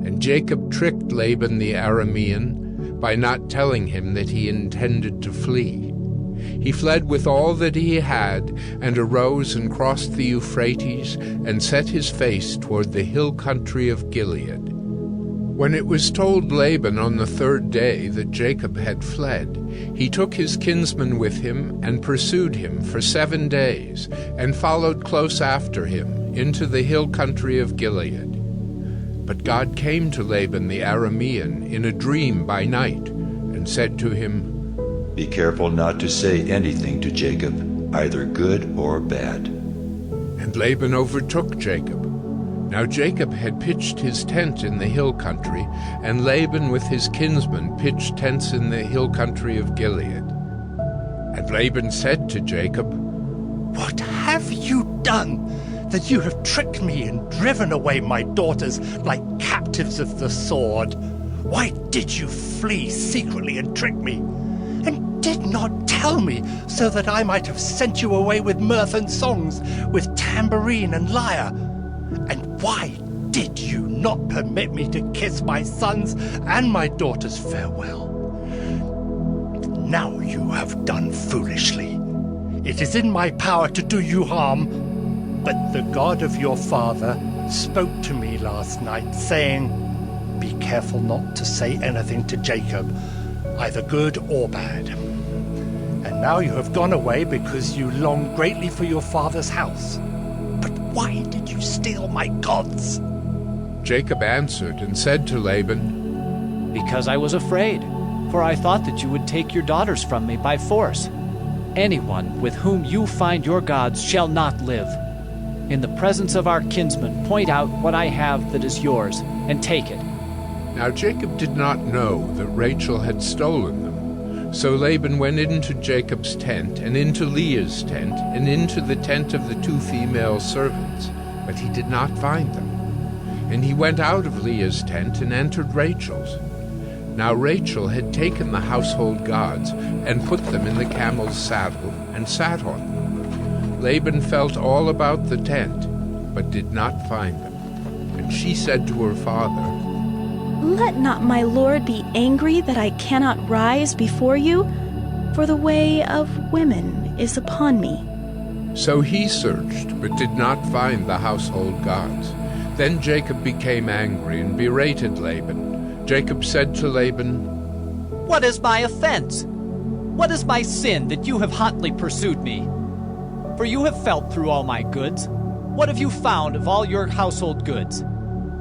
And Jacob tricked Laban the Aramean by not telling him that he intended to flee. He fled with all that he had, and arose and crossed the Euphrates, and set his face toward the hill country of Gilead. When it was told Laban on the 3rd day that Jacob had fled, he took his kinsman with him and pursued him for 7 days, and followed close after him into the hill country of Gilead. But God came to Laban the Aramean in a dream by night, and said to him, Be careful not to say anything to Jacob, either good or bad. And Laban overtook Jacob. Now Jacob had pitched his tent in the hill country, and Laban with his kinsmen pitched tents in the hill country of Gilead. And Laban said to Jacob, What have you done, that you have tricked me and driven away my daughters like captives of the sword? Why did you flee secretly and trick me, and did not tell me, so that I might have sent you away with mirth and songs, with tambourine and lyre? And why did you not permit me to kiss my sons and my daughters farewell? Now you have done foolishly. It is in my power to do you harm, but the God of your father spoke to me last night, saying, Be careful not to say anything to Jacob, either good or bad. And now you have gone away because you long greatly for your father's house. But why did you steal my gods? Jacob answered and said to Laban, Because I was afraid, for I thought that you would take your daughters from me by force. Anyone with whom you find your gods shall not live. In the presence of our kinsmen, point out what I have that is yours, and take it. Now Jacob did not know that Rachel had stolen them. So Laban went into Jacob's tent, and into Leah's tent, and into the tent of the 2 female servants, but he did not find them. And he went out of Leah's tent and entered Rachel's. Now Rachel had taken the household gods and put them in the camel's saddle and sat on them. Laban felt all about the tent, but did not find them. And she said to her father, Let not my lord be angry that I cannot rise before you, for the way of women is upon me. So he searched, but did not find the household gods. Then Jacob became angry and berated Laban. Jacob said to Laban, What is my offense? What is my sin that you have hotly pursued me? For you have felt through all my goods. What have you found of all your household goods?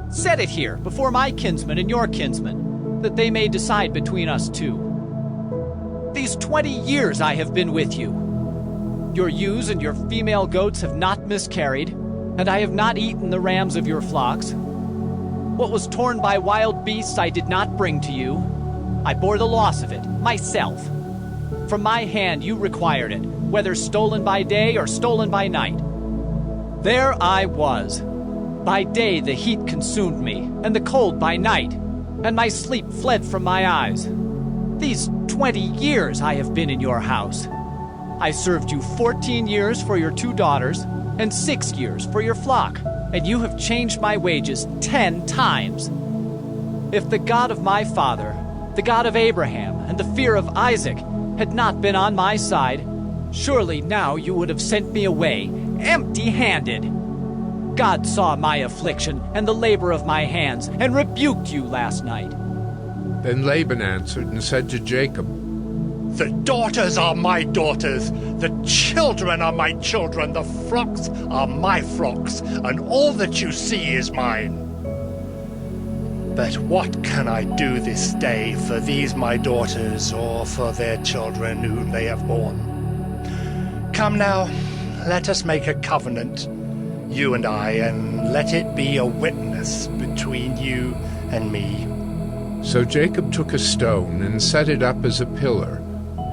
Set it here before my kinsmen and your kinsmen, that they may decide between us two. These 20 years I have been with you. Your ewes and your female goats have not miscarried, and I have not eaten the rams of your flocks. What was torn by wild beasts I did not bring to you. I bore the loss of it, myself. From my hand you required it, whether stolen by day or stolen by night. There I was. By day the heat consumed me, and the cold by night, and my sleep fled from my eyes. These 20 years I have been in your house. I served you 14 years for your 2 daughters, and 6 years for your flock, and you have changed my wages 10 times. If the God of my father, the God of Abraham, and the fear of Isaac had not been on my side, surely now you would have sent me away, empty-handed. God saw my affliction and the labor of my hands, and rebuked you last night. Then Laban answered and said to Jacob, The daughters are my daughters, the children are my children, the flocks are my flocks, and all that you see is mine. But what can I do this day for these my daughters, or for their children whom they have borne? Come now, let us make a covenant, you and I, and let it be a witness between you and me. So Jacob took a stone and set it up as a pillar.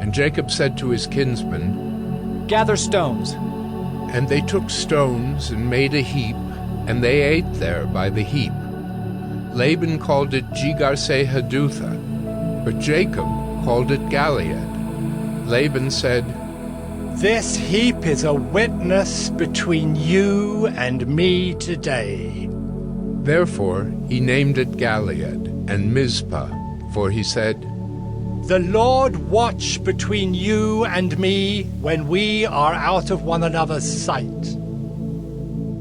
And Jacob said to his kinsmen, Gather stones. And they took stones and made a heap, and they ate there by the heap. Laban called it Jegar-sahadutha, but Jacob called it Gilead. Laban said, This heap is a witness between you and me today. Therefore he named it Gilead and Mizpah, for he said, The Lord watch between you and me when we are out of one another's sight.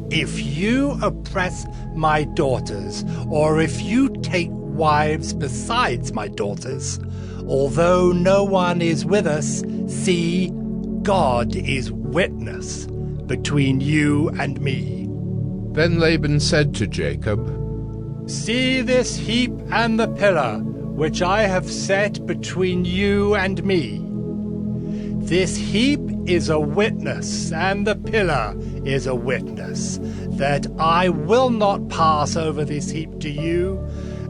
If you oppress my daughters, or if you take wives besides my daughters, although no one is with us, see, God is witness between you and me. Then Laban said to Jacob, See this heap and the pillar, which I have set between you and me. This heap is a witness, and the pillar is a witness, that I will not pass over this heap to you,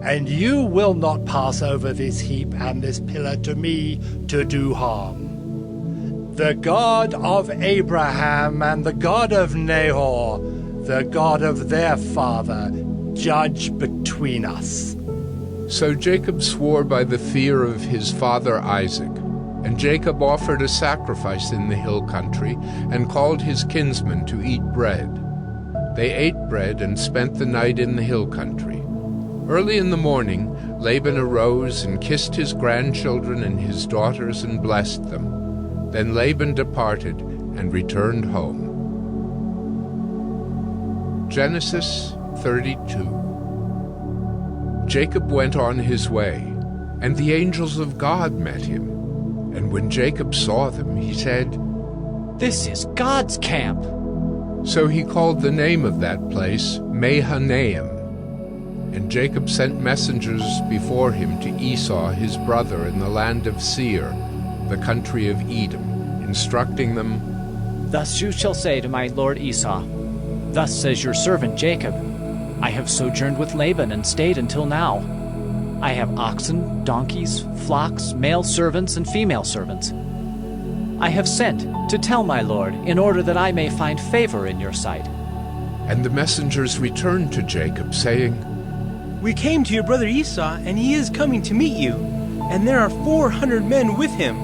and you will not pass over this heap and this pillar to me to do harm. The God of Abraham and the God of Nahor, the God of their father, judge between us. So Jacob swore by the fear of his father Isaac, and Jacob offered a sacrifice in the hill country, and called his kinsmen to eat bread. They ate bread and spent the night in the hill country. Early in the morning, Laban arose and kissed his grandchildren and his daughters and blessed them. Then Laban departed and returned home. Genesis 32. Jacob went on his way, and the angels of God met him. And when Jacob saw them, he said, "This is God's camp." So he called the name of that place Mahanaim. And Jacob sent messengers before him to Esau his brother in the land of Seir, the country of Edom, instructing them, "Thus you shall say to my lord Esau, Thus says your servant Jacob, I have sojourned with Laban and stayed until now. I have oxen, donkeys, flocks, male servants and female servants. I have sent to tell my lord, in order that I may find favor in your sight." And the messengers returned to Jacob, saying, "We came to your brother Esau, and he is coming to meet you, and there are 400 men with him."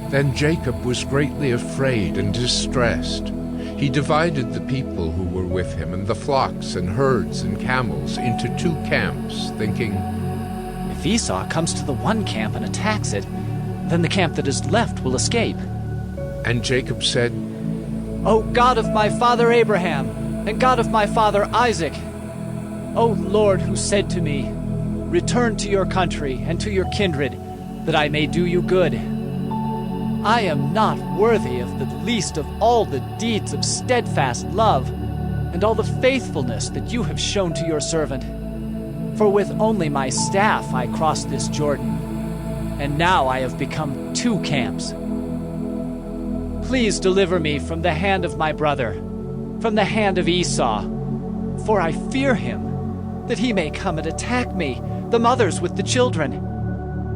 Then Jacob was greatly afraid and distressed. He divided the people who were with him and the flocks and herds and camels into 2 camps, thinking, "If Esau comes to the one camp and attacks it, then the camp that is left will escape." And Jacob said, "O God of my father Abraham, and God of my father Isaac, O Lord, who said to me, Return to your country and to your kindred, that I may do you good. I am not worthy of the least of all the deeds of steadfast love, and all the faithfulness that you have shown to your servant. For with only my staff I crossed this Jordan, and now I have become 2 camps. Please deliver me from the hand of my brother, from the hand of Esau, for I fear him, that he may come and attack me, the mothers with the children.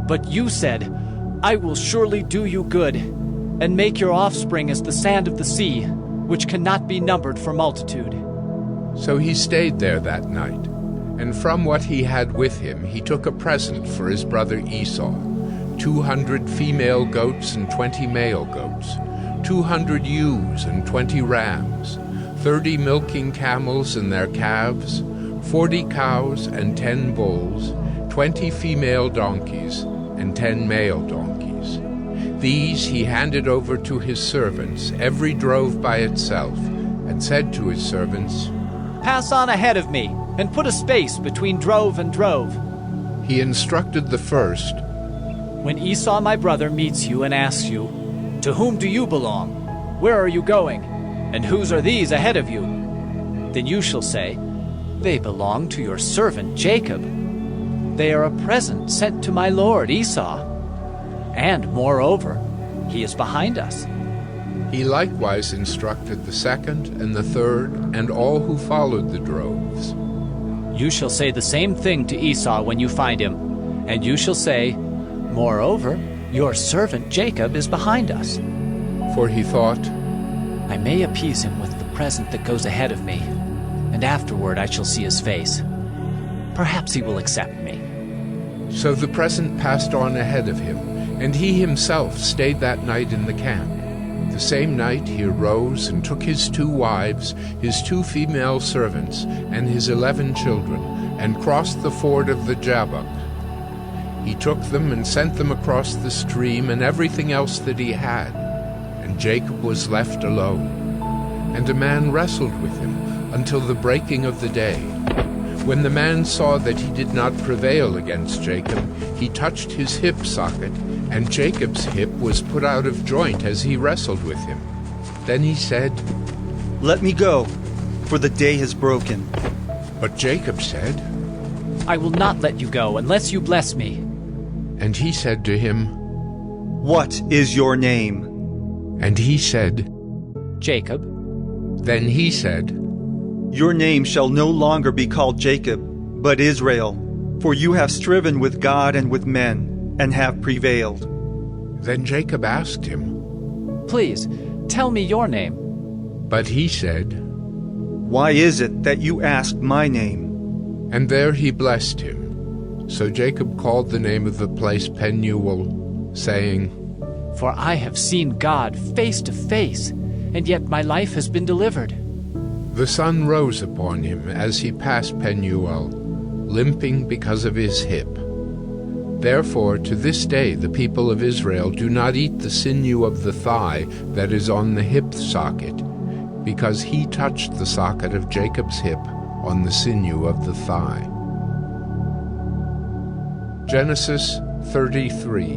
But you said, I will surely do you good, and make your offspring as the sand of the sea, which cannot be numbered for multitude." So he stayed there that night, and from what he had with him he took a present for his brother Esau, 200 female goats and 20 male goats, 200 ewes and 20 rams, 30 milking camels and their calves, 40 cows and 10 bulls, 20 female donkeys and 10 male donkeys. These he handed over to his servants, every drove by itself, and said to his servants, "Pass on ahead of me, and put a space between drove and drove." He instructed the first, "When Esau my brother meets you and asks you, 'To whom do you belong? Where are you going? And whose are these ahead of you?' Then you shall say, 'They belong to your servant Jacob. They are a present sent to my lord Esau. And moreover, he is behind us.'" He likewise instructed the second and the third and all who followed the droves. "You shall say the same thing to Esau when you find him, and you shall say, 'Moreover, your servant Jacob is behind us.'" For he thought, "I may appease him with the present that goes ahead of me, and afterward I shall see his face. Perhaps he will accept me." So the present passed on ahead of him, and he himself stayed that night in the camp. The same night he arose and took his 2 wives, his 2 female servants, and his 11 children, and crossed the ford of the Jabbok. He took them and sent them across the stream and everything else that he had, and Jacob was left alone. And a man wrestled with him until the breaking of the day. When the man saw that he did not prevail against Jacob, he touched his hip socket, and Jacob's hip was put out of joint as he wrestled with him. Then he said, "Let me go, for the day has broken." But Jacob said, I will not let you go unless you bless me. And he said to him, What is your name? And he said, Jacob. Then he said, Your name shall no longer be called Jacob, but Israel, for you have striven with God and with men, and have prevailed. Then Jacob asked him, Please, tell me your name. But he said, Why is it that you ask my name? And there he blessed him. So Jacob called the name of the place Penuel, saying, For I have seen God face to face, and yet my life has been delivered. The sun rose upon him as he passed Penuel, limping because of his hip. Therefore, to this day the people of Israel do not eat the sinew of the thigh that is on the hip socket, because he touched the socket of Jacob's hip on the sinew of the thigh. Genesis 33.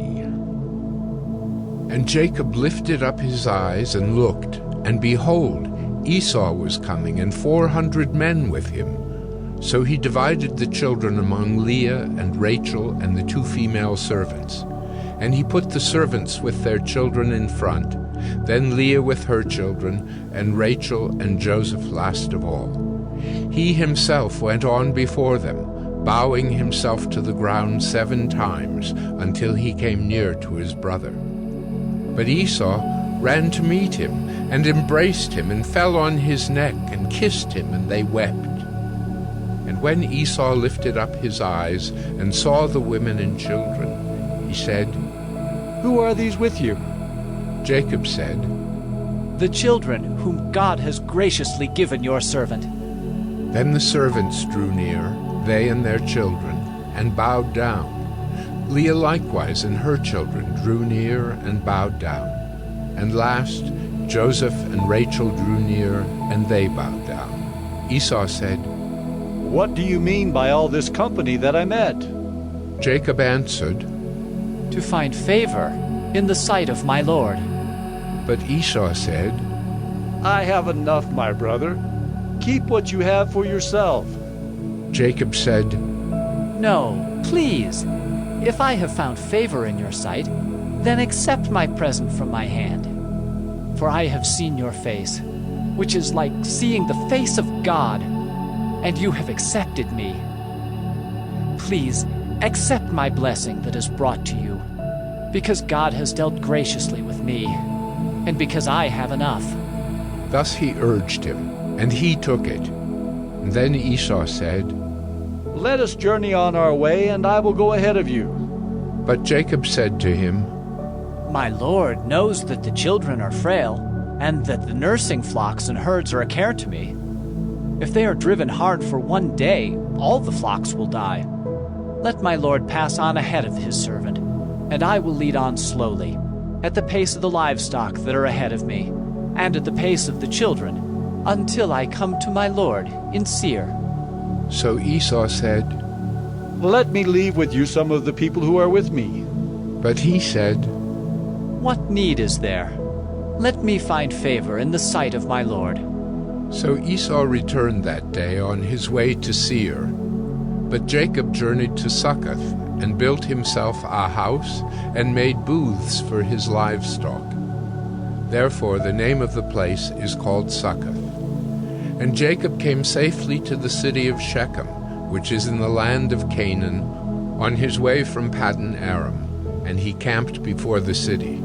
And Jacob lifted up his eyes and looked, and behold, Esau was coming, and 400 men with him. So he divided the children among Leah and Rachel and the 2 female servants. And he put the servants with their children in front, then Leah with her children, and Rachel and Joseph last of all. He himself went on before them, bowing himself to the ground 7 times, until he came near to his brother. But Esau ran to meet him, and embraced him, and fell on his neck, and kissed him, and they wept. And when Esau lifted up his eyes, and saw the women and children, he said, Who are these with you? Jacob said, The children whom God has graciously given your servant. Then the servants drew near, they and their children, and bowed down. Leah likewise and her children drew near and bowed down. And last, Joseph and Rachel drew near, and they bowed down. Esau said, What do you mean by all this company that I met? Jacob answered, To find favor in the sight of my Lord. But Esau said, I have enough, my brother. Keep what you have for yourself. Jacob said, No, please. If I have found favor in your sight, then accept my present from my hand. For I have seen your face, which is like seeing the face of God, and you have accepted me. Please, accept my blessing that is brought to you, because God has dealt graciously with me, and because I have enough. Thus he urged him, and he took it. And then Esau said, Let us journey on our way, and I will go ahead of you. But Jacob said to him, My Lord knows that the children are frail, and that the nursing flocks and herds are a care to me. If they are driven hard for one day, all the flocks will die. Let my Lord pass on ahead of his servant, and I will lead on slowly, at the pace of the livestock that are ahead of me, and at the pace of the children, until I come to my Lord in Seir. So Esau said, Let me leave with you some of the people who are with me. But he said, What need is there? Let me find favor in the sight of my Lord. So Esau returned that day on his way to Seir. But Jacob journeyed to Succoth, and built himself a house, and made booths for his livestock. Therefore the name of the place is called Succoth. And Jacob came safely to the city of Shechem, which is in the land of Canaan, on his way from Paddan Aram, and he camped before the city.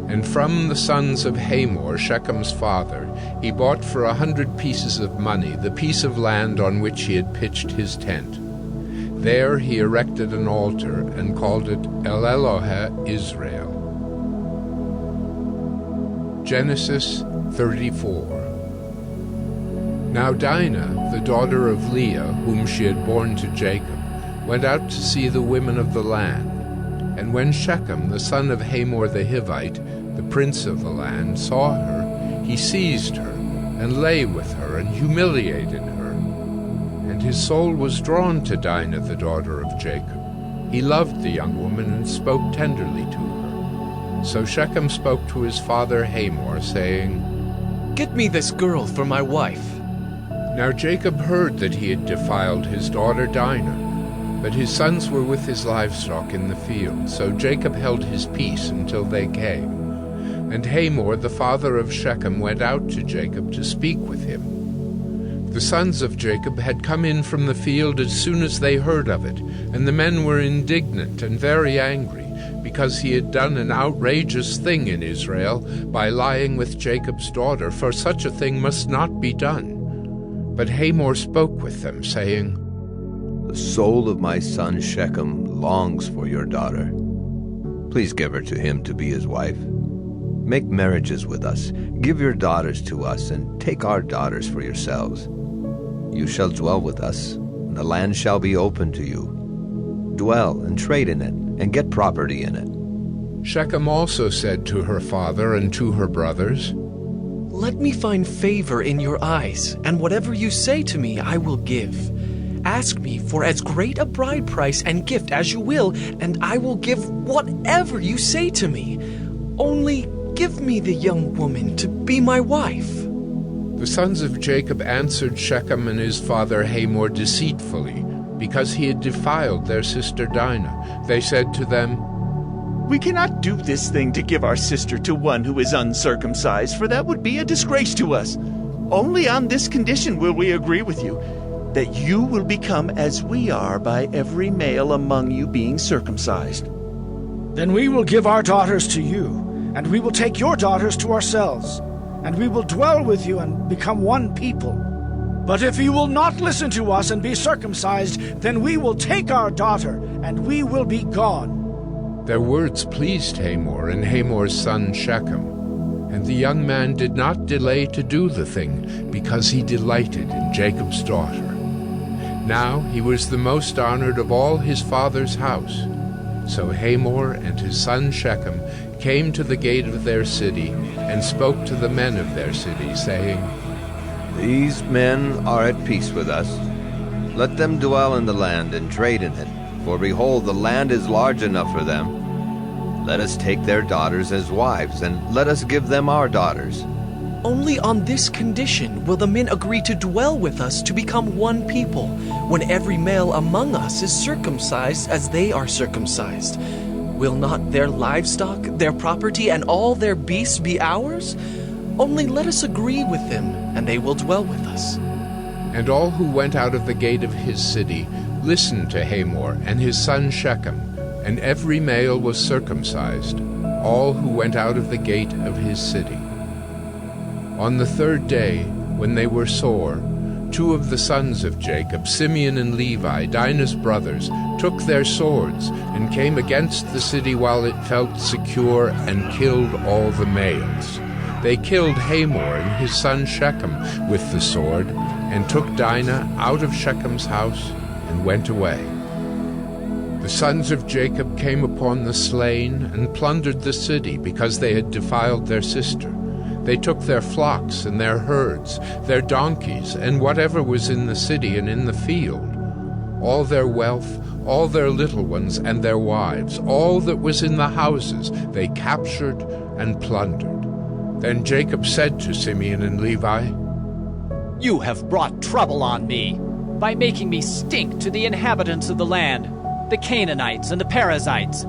And from the sons of Hamor, Shechem's father, he bought for 100 pieces of money the piece of land on which he had pitched his tent. There he erected an altar, and called it El Elohe Israel. Genesis 34. Now Dinah, the daughter of Leah, whom she had borne to Jacob, went out to see the women of the land. And when Shechem, the son of Hamor the Hivite, the prince of the land, saw her, he seized her, and lay with her, and humiliated her. And his soul was drawn to Dinah, the daughter of Jacob. He loved the young woman, and spoke tenderly to her. So Shechem spoke to his father Hamor, saying, Get me this girl for my wife. Now Jacob heard that he had defiled his daughter Dinah, but his sons were with his livestock in the field, so Jacob held his peace until they came. And Hamor, the father of Shechem, went out to Jacob to speak with him. The sons of Jacob had come in from the field as soon as they heard of it, and the men were indignant and very angry, because he had done an outrageous thing in Israel by lying with Jacob's daughter, for such a thing must not be done. But Hamor spoke with them, saying, The soul of my son Shechem longs for your daughter. Please give her to him to be his wife. Make marriages with us, give your daughters to us, and take our daughters for yourselves. You shall dwell with us, and the land shall be open to you. Dwell and trade in it, and get property in it. Shechem also said to her father and to her brothers, Let me find favor in your eyes, and whatever you say to me I will give. Ask me for as great a bride price and gift as you will, and I will give whatever you say to me. Only give me the young woman to be my wife. The sons of Jacob answered Shechem and his father Hamor deceitfully, because he had defiled their sister Dinah. They said to them, We cannot do this thing to give our sister to one who is uncircumcised, for that would be a disgrace to us. Only on this condition will we agree with you, that you will become as we are by every male among you being circumcised. Then we will give our daughters to you, and we will take your daughters to ourselves, and we will dwell with you and become one people. But if you will not listen to us and be circumcised, then we will take our daughter, and we will be gone. Their words pleased Hamor and Hamor's son Shechem, and the young man did not delay to do the thing, because he delighted in Jacob's daughter. Now he was the most honored of all his father's house. So Hamor and his son Shechem came to the gate of their city, and spoke to the men of their city, saying, These men are at peace with us. Let them dwell in the land and trade in it, for behold, the land is large enough for them. Let us take their daughters as wives, and let us give them our daughters. Only on this condition will the men agree to dwell with us to become one people, when every male among us is circumcised as they are circumcised. Will not their livestock, their property, and all their beasts be ours? Only let us agree with them, and they will dwell with us. And all who went out of the gate of his city listened to Hamor and his son Shechem, and every male was circumcised, all who went out of the gate of his city. On the third day, when they were sore, two of the sons of Jacob, Simeon and Levi, Dinah's brothers, took their swords and came against the city while it felt secure, and killed all the males. They killed Hamor and his son Shechem with the sword, and took Dinah out of Shechem's house and went away. The sons of Jacob came upon the slain and plundered the city, because they had defiled their sister. They took their flocks and their herds, their donkeys, and whatever was in the city and in the field, all their wealth, all their little ones and their wives, all that was in the houses, they captured and plundered. Then Jacob said to Simeon and Levi, You have brought trouble on me by making me stink to the inhabitants of the land, the Canaanites and the Perizzites.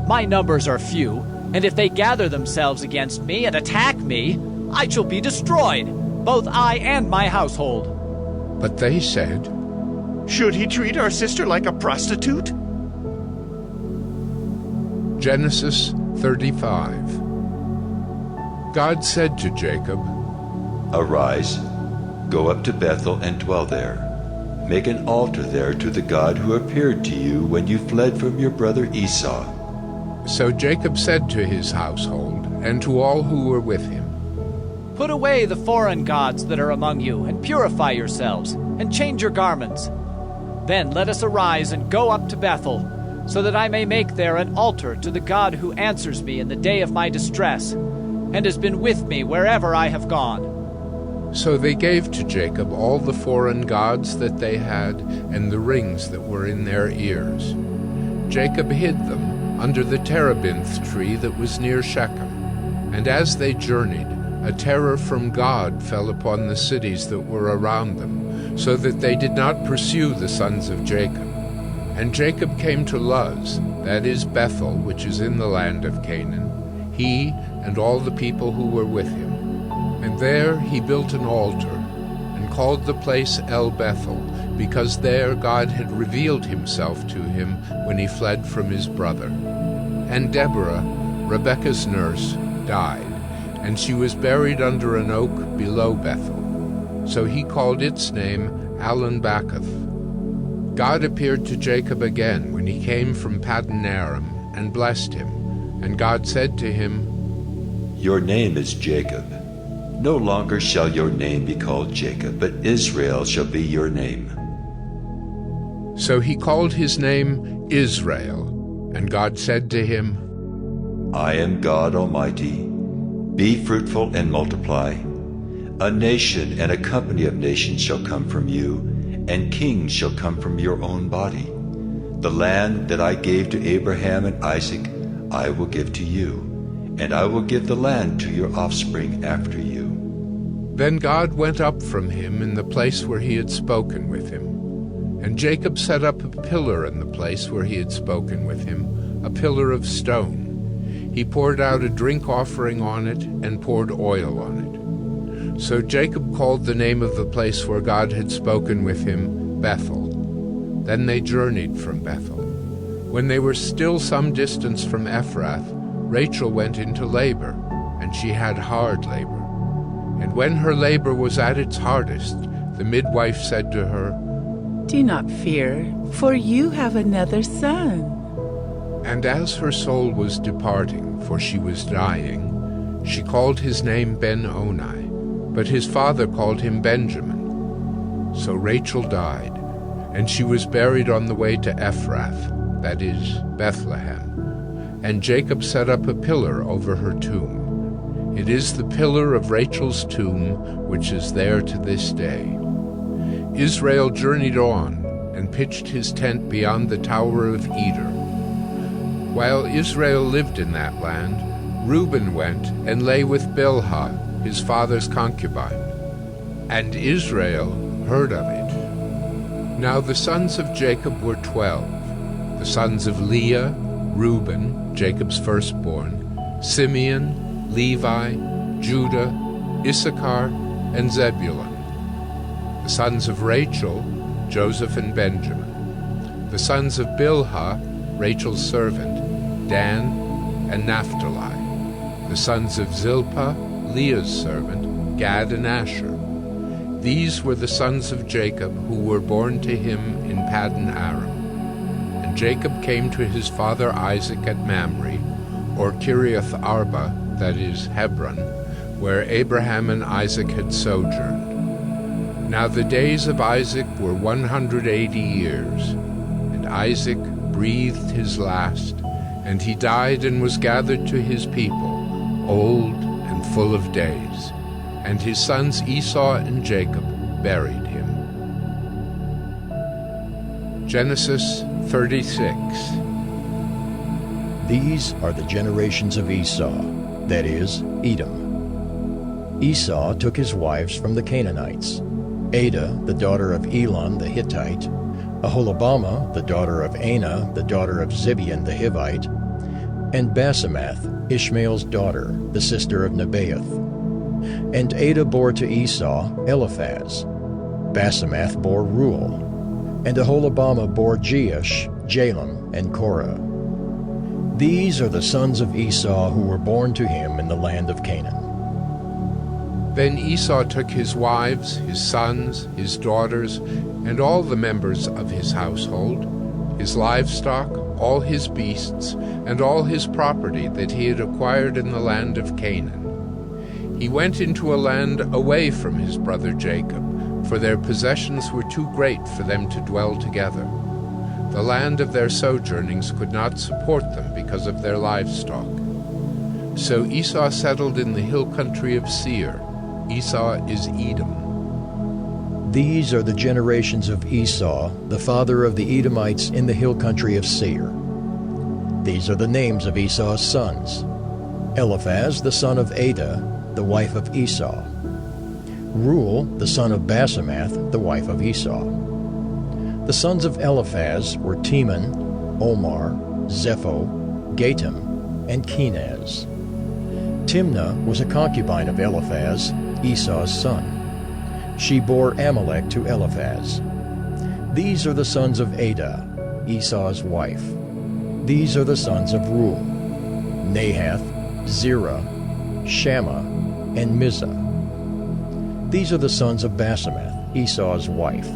My numbers are few, and if they gather themselves against me and attack me, I shall be destroyed, both I and my household. But they said, Should he treat our sister like a prostitute? Genesis 35. God said to Jacob, Arise, go up to Bethel and dwell there. Make an altar there to the God who appeared to you when you fled from your brother Esau. So Jacob said to his household and to all who were with him, Put away the foreign gods that are among you, and purify yourselves, and change your garments. Then let us arise and go up to Bethel, so that I may make there an altar to the God who answers me in the day of my distress, and has been with me wherever I have gone. So they gave to Jacob all the foreign gods that they had, and the rings that were in their ears. Jacob hid them under the terebinth tree that was near Shechem. And as they journeyed, a terror from God fell upon the cities that were around them, so that they did not pursue the sons of Jacob. And Jacob came to Luz, that is Bethel, which is in the land of Canaan, he and all the people who were with him. And there he built an altar, and called the place El Bethel, because there God had revealed himself to him when he fled from his brother. And Deborah, Rebekah's nurse, died, and she was buried under an oak below Bethel. So he called its name Alon-Bacuth. God appeared to Jacob again when he came from Paddan Aram, and blessed him. And God said to him, Your name is Jacob. No longer shall your name be called Jacob, but Israel shall be your name. So he called his name Israel, and God said to him, I am God Almighty. Be fruitful and multiply. A nation and a company of nations shall come from you, and kings shall come from your own body. The land that I gave to Abraham and Isaac I will give to you, and I will give the land to your offspring after you. Then God went up from him in the place where he had spoken with him. And Jacob set up a pillar in the place where he had spoken with him, a pillar of stone. He poured out a drink offering on it, and poured oil on it. So Jacob called the name of the place where God had spoken with him, Bethel. Then they journeyed from Bethel. When they were still some distance from Ephrath, Rachel went into labor, and she had hard labor. And when her labor was at its hardest, the midwife said to her, Do not fear, for you have another son. And as her soul was departing, for she was dying, she called his name Ben-Oni, but his father called him Benjamin. So Rachel died, and she was buried on the way to Ephrath, that is, Bethlehem. And Jacob set up a pillar over her tomb. It is the pillar of Rachel's tomb, which is there to this day. Israel journeyed on, and pitched his tent beyond the Tower of Eder. While Israel lived in that land, Reuben went and lay with Bilhah, his father's concubine. And Israel heard of it. Now the sons of Jacob were 12, the sons of Leah, Reuben, Jacob's firstborn, Simeon, Levi, Judah, Issachar, and Zebulun. The sons of Rachel, Joseph and Benjamin. The sons of Bilhah, Rachel's servant, Dan and Naphtali. The sons of Zilpah, Leah's servant, Gad and Asher. These were the sons of Jacob who were born to him in Paddan Aram. And Jacob came to his father Isaac at Mamre, or Kiriath Arba, that is, Hebron, where Abraham and Isaac had sojourned. Now the days of Isaac were 180 years, and Isaac breathed his last, and he died and was gathered to his people, old and full of days. And his sons Esau and Jacob buried him. Genesis 36. These are the generations of Esau, that is, Edom. Esau took his wives from the Canaanites, Adah, the daughter of Elon the Hittite, Aholibamah, the daughter of Anah, the daughter of Zibeon the Hivite, and Basemath, Ishmael's daughter, the sister of Nebaioth. And Adah bore to Esau Eliphaz. Basemath bore Ruel, and Aholibamah bore Jeush, Jalem, and Korah. These are the sons of Esau who were born to him in the land of Canaan. Then Esau took his wives, his sons, his daughters, and all the members of his household, his livestock, all his beasts, and all his property that he had acquired in the land of Canaan. He went into a land away from his brother Jacob, for their possessions were too great for them to dwell together. The land of their sojournings could not support them because of their livestock. So Esau settled in the hill country of Seir. Esau is Edom. These are the generations of Esau, the father of the Edomites in the hill country of Seir. These are the names of Esau's sons: Eliphaz the son of Adah, the wife of Esau. Reuel, the son of Basemath, the wife of Esau. The sons of Eliphaz were Teman, Omar, Zepho, Gatam, and Kenaz. Timnah was a concubine of Eliphaz, Esau's son. She bore Amalek to Eliphaz. These are the sons of Adah, Esau's wife. These are the sons of Reuel, Nahath, Zerah, Shammah, and Mizah. These are the sons of Basemath, Esau's wife.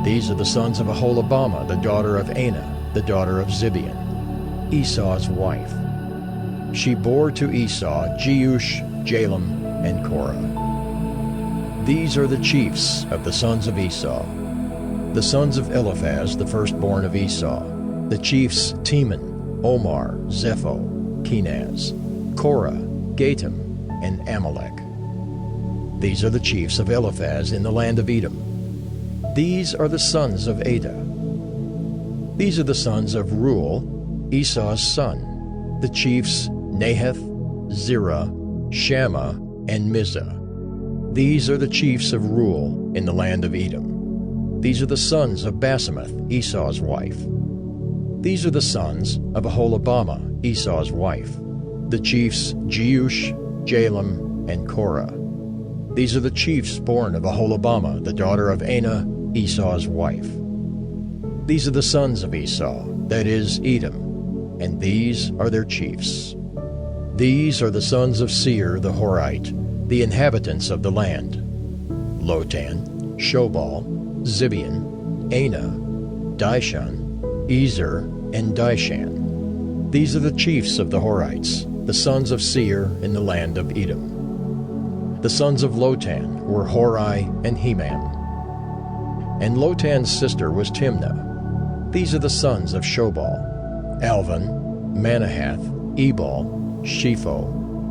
These are the sons of Aholibamah, the daughter of Anah, the daughter of Zibeon, Esau's wife. She bore to Esau Jeush, Jalem, and Korah. These are the chiefs of the sons of Esau. The sons of Eliphaz, the firstborn of Esau, the chiefs Teman, Omar, Zepho, Kenaz, Korah, Gatam, and Amalek. These are the chiefs of Eliphaz in the land of Edom. These are the sons of Adah. These are the sons of Reuel, Esau's son, the chiefs Nahath, Zerah, Shammah, and Mizah. These are the chiefs of Reuel in the land of Edom. These are the sons of Basemath, Esau's wife. These are the sons of Aholibamah, Esau's wife, the chiefs Jeush, Jalem, and Korah. These are the chiefs born of Aholibamah, the daughter of Anah, Esau's wife. These are the sons of Esau, that is, Edom, and these are their chiefs. These are the sons of Seir the Horite, the inhabitants of the land: Lotan, Shobal, Zibeon, Anah, Dishon, Ezer, and Dishan. These are the chiefs of the Horites, the sons of Seir in the land of Edom. The sons of Lotan were Hori and Hemam. And Lotan's sister was Timnah. These are the sons of Shobal: Alvan, Manahath, Ebal, Shepho,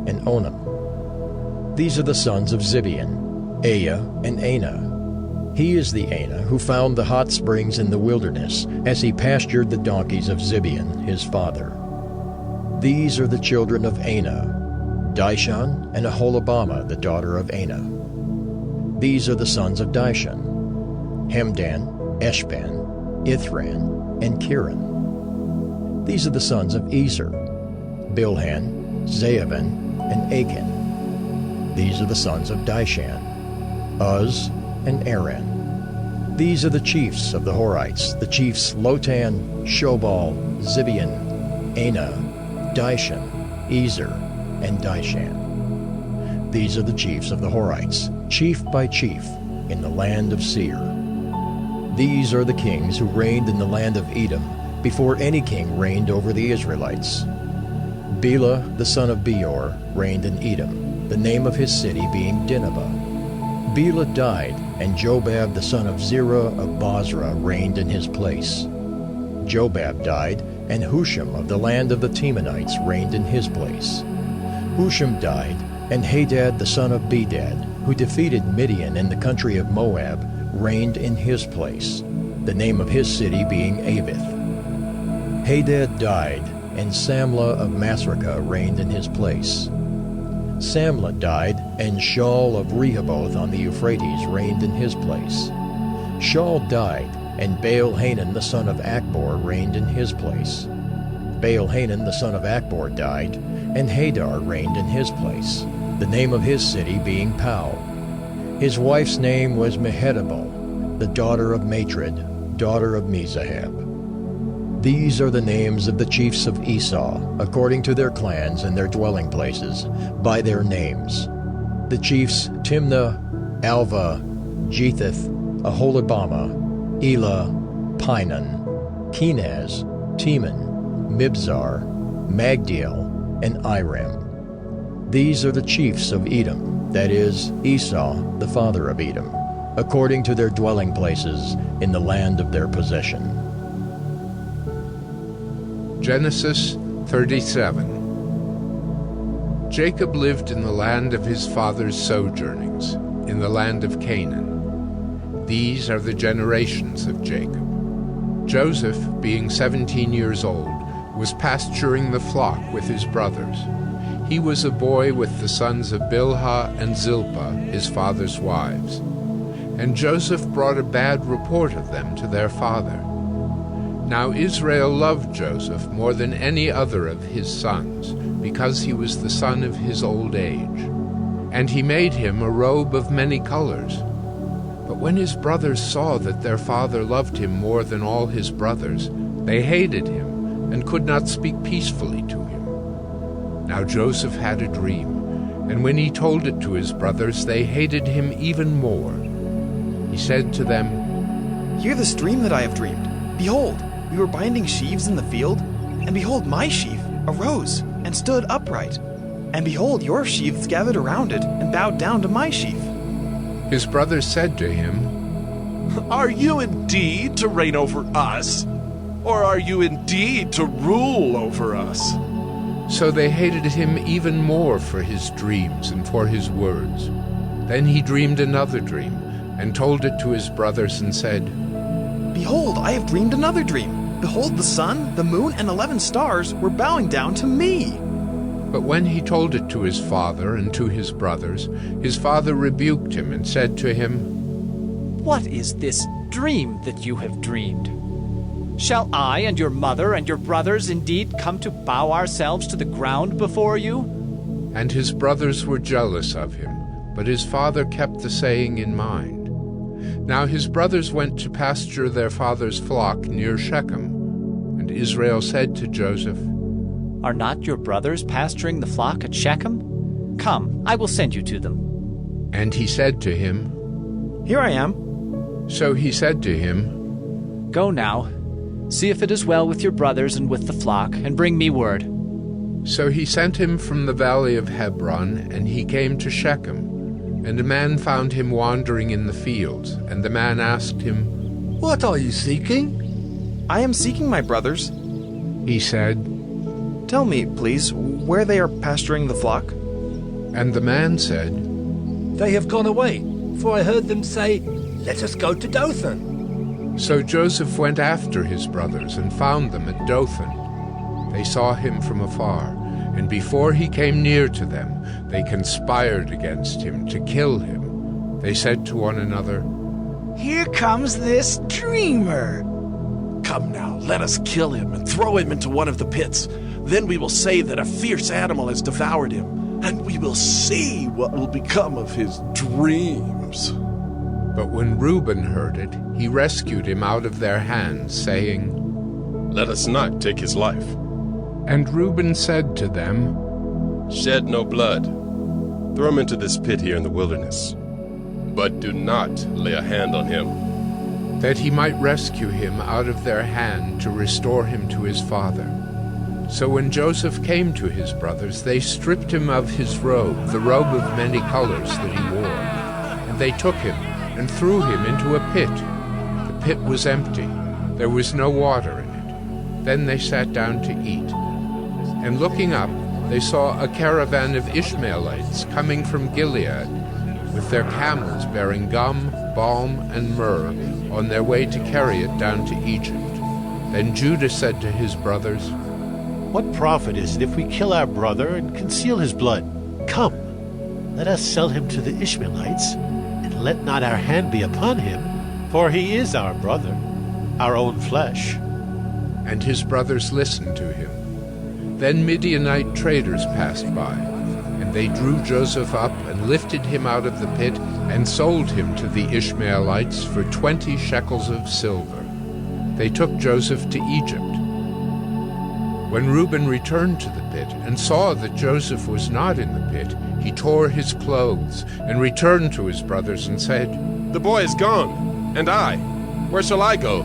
and Onam. These are the sons of Zibeon, Aya, and Anah. He is the Anah who found the hot springs in the wilderness as he pastured the donkeys of Zibeon, his father. These are the children of Anah, Dishon and Aholibamah, the daughter of Anah. These are the sons of Dishon: Hemdan, Eshban, Ithran, and Kiran. These are the sons of Ezer: Bilhan, Zaavan, and Achan. These are the sons of Dishan: Uz and Aran. These are the chiefs of the Horites, the chiefs Lotan, Shobal, Zibeon, Anah, Dishon, Ezer, and Dishan. These are the chiefs of the Horites, chief by chief, in the land of Seir. These are the kings who reigned in the land of Edom before any king reigned over the Israelites. Bela, the son of Beor, reigned in Edom, the name of his city being Dinhabah. Bela died, and Jobab, the son of Zerah of Bozrah, reigned in his place. Jobab died, and Husham of the land of the Temanites reigned in his place. Husham died, and Hadad, the son of Bedad, who defeated Midian in the country of Moab, reigned in his place, the name of his city being Avith. Hadad died, and Samlah of Masrekah reigned in his place. Samlah died, and Shaul of Rehoboth on the Euphrates reigned in his place. Shaul died, and Baal-Hanan the son of Akbor reigned in his place. Baal-Hanan the son of Akbor died, and Hadar reigned in his place, the name of his city being Pau. His wife's name was Mehetabel, the daughter of Matred, daughter of Mezahab. These are the names of the chiefs of Esau, according to their clans and their dwelling places, by their names. The chiefs Timnah, Alva, Jetheth, Aholibamah, Elah, Pinan, Kenaz, Teman, Mibzar, Magdiel, and Iram. These are the chiefs of Edom, that is, Esau, the father of Edom, according to their dwelling places in the land of their possession. Genesis 37. Jacob lived in the land of his father's sojournings, in the land of Canaan. These are the generations of Jacob. Joseph, being 17 years old, was pasturing the flock with his brothers. He was a boy with the sons of Bilhah and Zilpah, his father's wives. And Joseph brought a bad report of them to their father. Now Israel loved Joseph more than any other of his sons, because he was the son of his old age. And he made him a robe of many colors. But when his brothers saw that their father loved him more than all his brothers, they hated him and could not speak peacefully to him. Now Joseph had a dream, and when he told it to his brothers, they hated him even more. He said to them, "Hear this dream that I have dreamed. Behold, we were binding sheaves in the field, and behold, my sheaf arose and stood upright. And behold, your sheaves gathered around it and bowed down to my sheaf." His brothers said to him, "Are you indeed to reign over us? Or are you indeed to rule over us?" So they hated him even more for his dreams and for his words. Then he dreamed another dream, and told it to his brothers and said, "Behold, I have dreamed another dream. Behold, the sun, the moon, and 11 stars were bowing down to me." But when he told it to his father and to his brothers, his father rebuked him and said to him, "What is this dream that you have dreamed? Shall I and your mother and your brothers indeed come to bow ourselves to the ground before you?" And his brothers were jealous of him, but his father kept the saying in mind. Now his brothers went to pasture their father's flock near Shechem. And Israel said to Joseph, "Are not your brothers pasturing the flock at Shechem? Come, I will send you to them." And he said to him, "Here I am." So he said to him, "Go now, see if it is well with your brothers and with the flock, and bring me word." So he sent him from the valley of Hebron, and he came to Shechem. And a man found him wandering in the fields, and the man asked him, "What are you seeking?" "I am seeking my brothers." He said, "Tell me, please, where they are pasturing the flock." And the man said, "They have gone away, for I heard them say, 'Let us go to Dothan.'" So Joseph went after his brothers and found them at Dothan. They saw him from afar, and before he came near to them, they conspired against him to kill him. They said to one another, "Here comes this dreamer." "Come now, let us kill him and throw him into one of the pits. Then we will say that a fierce animal has devoured him, and we will see what will become of his dreams." But when Reuben heard it, he rescued him out of their hands, saying, "Let us not take his life." And Reuben said to them, "Shed no blood. Throw him into this pit here in the wilderness. But do not lay a hand on him." That he might rescue him out of their hand to restore him to his father. So when Joseph came to his brothers, they stripped him of his robe, the robe of many colors that he wore. And they took him and threw him into a pit. The pit was empty. There was no water in it. Then they sat down to eat. And looking up, they saw a caravan of Ishmaelites coming from Gilead, with their camels bearing gum, balm, and myrrh, on their way to carry it down to Egypt. Then Judah said to his brothers, "What profit is it if we kill our brother and conceal his blood? Come, let us sell him to the Ishmaelites, and let not our hand be upon him, for he is our brother, our own flesh." And his brothers listened to him. Then Midianite traders passed by, and they drew Joseph up and lifted him out of the pit and sold him to the Ishmaelites for 20 shekels of silver. They took Joseph to Egypt. When Reuben returned to the pit and saw that Joseph was not in the pit, he tore his clothes and returned to his brothers and said, "The boy is gone, and I, where shall I go?"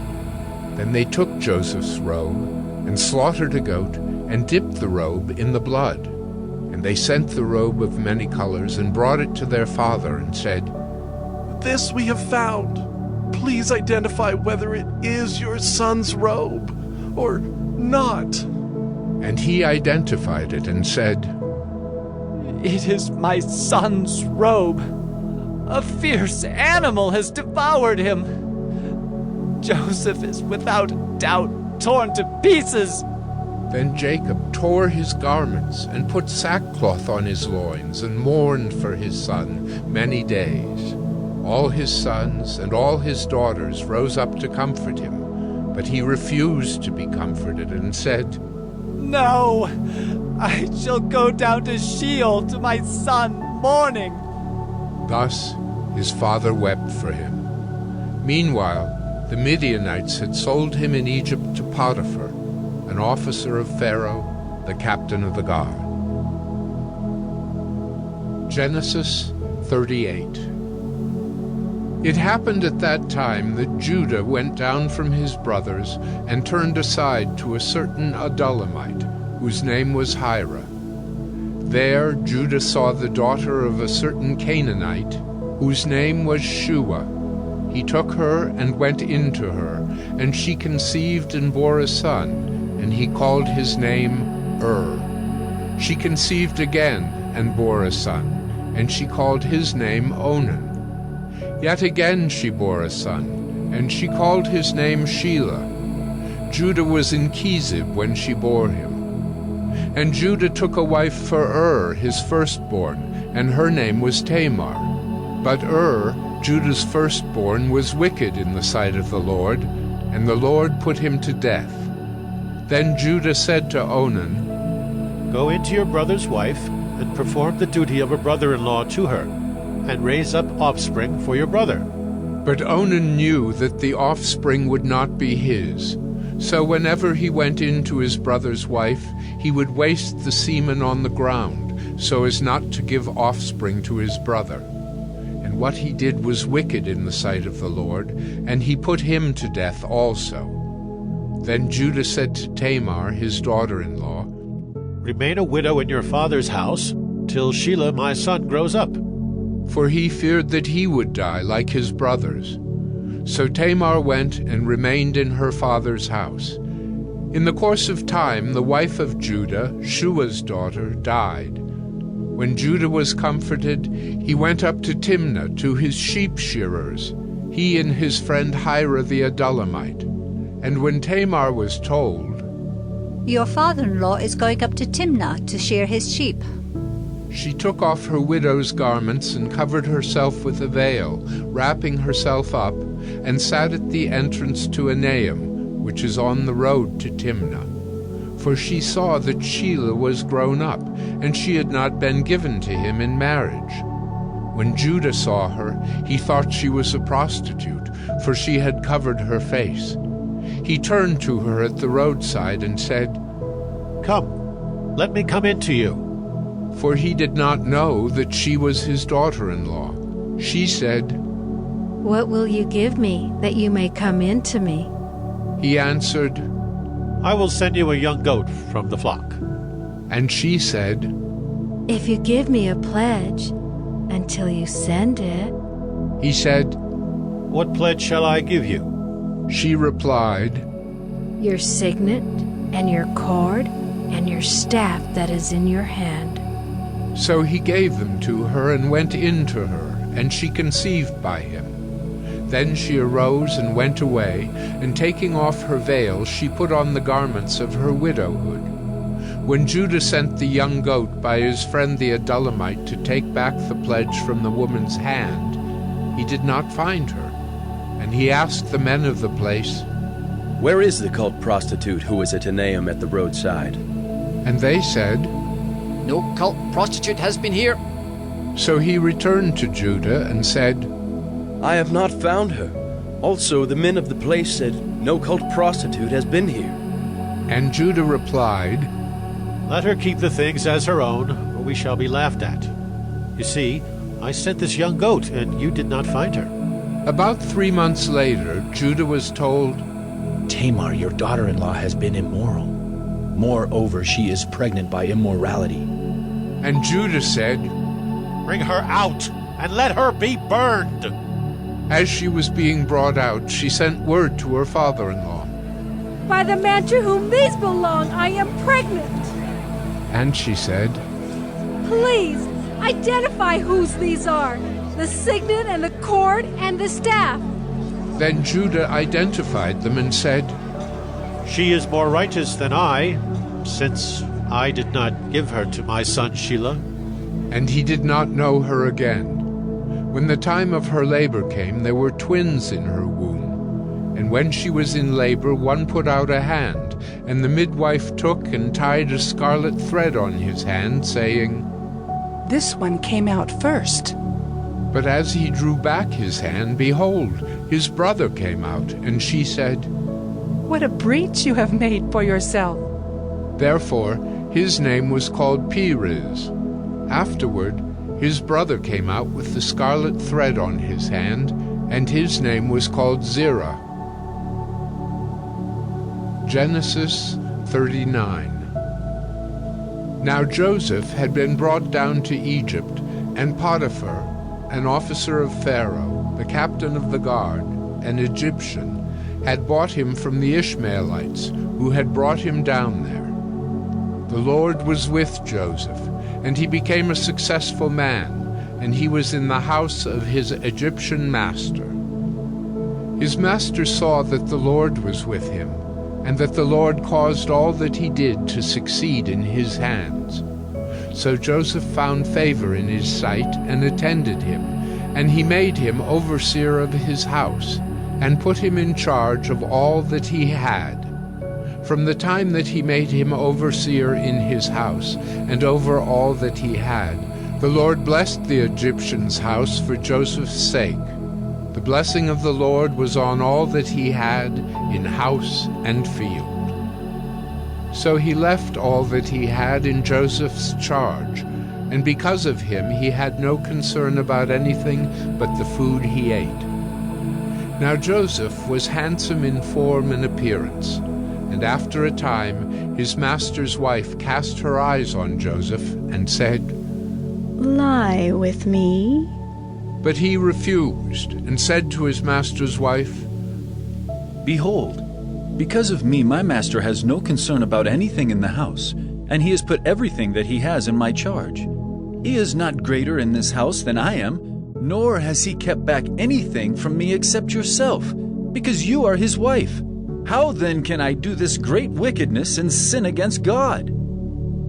Then they took Joseph's robe and slaughtered a goat and dipped the robe in the blood. And they sent the robe of many colors and brought it to their father and said, "This we have found. Please identify whether it is your son's robe or not." And he identified it and said, "It is my son's robe. A fierce animal has devoured him. Joseph is without doubt torn to pieces. Then Jacob tore his garments and put sackcloth on his loins and mourned for his son many days. All his sons and all his daughters rose up to comfort him, but he refused to be comforted and said, "No, I shall go down to Sheol to my son mourning." Thus his father wept for him. Meanwhile, the Midianites had sold him in Egypt to Potiphar, an officer of Pharaoh, the captain of the guard. Genesis 38. It happened at that time that Judah went down from his brothers and turned aside to a certain Adullamite, whose name was Hira. There Judah saw the daughter of a certain Canaanite, whose name was Shua. He took her and went in to her, and she conceived and bore a son, and he called his name She conceived again and bore a son, and she called his name Onan. Yet again she bore a son, and she called his name Shelah. Judah was in Chezib when she bore him. And Judah took a wife for his firstborn, and her name was Tamar. But Judah's firstborn, was wicked in the sight of the Lord, and the Lord put him to death. Then Judah said to Onan, "Go into your brother's wife, and perform the duty of a brother-in-law to her, and raise up offspring for your brother." But Onan knew that the offspring would not be his. So whenever he went in to his brother's wife, he would waste the semen on the ground, so as not to give offspring to his brother. And what he did was wicked in the sight of the Lord, and he put him to death also. Then Judah said to Tamar, his daughter-in-law, "Remain a widow in your father's house, till Shelah my son grows up." For he feared that he would die like his brothers. So Tamar went and remained in her father's house. In the course of time, the wife of Judah, Shua's daughter, died. When Judah was comforted, he went up to Timnah to his sheep shearers, he and his friend Hira the Adullamite. And when Tamar was told, "Your father-in-law is going up to Timnah to shear his sheep," she took off her widow's garments and covered herself with a veil, wrapping herself up, and sat at the entrance to Enaim, which is on the road to Timnah. For she saw that Shelah was grown up, and she had not been given to him in marriage. When Judah saw her, he thought she was a prostitute, for she had covered her face. He turned to her at the roadside and said, "Come, let me come in to you." For he did not know that she was his daughter-in-law. She said, "What will you give me that you may come in to me?" He answered, "I will send you a young goat from the flock." And she said, "If you give me a pledge until you send it." He said, "What pledge shall I give you?" She replied, "Your signet and your cord and your staff that is in your hand." So he gave them to her and went in to her, and she conceived by him. Then she arose and went away, and taking off her veil, she put on the garments of her widowhood. When Judah sent the young goat by his friend the Adullamite to take back the pledge from the woman's hand, he did not find her. And he asked the men of the place, "Where is the cult prostitute who was at Enaim at the roadside?" And they said, "No cult prostitute has been here." So he returned to Judah and said, "I have not found her. Also the men of the place said, 'No cult prostitute has been here.'" And Judah replied, "Let her keep the things as her own, or we shall be laughed at. You see, I sent this young goat, and you did not find her." About 3 months later, Judah was told, "Tamar, your daughter-in-law, has been immoral. Moreover, she is pregnant by immorality." And Judah said, "Bring her out, and let her be burned." As she was being brought out, she sent word to her father-in-law, "By the man to whom these belong, I am pregnant." And she said, "Please, identify whose these are, the signet and the cord and the staff." Then Judah identified them and said, "She is more righteous than I. since I did not give her to my son Shelah. And he did not know her again. When the time of her labor came, there were twins in her womb. And when she was in labor, one put out a hand, and the midwife took and tied a scarlet thread on his hand, saying, This one came out first. But as he drew back his hand, behold, his brother came out, and she said, What a breach you have made for yourself. Therefore his name was called Perez. Afterward his brother came out with the scarlet thread on his hand, and his name was called Zerah. Genesis 39. Now Joseph had been brought down to Egypt, and Potiphar, an officer of Pharaoh, the captain of the guard, an Egyptian, had bought him from the Ishmaelites, who had brought him down there. The Lord was with Joseph, and he became a successful man, and he was in the house of his Egyptian master. His master saw that the Lord was with him, and that the Lord caused all that he did to succeed in his hands. So Joseph found favor in his sight and attended him, and he made him overseer of his house, and put him in charge of all that he had. From the time that he made him overseer in his house, and over all that he had, the Lord blessed the Egyptian's house for Joseph's sake. The blessing of the Lord was on all that he had in house and field. So he left all that he had in Joseph's charge, and because of him he had no concern about anything but the food he ate. Now Joseph was handsome in form and appearance, and after a time his master's wife cast her eyes on Joseph and said, Lie with me. But he refused, and said to his master's wife, Behold, because of me my master has no concern about anything in the house, and he has put everything that he has in my charge. He is not greater in this house than I am, nor has he kept back anything from me except yourself, because you are his wife. How then can I do this great wickedness and sin against God?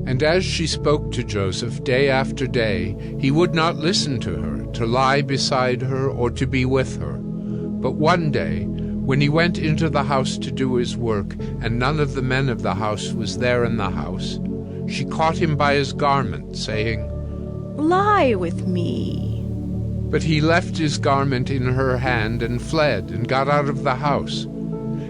And as she spoke to Joseph day after day, he would not listen to her, to lie beside her or to be with her. But one day, when he went into the house to do his work, and none of the men of the house was there in the house, she caught him by his garment, saying, Lie with me. But he left his garment in her hand and fled and got out of the house.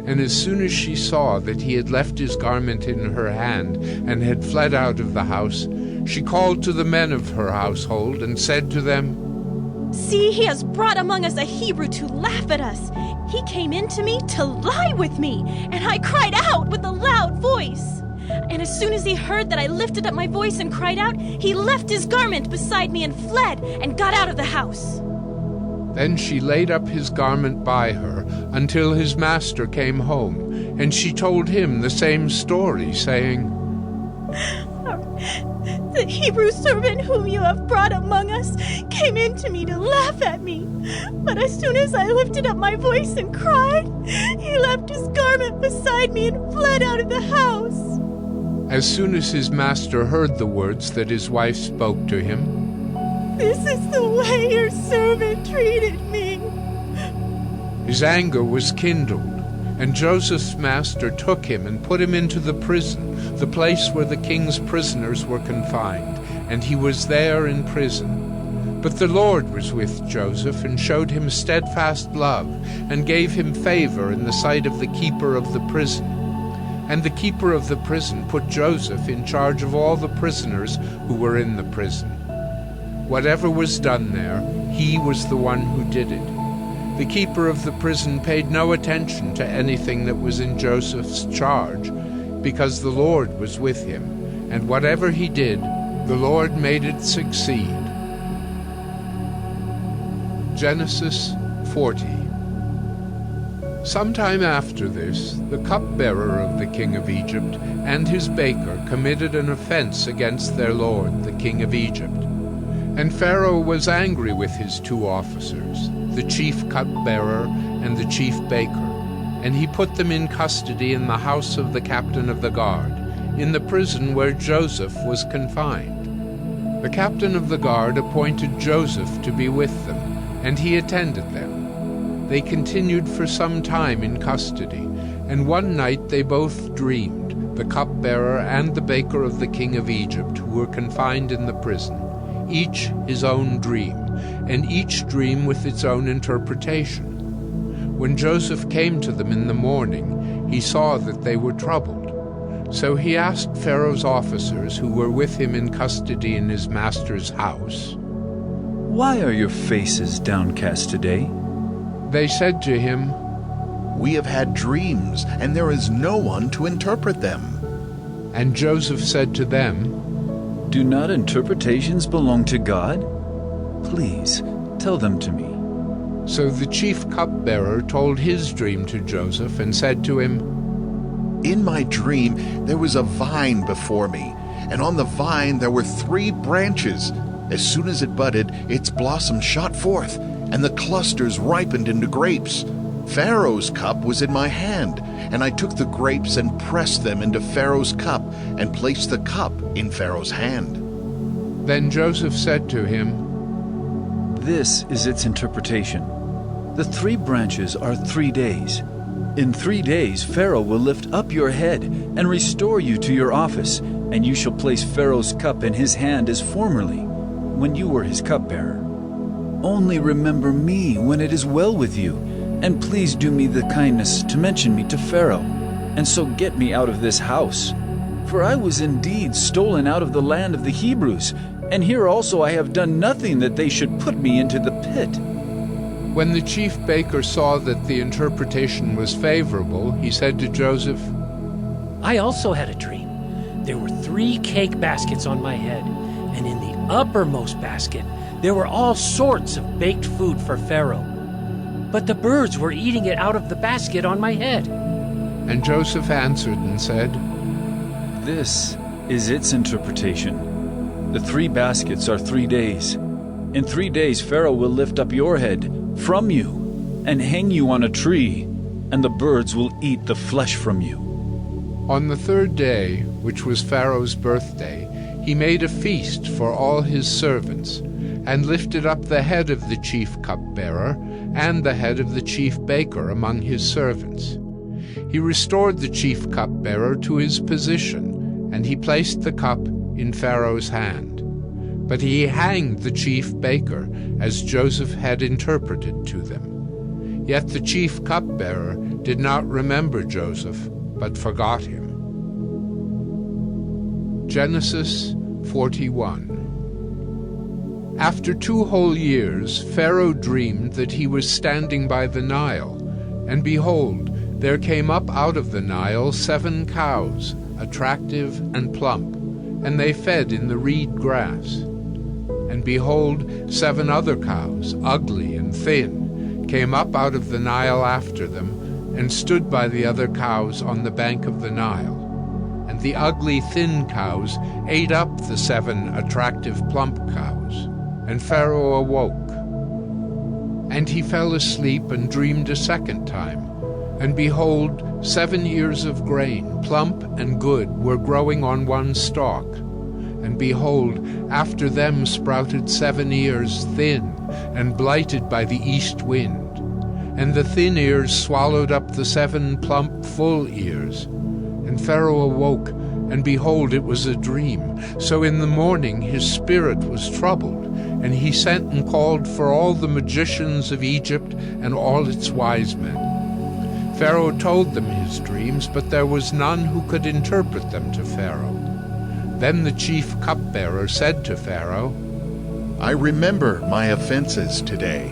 And as soon as she saw that he had left his garment in her hand and had fled out of the house, she called to the men of her household and said to them, See, he has brought among us a Hebrew to laugh at us. He came in to me to lie with me, and I cried out with a loud voice. And as soon as he heard that I lifted up my voice and cried out, he left his garment beside me and fled and got out of the house. Then she laid up his garment by her until his master came home, and she told him the same story, saying, The Hebrew servant whom you have brought among us came in to me to laugh at me. But as soon as I lifted up my voice and cried, he left his garment beside me and fled out of the house. As soon as his master heard the words that his wife spoke to him, This is the way your servant treated me. his anger was kindled, and Joseph's master took him and put him into the prison, the place where the king's prisoners were confined, and he was there in prison. But the Lord was with Joseph and showed him steadfast love, and gave him favor in the sight of the keeper of the prison. And the keeper of the prison put Joseph in charge of all the prisoners who were in the prison. Whatever was done there, he was the one who did it. The keeper of the prison paid no attention to anything that was in Joseph's charge, because the Lord was with him, and whatever he did, the Lord made it succeed. Genesis 40. Sometime after this, the cupbearer of the king of Egypt and his baker committed an offense against their lord, the king of Egypt. And Pharaoh was angry with his two officers, the chief cupbearer and the chief baker, and he put them in custody in the house of the captain of the guard, in the prison where Joseph was confined. The captain of the guard appointed Joseph to be with them, and he attended them. They continued for some time in custody, and one night they both dreamed, the cupbearer and the baker of the king of Egypt, who were confined in the prison, each his own dream, and each dream with its own interpretation. When Joseph came to them in the morning, he saw that they were troubled. So he asked Pharaoh's officers who were with him in custody in his master's house, "Why are your faces downcast today?" They said to him, "We have had dreams, and there is no one to interpret them." And Joseph said to them, "Do not interpretations belong to God? Please, tell them to me." So the chief cupbearer told his dream to Joseph and said to him, "In my dream there was a vine before me, and on the vine there were 3 branches. As soon as it budded, its blossoms shot forth, and the clusters ripened into grapes. Pharaoh's cup was in my hand, and I took the grapes and pressed them into Pharaoh's cup, and placed the cup in Pharaoh's hand." Then Joseph said to him, "This is its interpretation. The 3 branches are 3 days. In 3 days Pharaoh will lift up your head and restore you to your office, and you shall place Pharaoh's cup in his hand as formerly, when you were his cupbearer. Only remember me when it is well with you, and please do me the kindness to mention me to Pharaoh, and so get me out of this house. For I was indeed stolen out of the land of the Hebrews, and here also I have done nothing that they should put me into the pit." When the chief baker saw that the interpretation was favorable, he said to Joseph, "I also had a dream. There were 3 cake baskets on my head, and in the uppermost basket there were all sorts of baked food for Pharaoh. But the birds were eating it out of the basket on my head." And Joseph answered and said, "This is its interpretation. The 3 baskets are 3 days. In 3 days Pharaoh will lift up your head from you and hang you on a tree, and the birds will eat the flesh from you." On the 3rd day, which was Pharaoh's birthday, he made a feast for all his servants, and lifted up the head of the chief cupbearer and the head of the chief baker among his servants. He restored the chief cupbearer to his position, and he placed the cup in Pharaoh's hand. But he hanged the chief baker, as Joseph had interpreted to them. Yet the chief cupbearer did not remember Joseph, but forgot him. Genesis 41. After 2 whole years, Pharaoh dreamed that he was standing by the Nile, and behold, there came up out of the Nile 7 cows, attractive and plump, and they fed in the reed grass. And behold, 7 other cows, ugly and thin, came up out of the Nile after them, and stood by the other cows on the bank of the Nile. And the ugly thin cows ate up the 7 attractive plump cows. And Pharaoh awoke. And he fell asleep and dreamed a second time. And behold, 7 ears of grain, plump and good, were growing on one stalk. And behold, after them sprouted 7 ears, thin, and blighted by the east wind. And the thin ears swallowed up the 7 plump, full ears. And Pharaoh awoke, and behold, it was a dream. So in the morning his spirit was troubled, and he sent and called for all the magicians of Egypt and all its wise men. Pharaoh told them his dreams, but there was none who could interpret them to Pharaoh. Then the chief cupbearer said to Pharaoh, "I remember my offenses today.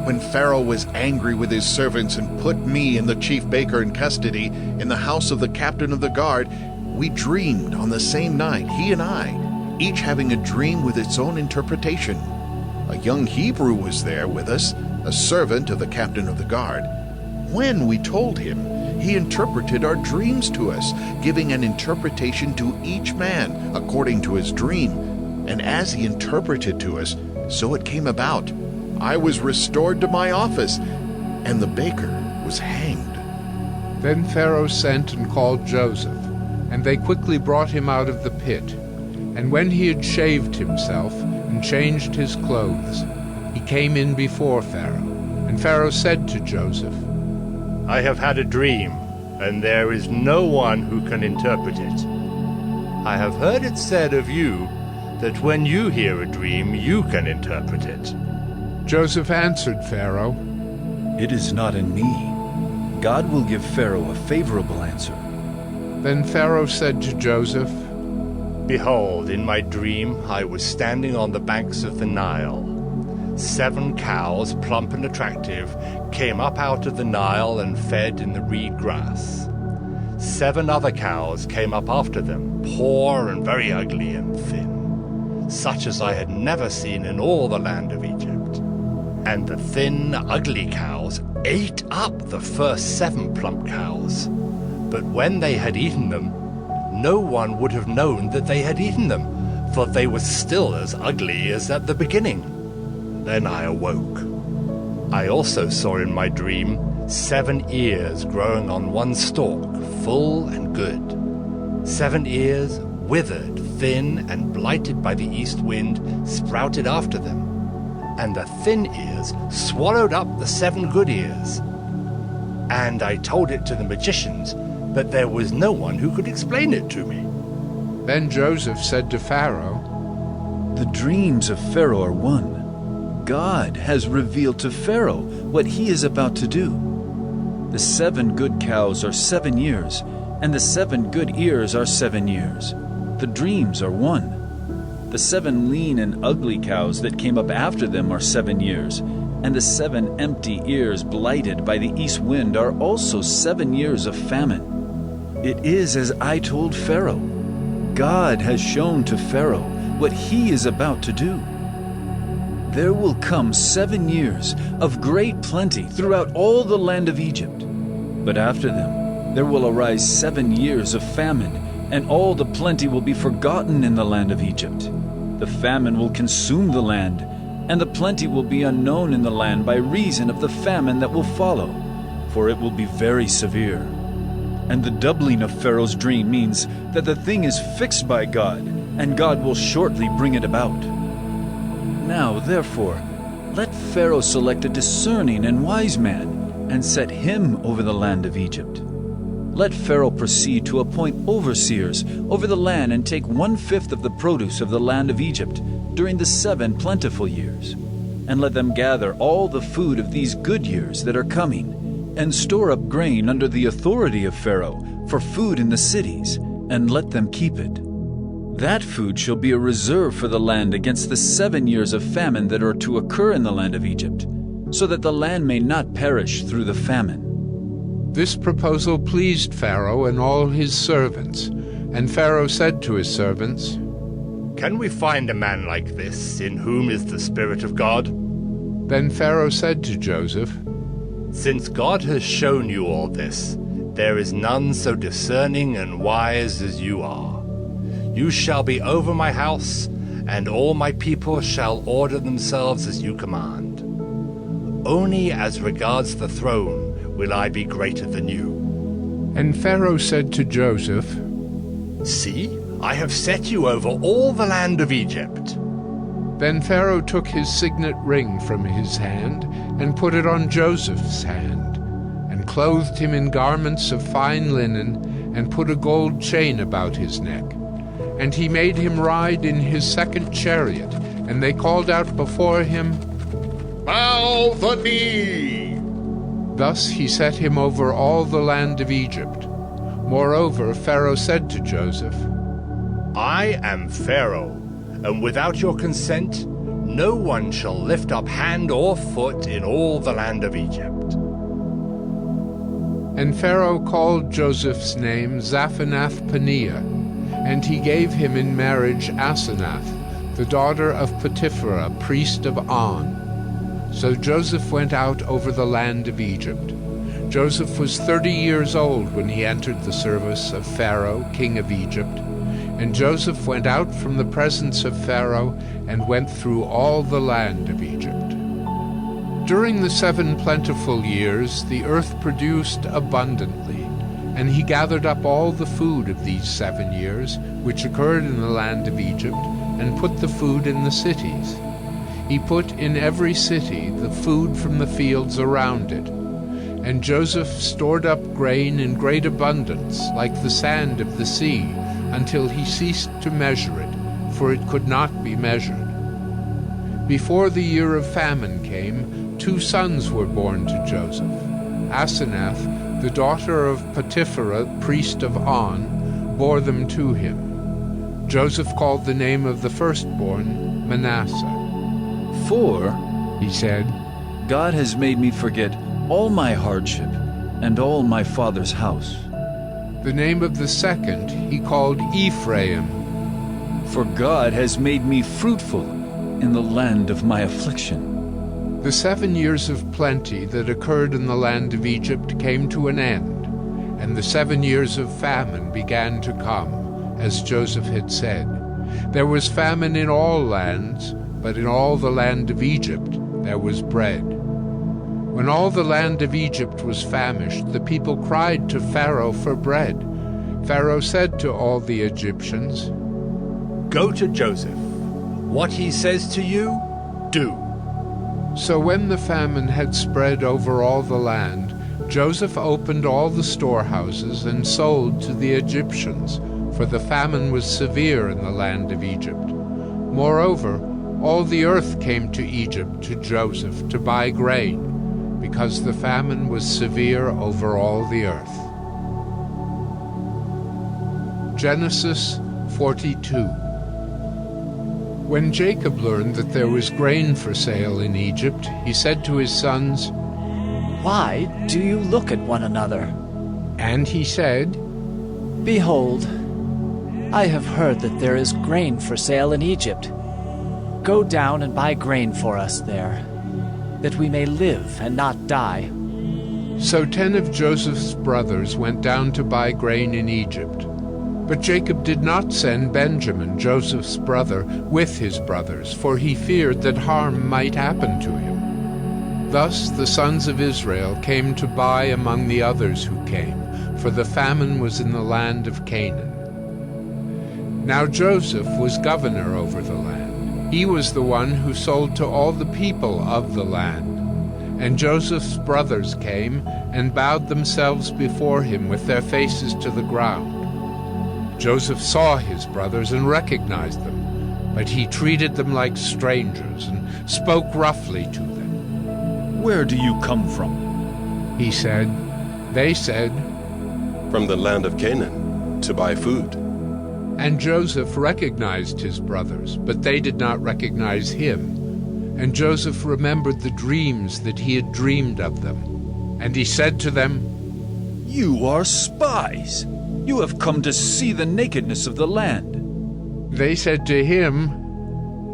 When Pharaoh was angry with his servants and put me and the chief baker in custody in the house of the captain of the guard, we dreamed on the same night, he and I, each having a dream with its own interpretation. A young Hebrew was there with us, a servant of the captain of the guard. When we told him, he interpreted our dreams to us, giving an interpretation to each man according to his dream. And as he interpreted to us, so it came about. I was restored to my office, and the baker was hanged." Then Pharaoh sent and called Joseph, And they quickly brought him out of the pit. And when he had shaved himself and changed his clothes, he came in before Pharaoh. And Pharaoh said to Joseph, I have had a dream, and there is no one who can interpret it. I have heard it said of you that when you hear a dream, you can interpret it. Joseph answered Pharaoh, It is not in me. God will give Pharaoh a favorable answer. Then Pharaoh said to Joseph, Behold, in my dream I was standing on the banks of the Nile. 7 cows, plump and attractive, came up out of the Nile and fed in the reed grass. 7 other cows came up after them, poor and very ugly and thin, such as I had never seen in all the land of Egypt. And the thin, ugly cows ate up the first 7 plump cows. But when they had eaten them, no one would have known that they had eaten them, for they were still as ugly as at the beginning. Then I awoke. I also saw in my dream 7 ears growing on one stalk, full and good. 7 ears, withered, thin, and blighted by the east wind, sprouted after them. And the thin ears swallowed up the 7 good ears. And I told it to the magicians, but there was no one who could explain it to me. Then Joseph said to Pharaoh, The dreams of Pharaoh are one. God has revealed to Pharaoh what he is about to do. The 7 good cows are 7 years, and the 7 good ears are 7 years. The dreams are one. The 7 lean and ugly cows that came up after them are 7 years, and the 7 empty ears blighted by the east wind are also 7 years of famine. It is as I told Pharaoh. God has shown to Pharaoh what he is about to do. There will come 7 years of great plenty throughout all the land of Egypt. But after them there will arise 7 years of famine, and all the plenty will be forgotten in the land of Egypt. The famine will consume the land, and the plenty will be unknown in the land by reason of the famine that will follow, for it will be very severe. And the doubling of Pharaoh's dream means that the thing is fixed by God, and God will shortly bring it about. Now, therefore, let Pharaoh select a discerning and wise man, and set him over the land of Egypt. Let Pharaoh proceed to appoint overseers over the land and take 1/5 of the produce of the land of Egypt during the 7 plentiful years. And let them gather all the food of these good years that are coming, and store up grain under the authority of Pharaoh for food in the cities, and let them keep it. That food shall be a reserve for the land against the 7 years of famine that are to occur in the land of Egypt, so that the land may not perish through the famine. This proposal pleased Pharaoh and all his servants. And Pharaoh said to his servants, Can we find a man like this, in whom is the Spirit of God? Then Pharaoh said to Joseph, Since God has shown you all this, there is none so discerning and wise as you are. You shall be over my house, and all my people shall order themselves as you command. Only as regards the throne will I be greater than you. And Pharaoh said to Joseph, See, I have set you over all the land of Egypt. Then Pharaoh took his signet ring from his hand and put it on Joseph's hand, and clothed him in garments of fine linen, and put a gold chain about his neck. And he made him ride in his 2nd chariot, and they called out before him, Bow the knee! Thus he set him over all the land of Egypt. Moreover, Pharaoh said to Joseph, I am Pharaoh, and without your consent, no one shall lift up hand or foot in all the land of Egypt. And Pharaoh called Joseph's name Zaphanath-Paneah, and he gave him in marriage Asenath, the daughter of Potipherah, priest of On. So Joseph went out over the land of Egypt. Joseph was 30 years old when he entered the service of Pharaoh, king of Egypt. And Joseph went out from the presence of Pharaoh and went through all the land of Egypt. During the 7 plentiful years the earth produced abundantly, And he gathered up all the food of these 7 years, which occurred in the land of Egypt, and put the food in the cities. He put in every city the food from the fields around it. And Joseph stored up grain in great abundance, like the sand of the sea, until he ceased to measure it, for it could not be measured. Before the year of famine came, 2 sons were born to Joseph. Asenath, the daughter of Potipherah, priest of On, bore them to him. Joseph called the name of the firstborn Manasseh. For, he said, God has made me forget all my hardship and all my father's house. The name of the second he called Ephraim. For God has made me fruitful in the land of my affliction. The 7 years of plenty that occurred in the land of Egypt came to an end, and the 7 years of famine began to come, as Joseph had said. There was famine in all lands, but in all the land of Egypt there was bread. When all the land of Egypt was famished, the people cried to Pharaoh for bread. Pharaoh said to all the Egyptians, "Go to Joseph. What he says to you, do." So when the famine had spread over all the land, Joseph opened all the storehouses and sold to the Egyptians, for the famine was severe in the land of Egypt. Moreover, all the earth came to Egypt to Joseph to buy grain, because the famine was severe over all the earth. Genesis 42. When Jacob learned that there was grain for sale in Egypt, he said to his sons, "Why do you look at one another?" And he said, "Behold, I have heard that there is grain for sale in Egypt. Go down and buy grain for us there, that we may live and not die." So 10 of Joseph's brothers went down to buy grain in Egypt. But Jacob did not send Benjamin, Joseph's brother, with his brothers, for he feared that harm might happen to him. Thus the sons of Israel came to buy among the others who came, for the famine was in the land of Canaan. Now Joseph was governor over the land. He was the one who sold to all the people of the land. And Joseph's brothers came and bowed themselves before him with their faces to the ground. Joseph saw his brothers and recognized them, but he treated them like strangers and spoke roughly to them. "Where do you come from?" he said. They said, "From the land of Canaan, to buy food." And Joseph recognized his brothers, but they did not recognize him. And Joseph remembered the dreams that he had dreamed of them. And he said to them, "You are spies. You have come to see the nakedness of the land." They said to him,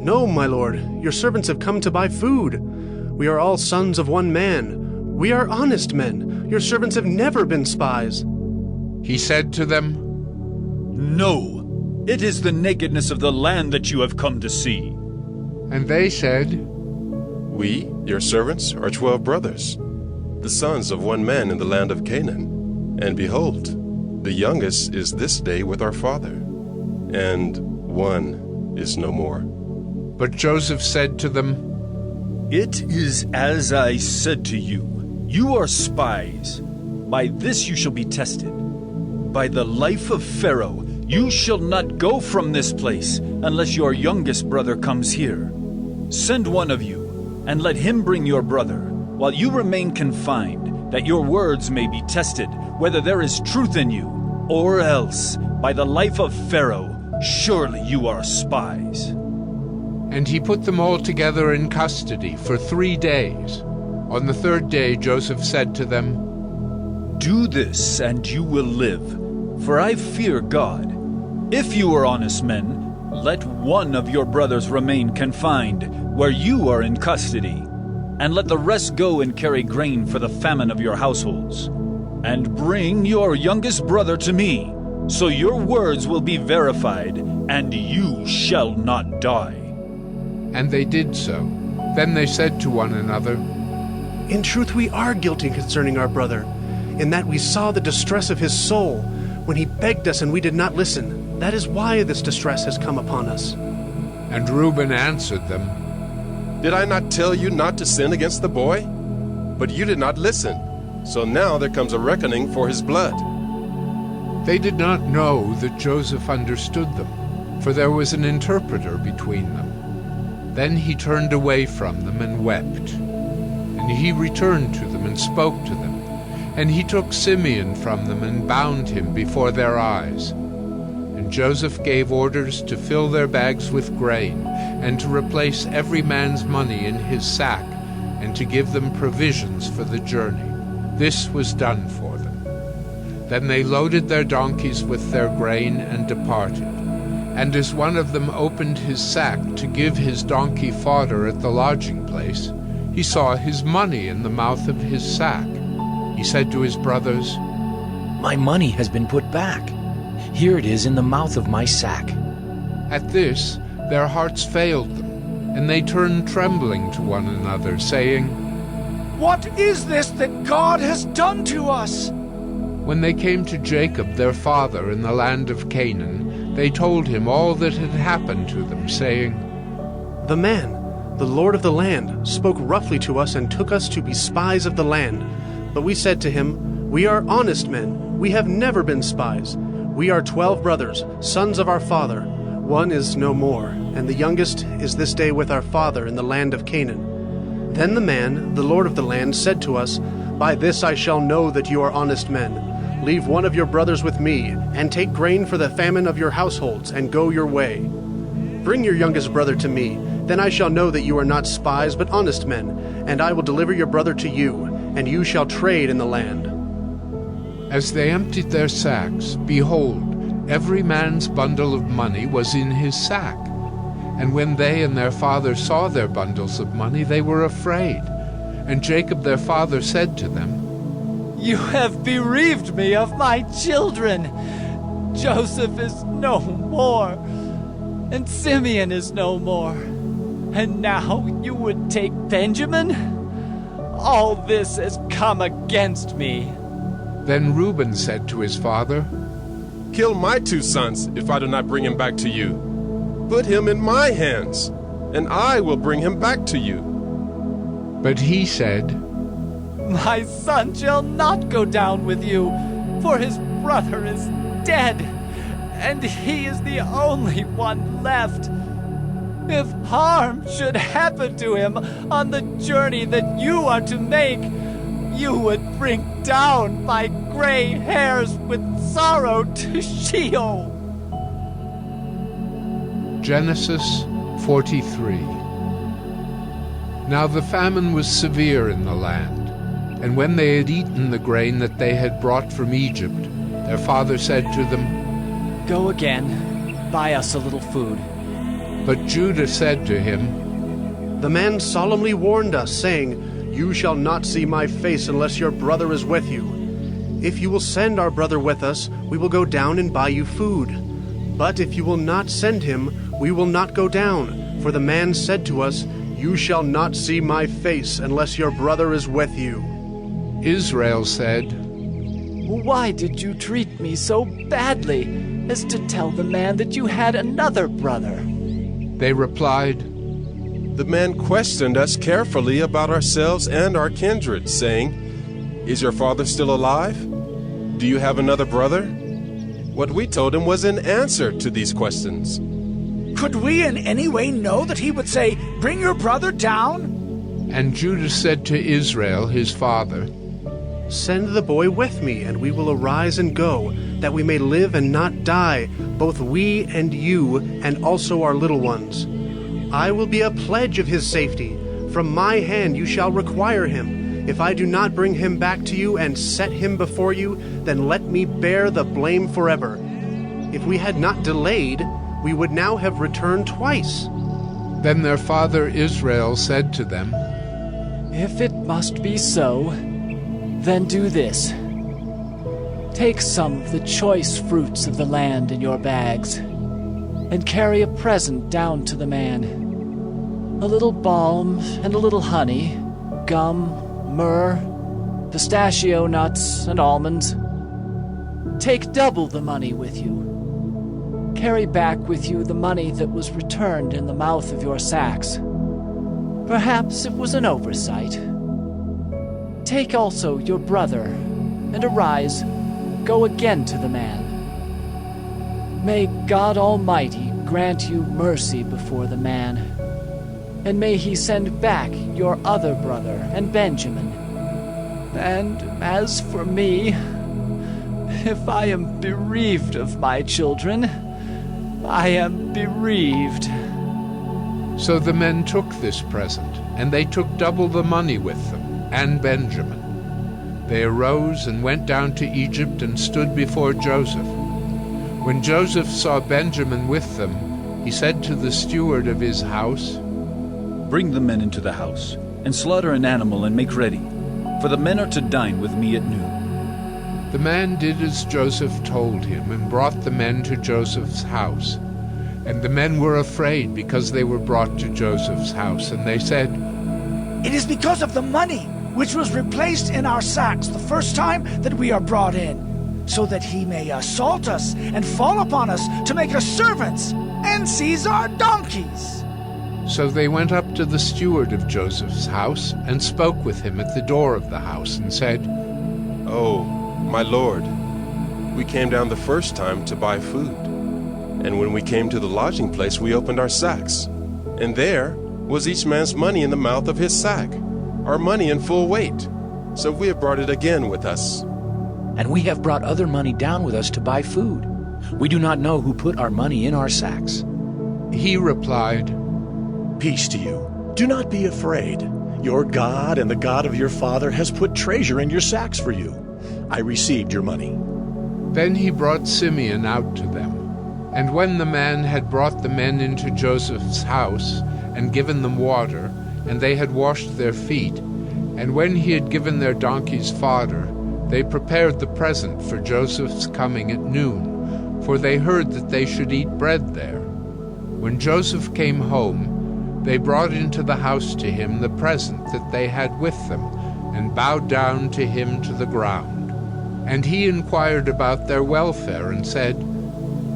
"No, my lord, your servants have come to buy food. We are all sons of one man. We are honest men. Your servants have never been spies." He said to them, "No, it is the nakedness of the land that you have come to see." And they said, "We, your servants, are 12 brothers, the sons of one man in the land of Canaan. And behold, the youngest is this day with our father, and one is no more." But Joseph said to them, "It is as I said to you. You are spies. By this you shall be tested. By the life of Pharaoh, you shall not go from this place unless your youngest brother comes here. Send one of you, and let him bring your brother, while you remain confined, that your words may be tested, whether there is truth in you, or else, by the life of Pharaoh, surely you are spies." And he put them all together in custody for 3 days. On the 3rd day Joseph said to them, "Do this, and you will live, for I fear God. If you are honest men, let one of your brothers remain confined, where you are in custody, and let the rest go and carry grain for the famine of your households. And bring your youngest brother to me, so your words will be verified, and you shall not die." And they did so. Then they said to one another, "In truth we are guilty concerning our brother. in that we saw the distress of his soul when he begged us and we did not listen. That is why this distress has come upon us. And Reuben answered them, Did I not tell you not to sin against the boy? But you did not listen. So now there comes a reckoning for his blood. They did not know that Joseph understood them, for there was an interpreter between them. Then he turned away from them and wept. And he returned to them and spoke to them. And he took Simeon from them and bound him before their eyes. And Joseph gave orders to fill their bags with grain, and to replace every man's money in his sack, and to give them provisions for the journey. This was done for them. Then they loaded their donkeys with their grain and departed. And as one of them opened his sack to give his donkey fodder at the lodging place, he saw his money in the mouth of his sack. He said to his brothers, My money has been put back. Here it is in the mouth of my sack. At this their hearts failed them, and they turned trembling to one another, saying, What is this that God has done to us? When they came to Jacob their father in the land of Canaan, they told him all that had happened to them, saying, The man, the Lord of the land, spoke roughly to us and took us to be spies of the land. But we said to him, We are honest men. We have never been spies. We are 12 brothers, sons of our father. One is no more, and the youngest is this day with our father in the land of Canaan. Then the man, the Lord of the land, said to us, By this I shall know that you are honest men. Leave one of your brothers with me, and take grain for the famine of your households, and go your way. Bring your youngest brother to me, then I shall know that you are not spies, but honest men, and I will deliver your brother to you, and you shall trade in the land. As they emptied their sacks, behold, every man's bundle of money was in his sack. And when they and their father saw their bundles of money, they were afraid. And Jacob their father said to them, You have bereaved me of my children. Joseph is no more, and Simeon is no more. And now you would take Benjamin? All this has come against me. Then Reuben said to his father, Kill my 2 sons if I do not bring him back to you. Put him in my hands, and I will bring him back to you. But he said, My son shall not go down with you, for his brother is dead, and he is the only one left. If harm should happen to him on the journey that you are to make, you would bring down my gray hairs with sorrow to Sheol. Genesis 43. Now the famine was severe in the land, and when they had eaten the grain that they had brought from Egypt, their father said to them, Go again, buy us a little food. But Judah said to him, The man solemnly warned us, saying, You shall not see my face unless your brother is with you. If you will send our brother with us, we will go down and buy you food. But if you will not send him, we will not go down. For the man said to us, You shall not see my face unless your brother is with you. Israel said, Why did you treat me so badly as to tell the man that you had another brother? They replied, The man questioned us carefully about ourselves and our kindred, saying, Is your father still alive? Do you have another brother? What we told him was in answer to these questions. Could we in any way know that he would say, Bring your brother down? And Judah said to Israel his father, Send the boy with me, and we will arise and go, that we may live and not die, both we and you, and also our little ones. I will be a pledge of his safety. From my hand you shall require him. If I do not bring him back to you and set him before you, then let me bear the blame forever. If we had not delayed, we would now have returned twice. Then their father Israel said to them, If it must be so, then do this. Take some of the choice fruits of the land in your bags, and carry a present down to the man. A little balm and a little honey, gum, myrrh, pistachio nuts, and almonds. Take double the money with you. Carry back with you the money that was returned in the mouth of your sacks. Perhaps it was an oversight. Take also your brother, and arise, go again to the man. May God Almighty grant you mercy before the man, and may he send back your other brother and Benjamin. And as for me, if I am bereaved of my children, I am bereaved. So the men took this present, and they took double the money with them, and Benjamin. They arose and went down to Egypt and stood before Joseph. When Joseph saw Benjamin with them, he said to the steward of his house, "Bring the men into the house, and slaughter an animal and make ready, for the men are to dine with me at noon." The man did as Joseph told him, and brought the men to Joseph's house. And the men were afraid because they were brought to Joseph's house, and they said, "It is because of the money which was replaced in our sacks the first time that we are brought in, so that he may assault us and fall upon us to make us servants and seize our donkeys." So they went up to the steward of Joseph's house and spoke with him at the door of the house and said, "Oh, my lord, we came down the first time to buy food. And when we came to the lodging place, we opened our sacks. And there was each man's money in the mouth of his sack, our money in full weight. So we have brought it again with us. And we have brought other money down with us to buy food. We do not know who put our money in our sacks." He replied, "Peace to you. Do not be afraid. Your God and the God of your father has put treasure in your sacks for you. I received your money." Then he brought Simeon out to them. And when the man had brought the men into Joseph's house, and given them water, and they had washed their feet, and when he had given their donkeys fodder, they prepared the present for Joseph's coming at noon, for they heard that they should eat bread there. When Joseph came home, they brought into the house to him the present that they had with them, and bowed down to him to the ground. And he inquired about their welfare, and said,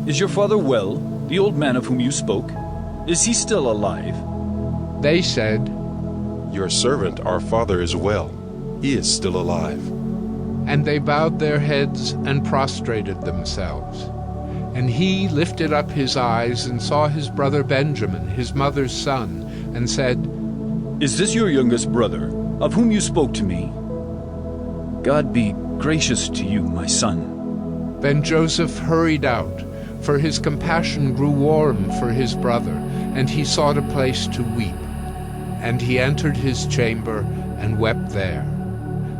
"Is your father well, the old man of whom you spoke? Is he still alive?" They said, "Your servant, our father, is well. He is still alive." And they bowed their heads and prostrated themselves. And he lifted up his eyes and saw his brother Benjamin, his mother's son, and said, "Is this your youngest brother, of whom you spoke to me? God be gracious to you, my son." Then Joseph hurried out, for his compassion grew warm for his brother, and he sought a place to weep. And he entered his chamber and wept there.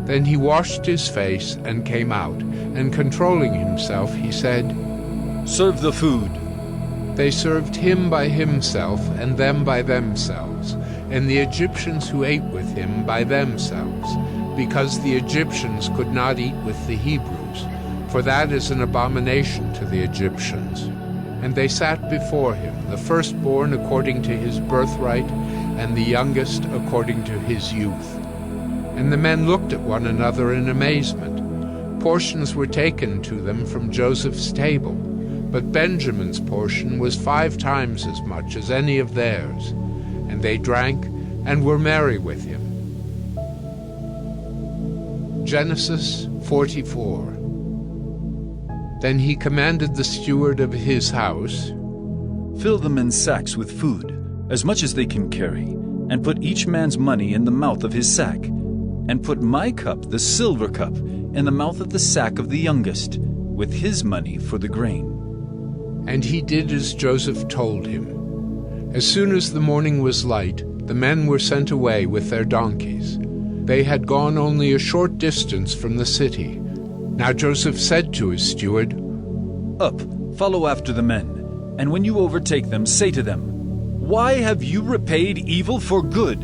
Then he washed his face and came out, and controlling himself, he said, "Serve the food." They served him by himself, and them by themselves, and the Egyptians who ate with him by themselves, because the Egyptians could not eat with the Hebrews, for that is an abomination to the Egyptians. And they sat before him, the firstborn according to his birthright, and the youngest according to his youth. And the men looked at one another in amazement. Portions were taken to them from Joseph's table, but Benjamin's portion was 5 times as much as any of theirs. And they drank and were merry with him. Genesis 44. Then he commanded the steward of his house, "Fill the men's sacks with food, as much as they can carry, and put each man's money in the mouth of his sack, and put my cup, the silver cup, in the mouth of the sack of the youngest, with his money for the grain." And he did as Joseph told him. As soon as the morning was light, the men were sent away with their donkeys. They had gone only a short distance from the city. Now Joseph said to his steward, "Up, follow after the men, and when you overtake them, say to them, 'Why have you repaid evil for good?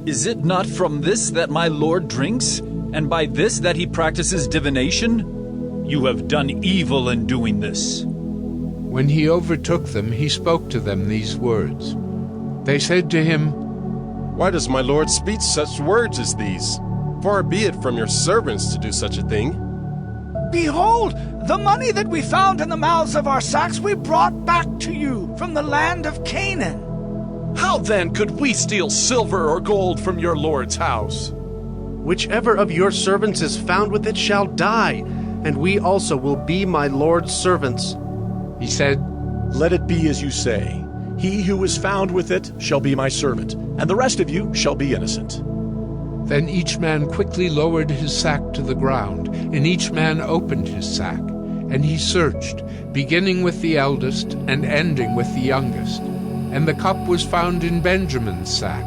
Is it not from this that my Lord drinks, and by this that he practices divination? You have done evil in doing this.'" When he overtook them, he spoke to them these words. They said to him, "Why does my Lord speak such words as these?" Far be it from your servants to do such a thing. Behold, the money that we found in the mouths of our sacks we brought back to you from the land of Canaan. How then could we steal silver or gold from your Lord's house? Whichever of your servants is found with it shall die, and we also will be my Lord's servants. He said, Let it be as you say. He who is found with it shall be my servant, and the rest of you shall be innocent. Then each man quickly lowered his sack to the ground, and each man opened his sack. And he searched, beginning with the eldest and ending with the youngest. And the cup was found in Benjamin's sack.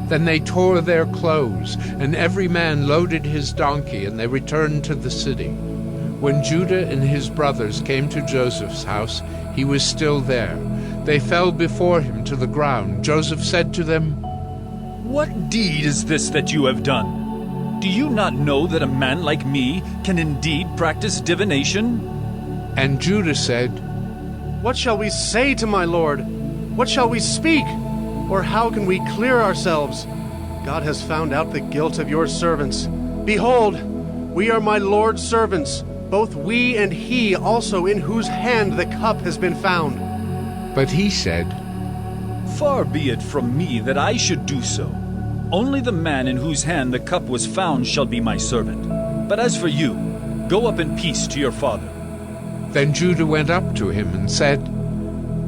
Then they tore their clothes, and every man loaded his donkey, and they returned to the city. When Judah and his brothers came to Joseph's house, he was still there. They fell before him to the ground. Joseph said to them, What deed is this that you have done? Do you not know that a man like me can indeed practice divination? And Judah said, What shall we say to my lord? What shall we speak? Or how can we clear ourselves? God has found out the guilt of your servants. Behold, we are my Lord's servants, both we and he also in whose hand the cup has been found. But he said, Far be it from me that I should do so. Only the man in whose hand the cup was found shall be my servant. But as for you, go up in peace to your father. Then Judah went up to him and said,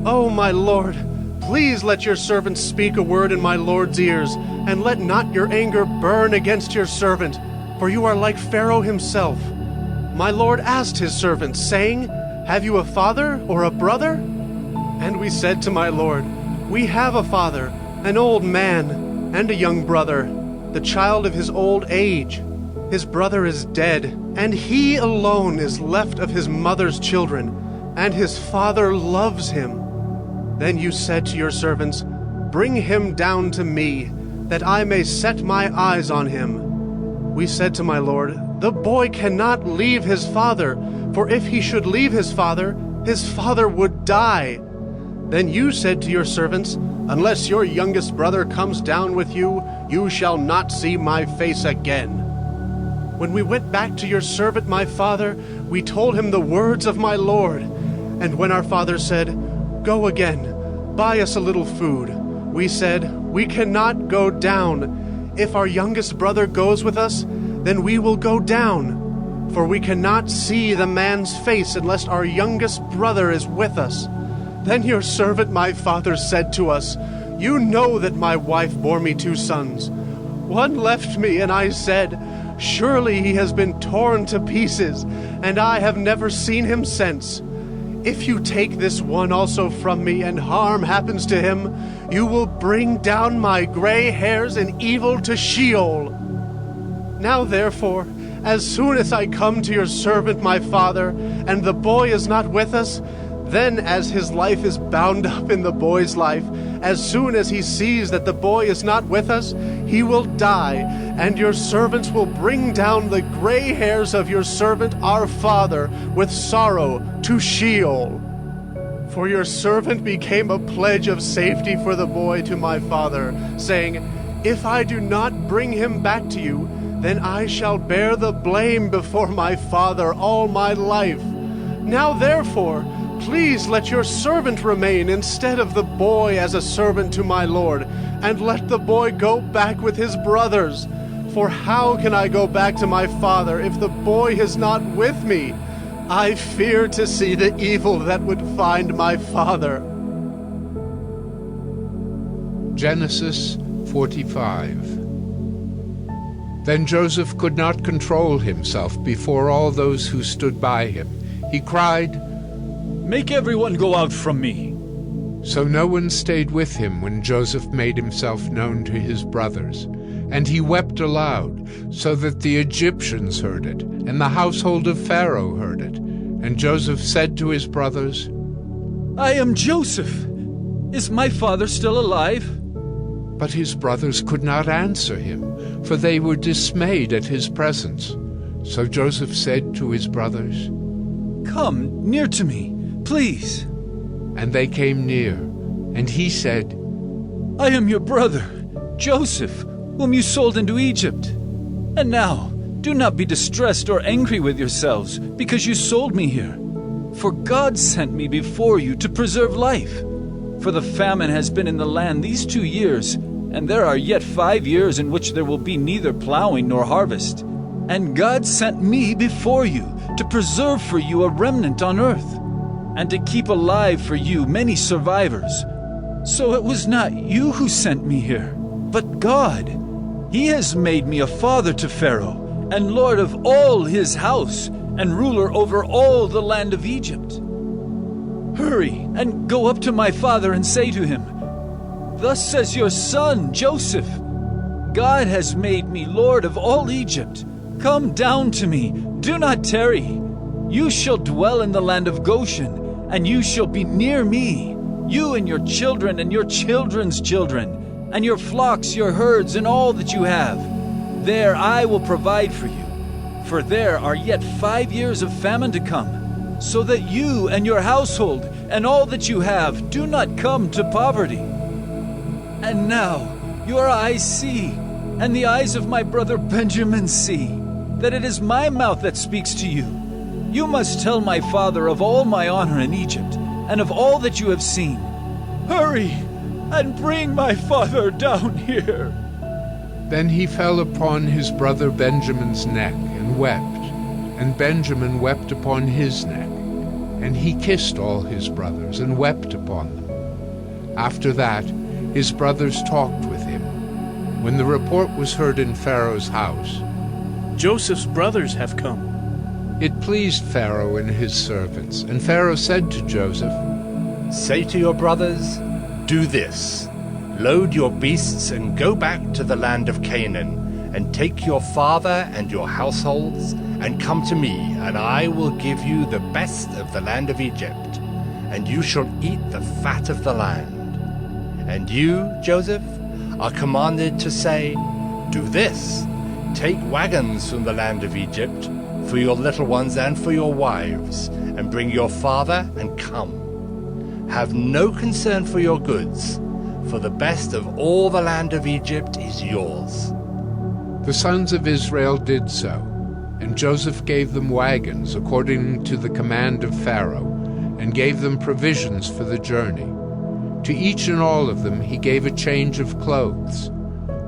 O my lord, please let your servant speak a word in my lord's ears, and let not your anger burn against your servant, for you are like Pharaoh himself. My lord asked his servants, saying, Have you a father or a brother? And we said to my lord, We have a father, an old man, and a young brother, the child of his old age. His brother is dead, and he alone is left of his mother's children, and his father loves him. Then you said to your servants, Bring him down to me, that I may set my eyes on him. We said to my lord, The boy cannot leave his father, for if he should leave his father would die. Then you said to your servants, Unless your youngest brother comes down with you, you shall not see my face again. When we went back to your servant my father, we told him the words of my lord. And when our father said, Go again, buy us a little food, we said, We cannot go down. If our youngest brother goes with us, then we will go down. For we cannot see the man's face unless our youngest brother is with us. Then your servant my father said to us, You know that my wife bore me 2 sons. One left me, and I said, Surely he has been torn to pieces, and I have never seen him since. If you take this one also from me, and harm happens to him, you will bring down my gray hairs in evil to Sheol. Now therefore, as soon as I come to your servant my father, and the boy is not with us, then as his life is bound up in the boy's life, as soon as he sees that the boy is not with us, he will die, and your servants will bring down the gray hairs of your servant our father with sorrow to Sheol. For your servant became a pledge of safety for the boy to my father, saying, If I do not bring him back to you, then I shall bear the blame before my father all my life. Now therefore, please let your servant remain instead of the boy as a servant to my lord, and let the boy go back with his brothers. For how can I go back to my father if the boy is not with me? I fear to see the evil that would find my father. Genesis 45. Then Joseph could not control himself before all those who stood by him. He cried, Make everyone go out from me. So no one stayed with him when Joseph made himself known to his brothers. And he wept aloud, so that the Egyptians heard it, and the household of Pharaoh heard it. And Joseph said to his brothers, I am Joseph. Is my father still alive? But his brothers could not answer him, for they were dismayed at his presence. So Joseph said to his brothers, Come near to me, please. And they came near, and he said, I am your brother, Joseph, whom you sold into Egypt. And now, do not be distressed or angry with yourselves, because you sold me here. For God sent me before you to preserve life. For the famine has been in the land these 2 years, and there are yet 5 years in which there will be neither plowing nor harvest. And God sent me before you to preserve for you a remnant on earth, and to keep alive for you many survivors. So it was not you who sent me here, but God. He has made me a father to Pharaoh, and lord of all his house, and ruler over all the land of Egypt. Hurry and go up to my father and say to him, 'Thus says your son, Joseph, God has made me lord of all Egypt. Come down to me, do not tarry. You shall dwell in the land of Goshen, and you shall be near me, you and your children and your children's children, and your flocks, your herds, and all that you have. There I will provide for you, for there are yet 5 years of famine to come, so that you and your household and all that you have do not come to poverty. And now your eyes see, and the eyes of my brother Benjamin see, that it is my mouth that speaks to you. You must tell my father of all my honor in Egypt, and of all that you have seen. Hurry, and bring my father down here.' Then he fell upon his brother Benjamin's neck and wept, and Benjamin wept upon his neck. And he kissed all his brothers and wept upon them. After that, his brothers talked with him. When the report was heard in Pharaoh's house, 'Joseph's brothers have come,' it pleased Pharaoh and his servants. And Pharaoh said to Joseph, 'Say to your brothers, do this. Load your beasts and go back to the land of Canaan, and take your father and your households, and come to me, and I will give you the best of the land of Egypt, and you shall eat the fat of the land. And you, Joseph, are commanded to say, do this. Take wagons from the land of Egypt, for your little ones and for your wives, and bring your father and come. Have no concern for your goods, for the best of all the land of Egypt is yours.' The sons of Israel did so, and Joseph gave them wagons according to the command of Pharaoh, and gave them provisions for the journey. To each and all of them he gave a change of clothes.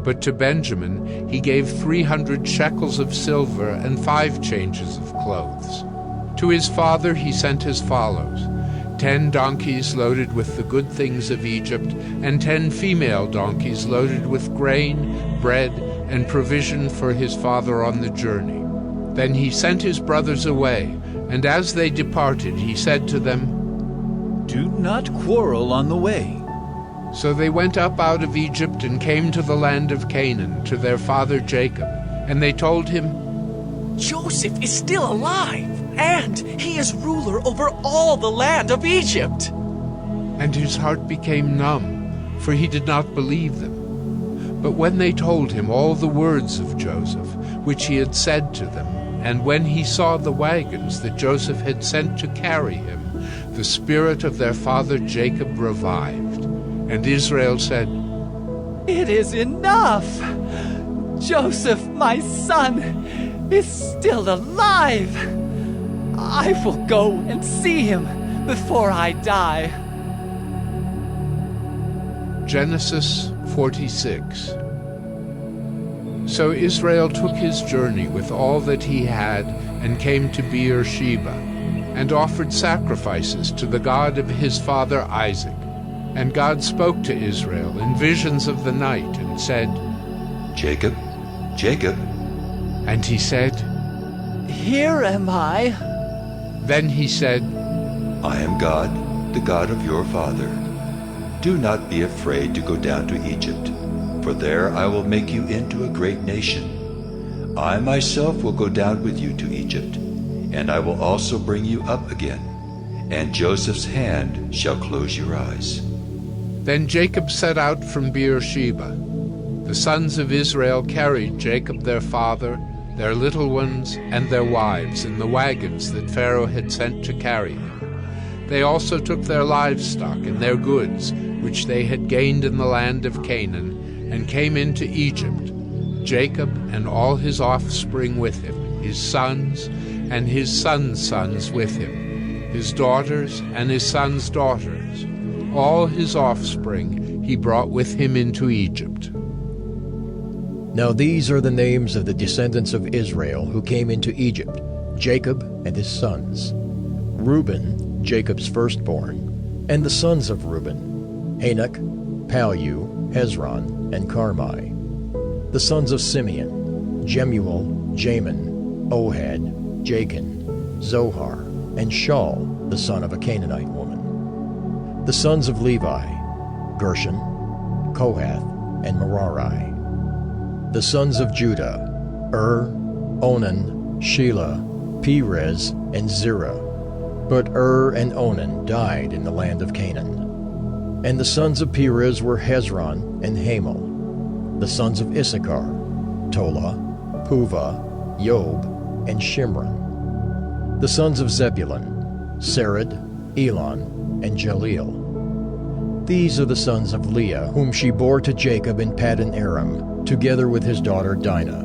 But to Benjamin he gave 300 shekels of silver and 5 changes of clothes. To his father he sent as follows: 10 donkeys loaded with the good things of Egypt, and 10 female donkeys loaded with grain, bread, and provision for his father on the journey. Then he sent his brothers away, and as they departed he said to them, "Do not quarrel on the way." So they went up out of Egypt and came to the land of Canaan, to their father Jacob. And they told him, "Joseph is still alive, and he is ruler over all the land of Egypt." And his heart became numb, for he did not believe them. But when they told him all the words of Joseph, which he had said to them, and when he saw the wagons that Joseph had sent to carry him, the spirit of their father Jacob revived. And Israel said, "It is enough! Joseph, my son, is still alive! I will go and see him before I die." Genesis 46. So Israel took his journey with all that he had, and came to Beersheba, and offered sacrifices to the God of his father Isaac. And God spoke to Israel in visions of the night, and said, "Jacob, Jacob." And he said, "Here am I." Then he said, "I am God, the God of your father. Do not be afraid to go down to Egypt, for there I will make you into a great nation. I myself will go down with you to Egypt, and I will also bring you up again, and Joseph's hand shall close your eyes." Then Jacob set out from Beersheba. The sons of Israel carried Jacob their father, their little ones, and their wives in the wagons that Pharaoh had sent to carry them. They also took their livestock and their goods, which they had gained in the land of Canaan, and came into Egypt. Jacob and all his offspring with him, his sons and his sons' sons with him, his daughters and his sons' daughters. All his offspring he brought with him into Egypt. Now these are the names of the descendants of Israel who came into Egypt, Jacob and his sons. Reuben, Jacob's firstborn, and the sons of Reuben, Hanok, Palu, Hezron, and Carmi. The sons of Simeon, Jemuel, Jamin, Ohad, Jachin, Zohar, and Shaul, the son of a Canaanite woman. The sons of Levi, Gershon, Kohath, and Merari. The sons of Judah, Onan, Shelah, Perez, and Zerah. But and Onan died in the land of Canaan. And the sons of Perez were Hezron and Hamel. The sons of Issachar, Tola, Puvah, Job, and Shimron. The sons of Zebulun, Sered, Elon, and Jaleel. These are the sons of Leah, whom she bore to Jacob in Paddan Aram, together with his daughter Dinah.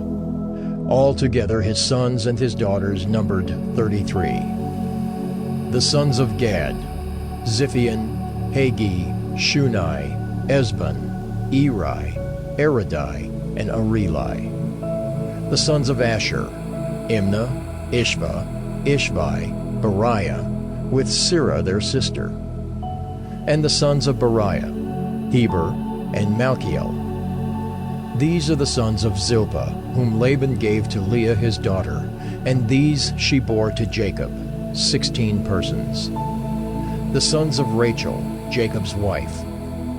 Altogether his sons and his daughters numbered 33. The sons of Gad, Ziphion, Hagi, Shunai, Esbon, Eri, Eridai, and Areli. The sons of Asher, Imnah, Ishva, Ishvi, Beriah, with Sirah their sister. And the sons of Beriah, Heber, and Malchiel. These are the sons of Zilpah, whom Laban gave to Leah his daughter, and these she bore to Jacob, 16 persons. The sons of Rachel, Jacob's wife,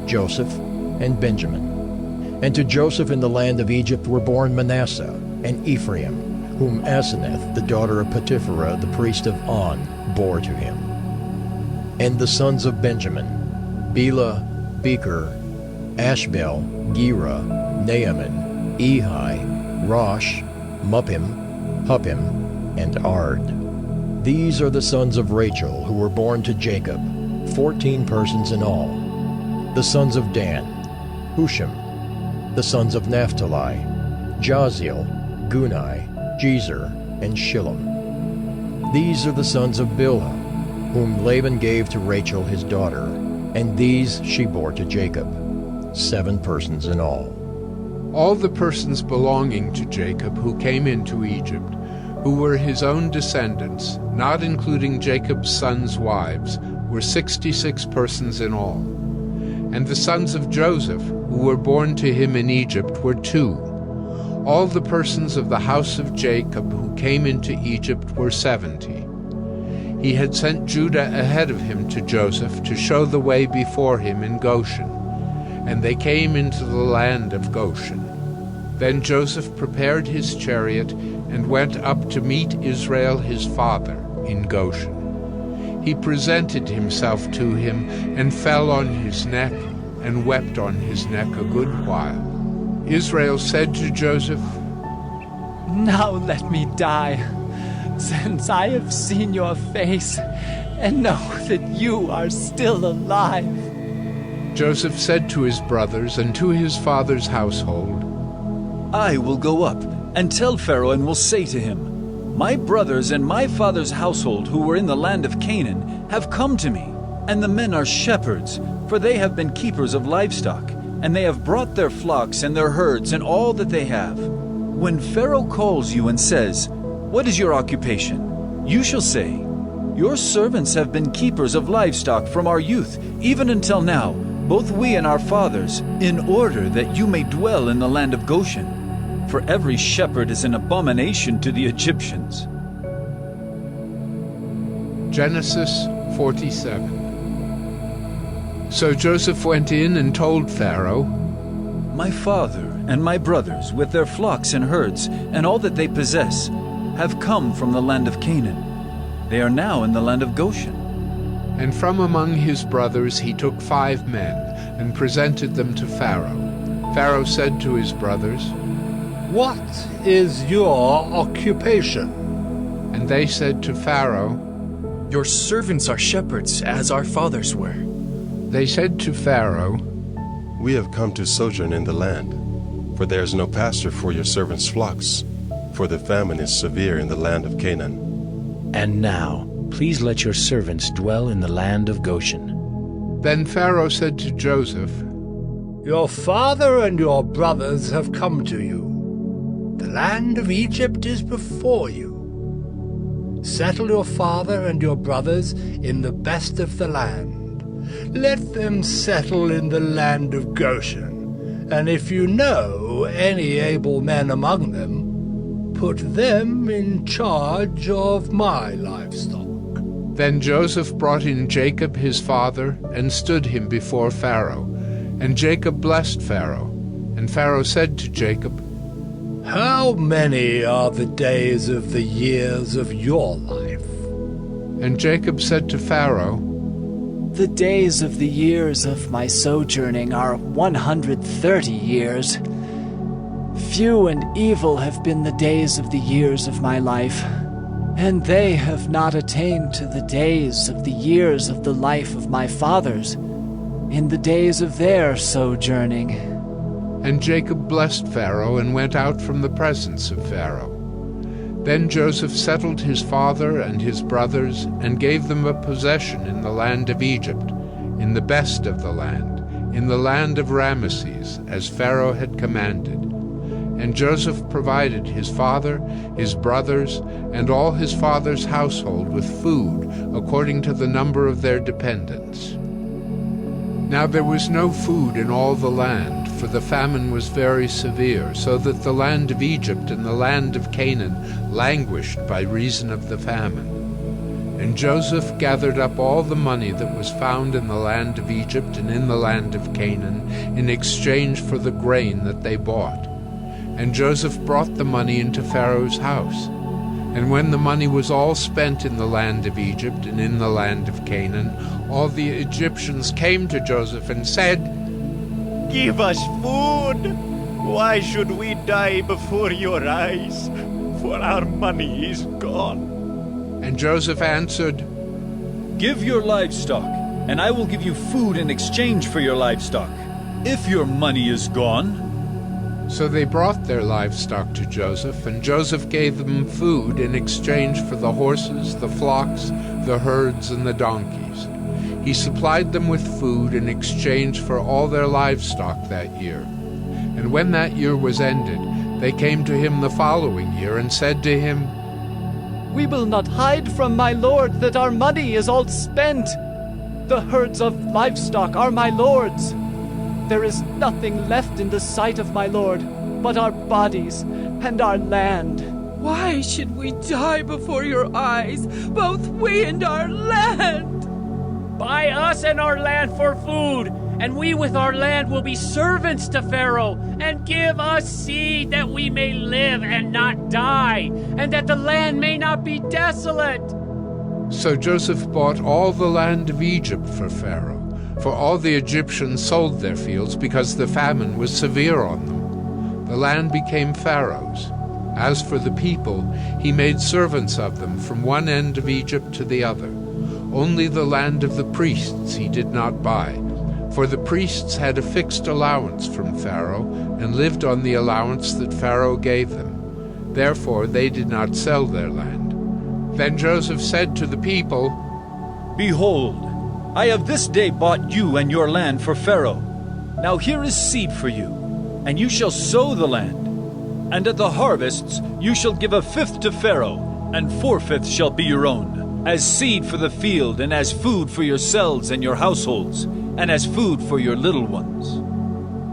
Joseph and Benjamin. And to Joseph in the land of Egypt were born Manasseh and Ephraim, whom Asenath, the daughter of Potipherah, the priest of On, bore to him. And the sons of Benjamin, Bela, Becher, Ashbel, Gera, Naaman, Ehi, Rosh, Muppim, Huppim, and Ard. These are the sons of Rachel who were born to Jacob, 14 persons in all. The sons of Dan, Hushim. The sons of Naphtali, Jaziel, Gunai, Jezer, and Shillem. These are the sons of Bilhah, whom Laban gave to Rachel his daughter, and these she bore to Jacob, 7 persons in all. All the persons belonging to Jacob who came into Egypt, who were his own descendants, not including Jacob's sons' wives, were 66 persons in all. And the sons of Joseph, who were born to him in Egypt, were 2. All the persons of the house of Jacob who came into Egypt were 70. He had sent Judah ahead of him to Joseph to show the way before him in Goshen, and they came into the land of Goshen. Then Joseph prepared his chariot and went up to meet Israel his father in Goshen. He presented himself to him and fell on his neck and wept on his neck a good while. Israel said to Joseph, "Now let me die, since I have seen your face and know that you are still alive." Joseph said to his brothers and to his father's household, "I will go up and tell Pharaoh and will say to him, 'My brothers and my father's household who were in the land of Canaan have come to me, and the men are shepherds, for they have been keepers of livestock, and they have brought their flocks and their herds and all that they have.' When Pharaoh calls you and says, 'What is your occupation?' you shall say, 'Your servants have been keepers of livestock from our youth, even until now, both we and our fathers, in order that you may dwell in the land of Goshen. For every shepherd is an abomination to the Egyptians." Genesis 47. So Joseph went in and told Pharaoh, "My father and my brothers, with their flocks and herds and all that they possess, have come from the land of Canaan. They are now in the land of Goshen." And from among his brothers he took 5 men and presented them to Pharaoh. Pharaoh said to his brothers, "What is your occupation?" And they said to Pharaoh, "Your servants are shepherds, as our fathers were." They said to Pharaoh, "We have come to sojourn in the land." for there is no pasture for your servants' flocks, for the famine is severe in the land of Canaan. And now, please let your servants dwell in the land of Goshen. Then Pharaoh said to Joseph, Your father and your brothers have come to you. The land of Egypt is before you. Settle your father and your brothers in the best of the land. Let them settle in the land of Goshen, and if you know any able men among them, put them in charge of my livestock. Then Joseph brought in Jacob his father, and stood him before Pharaoh. And Jacob blessed Pharaoh. And Pharaoh said to Jacob, How many are the days of the years of your life? And Jacob said to Pharaoh, The days of the years of my sojourning are 130 years. Few and evil have been the days of the years of my life, and they have not attained to the days of the years of the life of my fathers, in the days of their sojourning. And Jacob blessed Pharaoh, and went out from the presence of Pharaoh. Then Joseph settled his father and his brothers, and gave them a possession in the land of Egypt, in the best of the land, in the land of Ramesses, as Pharaoh had commanded. And Joseph provided his father, his brothers, and all his father's household with food, according to the number of their dependents. Now there was no food in all the land, for the famine was very severe, so that the land of Egypt and the land of Canaan languished by reason of the famine. And Joseph gathered up all the money that was found in the land of Egypt and in the land of Canaan, in exchange for the grain that they bought. And Joseph brought the money into Pharaoh's house. And when the money was all spent in the land of Egypt and in the land of Canaan, all the Egyptians came to Joseph and said, Give us food! Why should we die before your eyes? For our money is gone. And Joseph answered, Give your livestock, and I will give you food in exchange for your livestock, if your money is gone. So they brought their livestock to Joseph, and Joseph gave them food in exchange for the horses, the flocks, the herds, and the donkeys. He supplied them with food in exchange for all their livestock that year. And when that year was ended, they came to him the following year and said to him, We will not hide from my lord that our money is all spent. The herds of livestock are my lord's. There is nothing left in the sight of my lord but our bodies and our land. Why should we die before your eyes, both we and our land? Buy us and our land for food, and we with our land will be servants to Pharaoh, and give us seed that we may live and not die, and that the land may not be desolate. So Joseph bought all the land of Egypt for Pharaoh, for all the Egyptians sold their fields because the famine was severe on them. The land became Pharaoh's. As for the people, he made servants of them from one end of Egypt to the other. Only the land of the priests he did not buy, for the priests had a fixed allowance from Pharaoh, and lived on the allowance that Pharaoh gave them. Therefore they did not sell their land. Then Joseph said to the people, Behold, I have this day bought you and your land for Pharaoh. Now here is seed for you, and you shall sow the land. And at the harvests you shall give 1/5 to Pharaoh, and 4/5 shall be your own, as seed for the field, and as food for yourselves and your households, and as food for your little ones.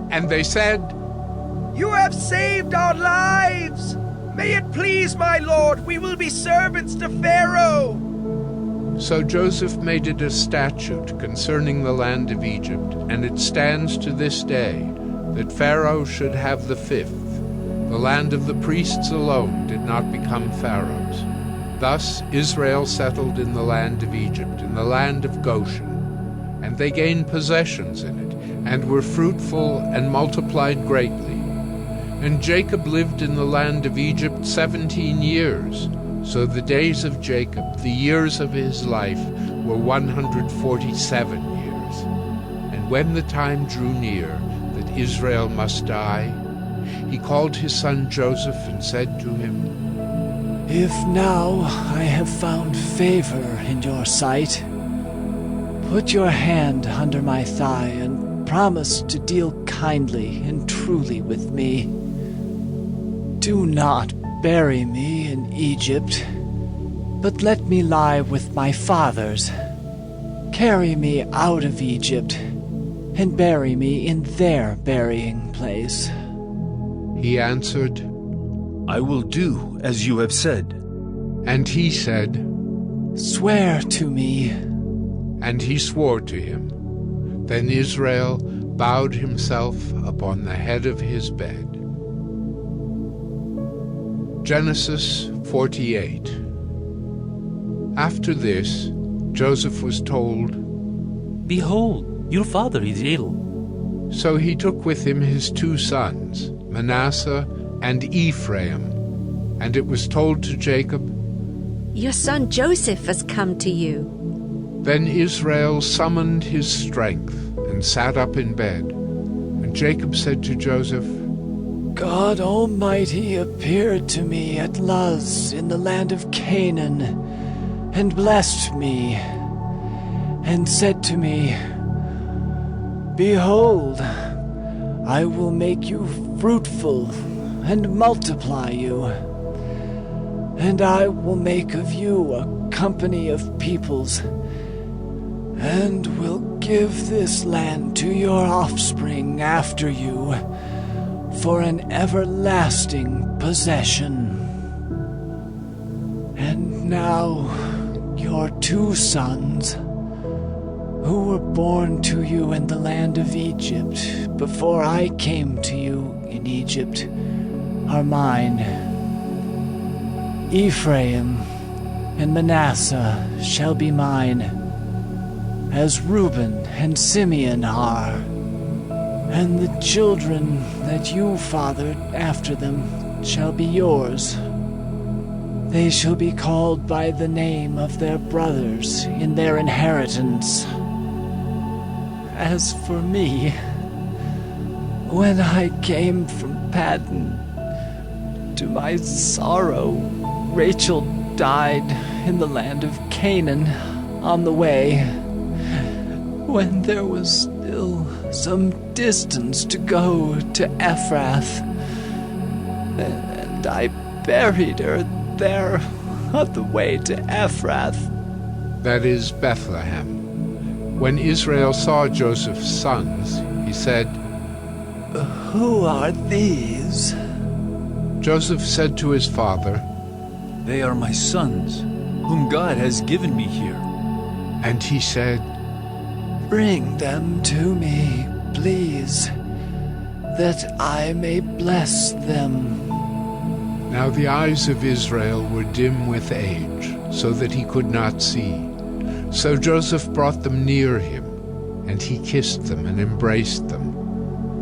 And they said, You have saved our lives! May it please my lord, we will be servants to Pharaoh! So Joseph made it a statute concerning the land of Egypt, and it stands to this day, that Pharaoh should have the 5th. The land of the priests alone did not become Pharaoh's. Thus Israel settled in the land of Egypt, in the land of Goshen, and they gained possessions in it, and were fruitful and multiplied greatly. And Jacob lived in the land of Egypt 17 years. So the days of Jacob, the years of his life, were 147 years. And when the time drew near that Israel must die, he called his son Joseph and said to him, "If now I have found favor in your sight, put your hand under my thigh and promise to deal kindly and truly with me. Do not bury me in Egypt, but let me lie with my fathers. Carry me out of Egypt and bury me in their burying place." He answered, "I will do as you have said." And he said, "Swear to me." And he swore to him. Then Israel bowed himself upon the head of his bed. Genesis 48. After this, Joseph was told, "Behold, your father is ill." So he took with him his 2 sons, Manasseh and Ephraim. And it was told to Jacob, "Your son Joseph has come to you." Then Israel summoned his strength and sat up in bed. And Jacob said to Joseph, God Almighty appeared to me at Luz in the land of Canaan, and blessed me, and said to me, Behold, I will make you fruitful and multiply you, and I will make of you a company of peoples, and will give this land to your offspring after you for an everlasting possession. And now your 2 sons, who were born to you in the land of Egypt before I came to you in Egypt, are mine. Ephraim and Manasseh shall be mine, as Reuben and Simeon are, and the children that you fathered after them shall be yours. They shall be called by the name of their brothers in their inheritance. As for me, when I came from Paddan, to my sorrow, Rachel died in the land of Canaan on the way, when there was still some distance to go to Ephrath, and I buried her there on the way to Ephrath. That is Bethlehem. When Israel saw Joseph's sons, he said, Who are these? Joseph said to his father, They are my sons, whom God has given me here. And he said, Bring them to me, please, that I may bless them. Now the eyes of Israel were dim with age, so that he could not see. So Joseph brought them near him, and he kissed them and embraced them.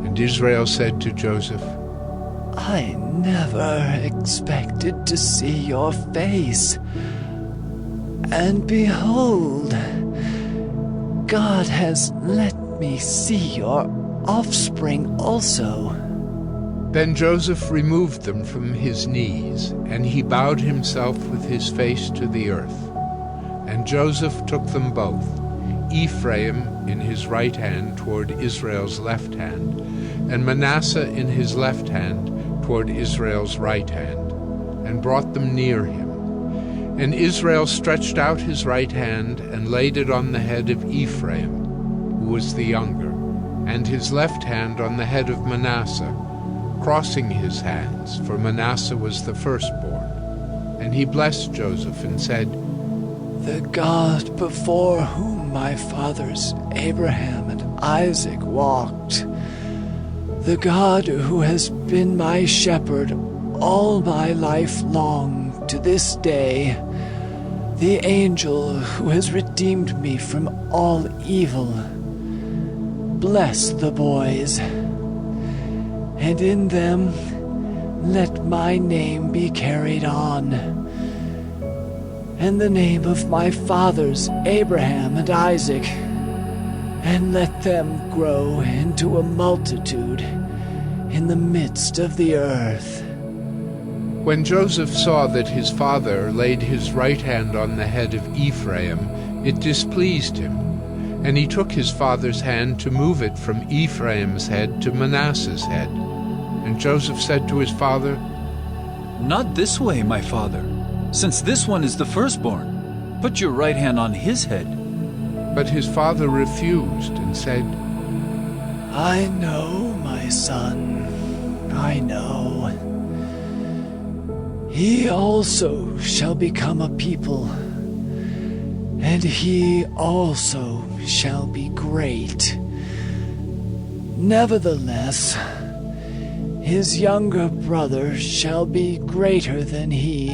And Israel said to Joseph, I never expected to see your face. And behold, God has let me see your offspring also. Then Joseph removed them from his knees, and he bowed himself with his face to the earth. And Joseph took them both, Ephraim in his right hand toward Israel's left hand, and Manasseh in his left hand toward Israel's right hand, and brought them near him. And Israel stretched out his right hand and laid it on the head of Ephraim, who was the younger, and his left hand on the head of Manasseh, crossing his hands, for Manasseh was the firstborn. And he blessed Joseph and said, The God before whom my fathers Abraham and Isaac walked, the God who has been my shepherd all my life long to this day, the angel who has redeemed me from all evil, bless the boys, and in them let my name be carried on, and the name of my fathers Abraham and Isaac, and let them grow into a multitude, in the midst of the earth. When Joseph saw that his father laid his right hand on the head of Ephraim, it displeased him, and he took his father's hand to move it from Ephraim's head to Manasseh's head. And Joseph said to his father, "Not this way, my father, since this one is the firstborn. Put your right hand on his head." But his father refused and said, I know, my son, I know. He also shall become a people, and he also shall be great. Nevertheless, his younger brother shall be greater than he,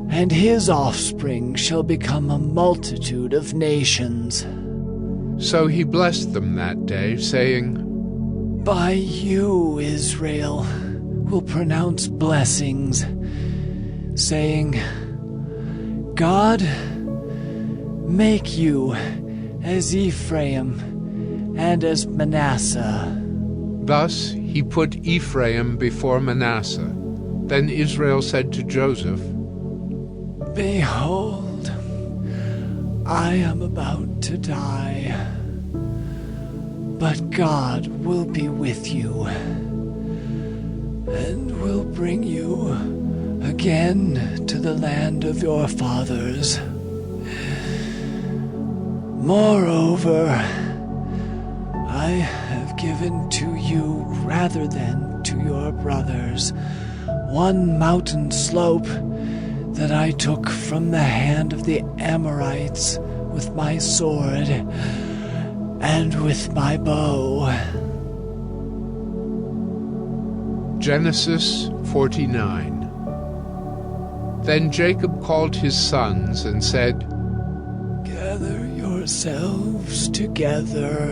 and his offspring shall become a multitude of nations. So he blessed them that day, saying, By you, Israel, will pronounce blessings, saying, God, make you as Ephraim and as Manasseh. Thus he put Ephraim before Manasseh. Then Israel said to Joseph, Behold, I am about to die, but God will be with you, and will bring you again to the land of your fathers. Moreover, I have given to you, rather than to your brothers, one mountain slope that I took from the hand of the Amorites with my sword and with my bow. Genesis 49. Then Jacob called his sons and said, Gather yourselves together,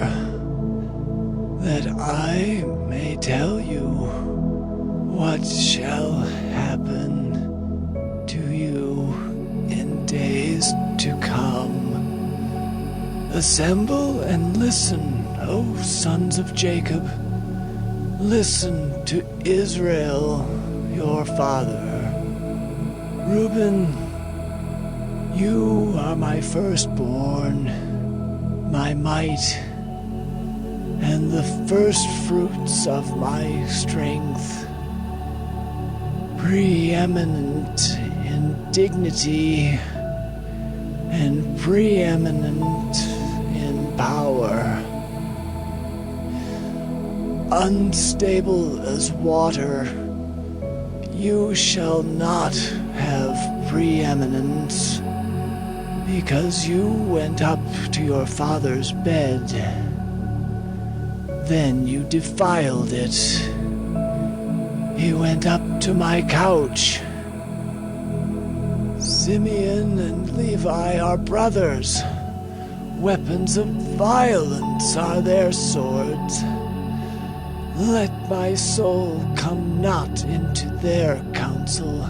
that I may tell you what shall happen to you in days to come. Assemble and listen, O sons of Jacob. Listen to Israel, your father. Reuben, you are my firstborn, my might, and the first fruits of my strength, preeminent in dignity and preeminent in power, unstable as water. You shall not have preeminence, because you went up to your father's bed. Then you defiled it. He went up to my couch. Simeon and Levi are brothers. Weapons of violence are their swords. Let my soul come not into their counsel.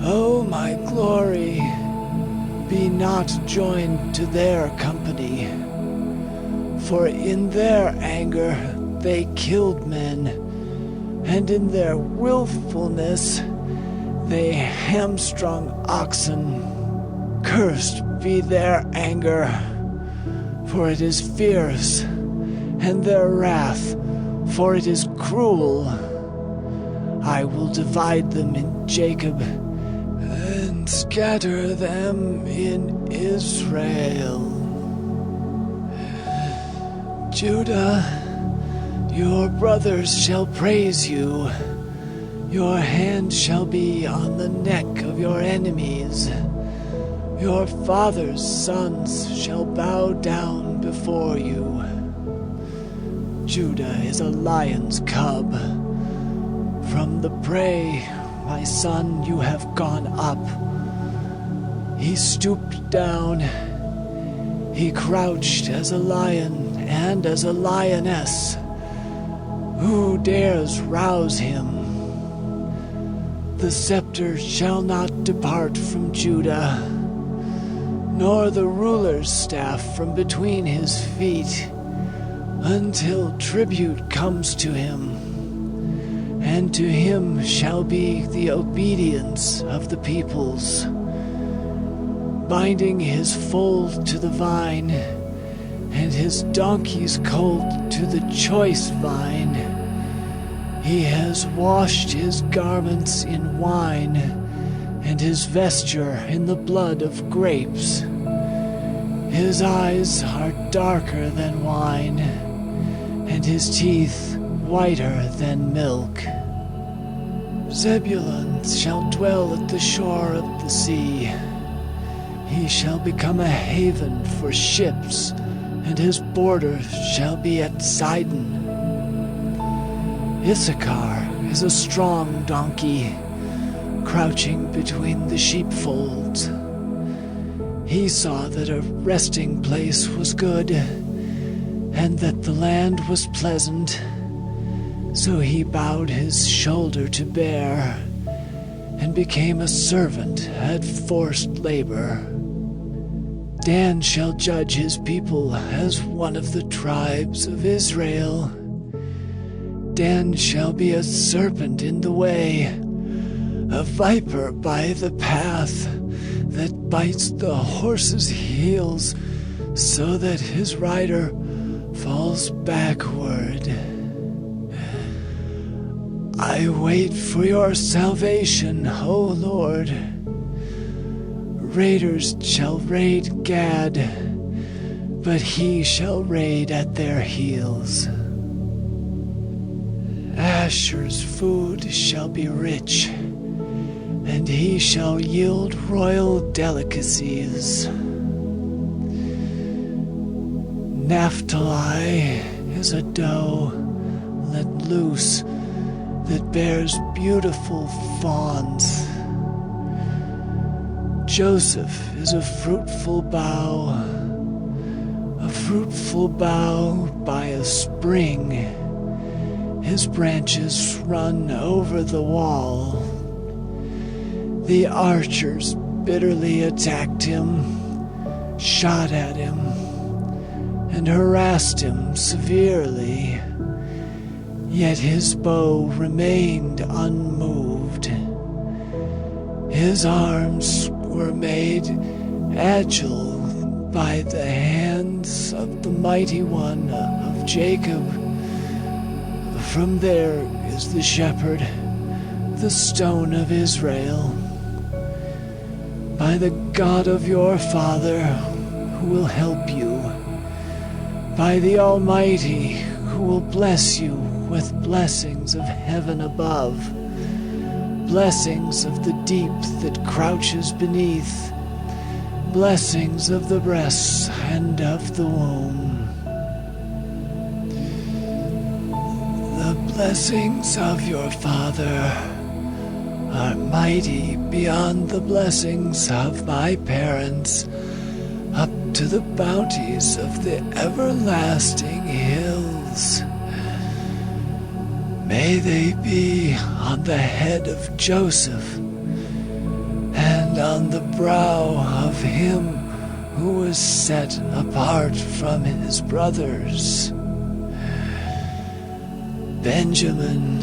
O my glory, be not joined to their company. For in their anger they killed men, and in their willfulness they hamstrung oxen. Cursed be their anger, for it is fierce, and their wrath, for it is cruel. I will divide them in Jacob, and scatter them in Israel. Judah, your brothers shall praise you. Your hand shall be on the neck of your enemies. Your father's sons shall bow down before you. Judah is a lion's cub. From the prey, my son, you have gone up. He stooped down. He crouched as a lion and as a lioness. Who dares rouse him? The scepter shall not depart from Judah, nor the ruler's staff from between his feet, until tribute comes to him, and to him shall be the obedience of the peoples. Binding his foal to the vine, and his donkey's colt to the choice vine. He has washed his garments in wine, and his vesture in the blood of grapes. His eyes are darker than wine, and his teeth whiter than milk. Zebulun shall dwell at the shore of the sea. He shall become a haven for ships, and his border shall be at Sidon. Issachar is a strong donkey, crouching between the sheepfolds. He saw that a resting place was good, and that the land was pleasant. So he bowed his shoulder to bear, and became a servant at forced labor. Dan shall judge his people as one of the tribes of Israel. Dan shall be a serpent in the way, a viper by the path, that bites the horse's heels, so that his rider falls backward. I wait for your salvation, O Lord. Raiders shall raid Gad, but he shall raid at their heels. Asher's food shall be rich, and he shall yield royal delicacies. Naphtali is a doe let loose that bears beautiful fawns. Joseph is a fruitful bough by a spring. His branches run over the wall. The archers bitterly attacked him, shot at him, and harassed him severely. Yet his bow remained unmoved. His arms were made agile by the hands of the mighty one of Jacob. From there is the shepherd, the stone of Israel. By the God of your father, who will help you. By the Almighty, who will bless you with blessings of heaven above, blessings of the deep that crouches beneath, blessings of the breasts and of the womb. The blessings of your father are mighty beyond the blessings of my parents, up to the bounties of the everlasting hills. May they be on the head of Joseph, and on the brow of him who was set apart from his brothers. Benjamin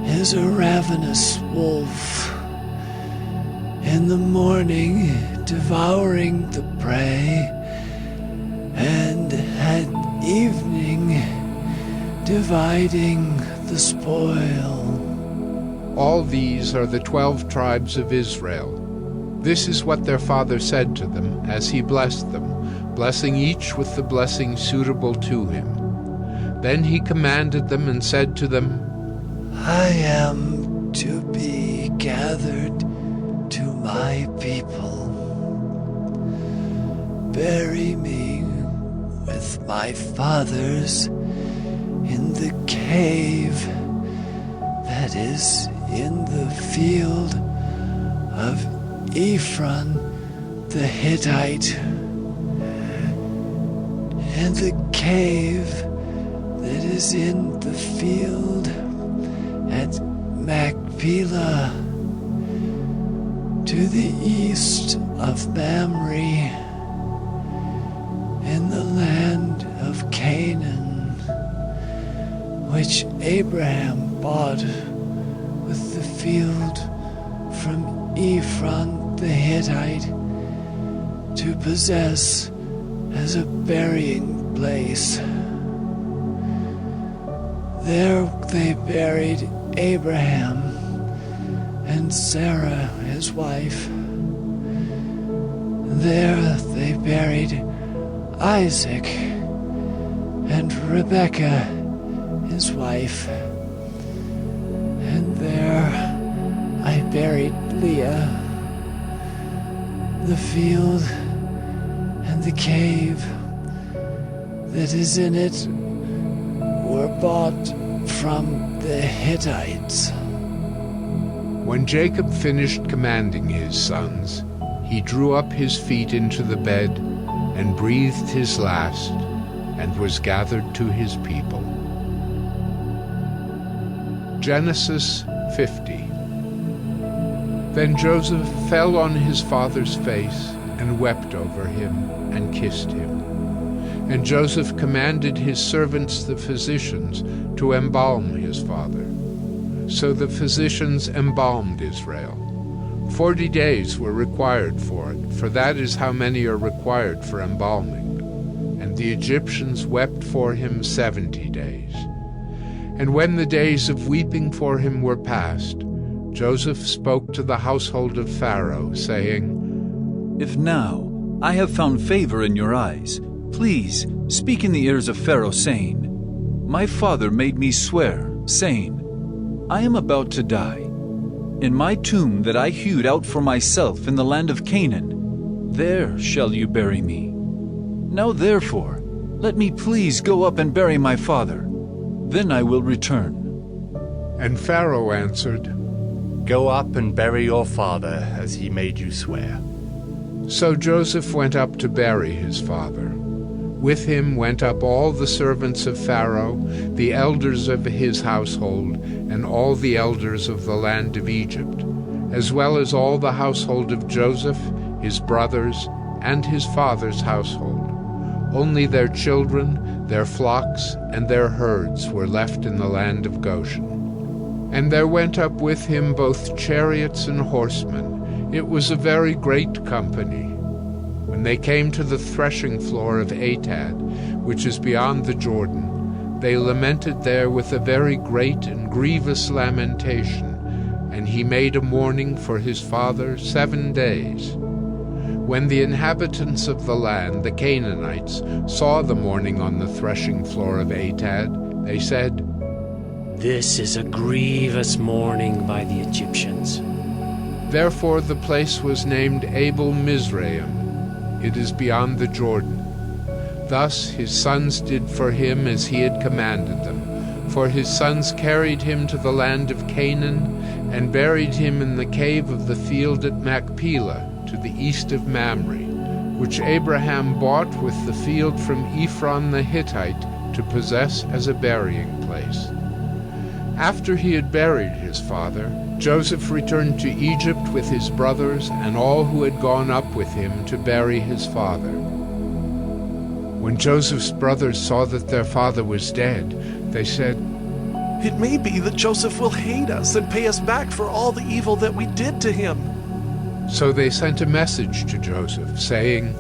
is a ravenous wolf, in the morning devouring the prey, and at evening dividing the spoil. All these are the 12 tribes of Israel. This is what their father said to them as he blessed them, blessing each with the blessing suitable to him. Then he commanded them and said to them, I am to be gathered to my people. Bury me with my fathers in the cave that is in the field of Ephron the Hittite, in the cave that is in the field at Machpelah, to the east of Mamre, in the land of Canaan. Abraham bought with the field from Ephron the Hittite to possess as a burying place. There they buried Abraham and Sarah his wife. There they buried Isaac and Rebekah his wife. And there I buried Leah. The field and the cave that is in it were bought from the Hittites. When Jacob finished commanding his sons, he drew up his feet into the bed and breathed his last and was gathered to his people. Genesis 50. Then Joseph fell on his father's face and wept over him and kissed him. And Joseph commanded his servants the physicians to embalm his father. So the physicians embalmed Israel. 40 days were required for it, for that is how many are required for embalming. And the Egyptians wept for him 70 days. And when the days of weeping for him were past, Joseph spoke to the household of Pharaoh, saying, If now I have found favor in your eyes, please speak in the ears of Pharaoh, saying, My father made me swear, saying, I am about to die. In my tomb that I hewed out for myself in the land of Canaan, there shall you bury me. Now therefore, let me please go up and bury my father. Then I will return. And Pharaoh answered, Go up and bury your father as he made you swear. So Joseph went up to bury his father. With him went up all the servants of Pharaoh, the elders of his household, and all the elders of the land of Egypt, as well as all the household of Joseph, his brothers, and his father's household. Only their children, their flocks, and their herds were left in the land of Goshen. And there went up with him both chariots and horsemen. It was a very great company. When they came to the threshing floor of Atad, which is beyond the Jordan, they lamented there with a very great and grievous lamentation, and he made a mourning for his father 7 days. When the inhabitants of the land, the Canaanites, saw the mourning on the threshing floor of Atad, they said, This is a grievous mourning by the Egyptians. Therefore the place was named Abel Mizraim. It is beyond the Jordan. Thus his sons did for him as he had commanded them. For his sons carried him to the land of Canaan, and buried him in the cave of the field at Machpelah, to the east of Mamre, which Abraham bought with the field from Ephron the Hittite to possess as a burying place. After he had buried his father, Joseph returned to Egypt with his brothers and all who had gone up with him to bury his father. When Joseph's brothers saw that their father was dead, they said, It may be that Joseph will hate us and pay us back for all the evil that we did to him. So they sent a message to Joseph, saying,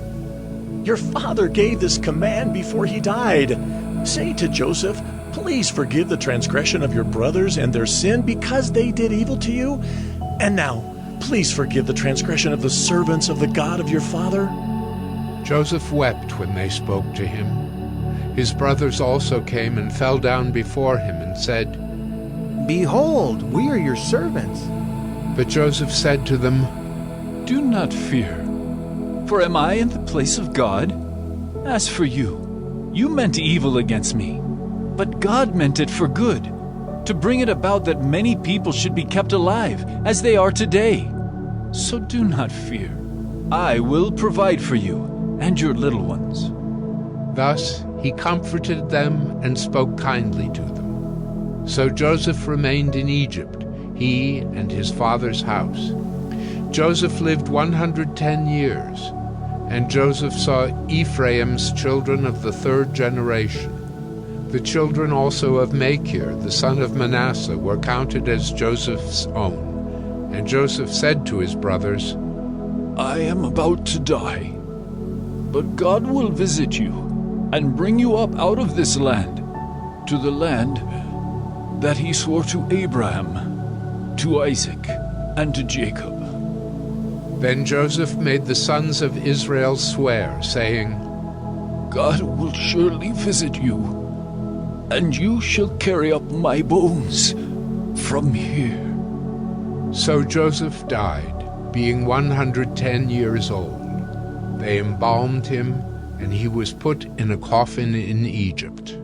Your father gave this command before he died. Say to Joseph, Please forgive the transgression of your brothers and their sin because they did evil to you. And now, please forgive the transgression of the servants of the God of your father. Joseph wept when they spoke to him. His brothers also came and fell down before him and said, Behold, we are your servants. But Joseph said to them, Do not fear, for am I in the place of God? As for you, you meant evil against me, but God meant it for good, to bring it about that many people should be kept alive, as they are today. So do not fear. I will provide for you and your little ones. Thus he comforted them and spoke kindly to them. So Joseph remained in Egypt, he and his father's house. Joseph lived 110 years, and Joseph saw Ephraim's children of the 3rd generation. The children also of Machir, the son of Manasseh, were counted as Joseph's own. And Joseph said to his brothers, I am about to die, but God will visit you and bring you up out of this land, to the land that he swore to Abraham, to Isaac, and to Jacob. Then Joseph made the sons of Israel swear, saying, God will surely visit you, and you shall carry up my bones from here. So Joseph died, being 110 years old. They embalmed him, and he was put in a coffin in Egypt.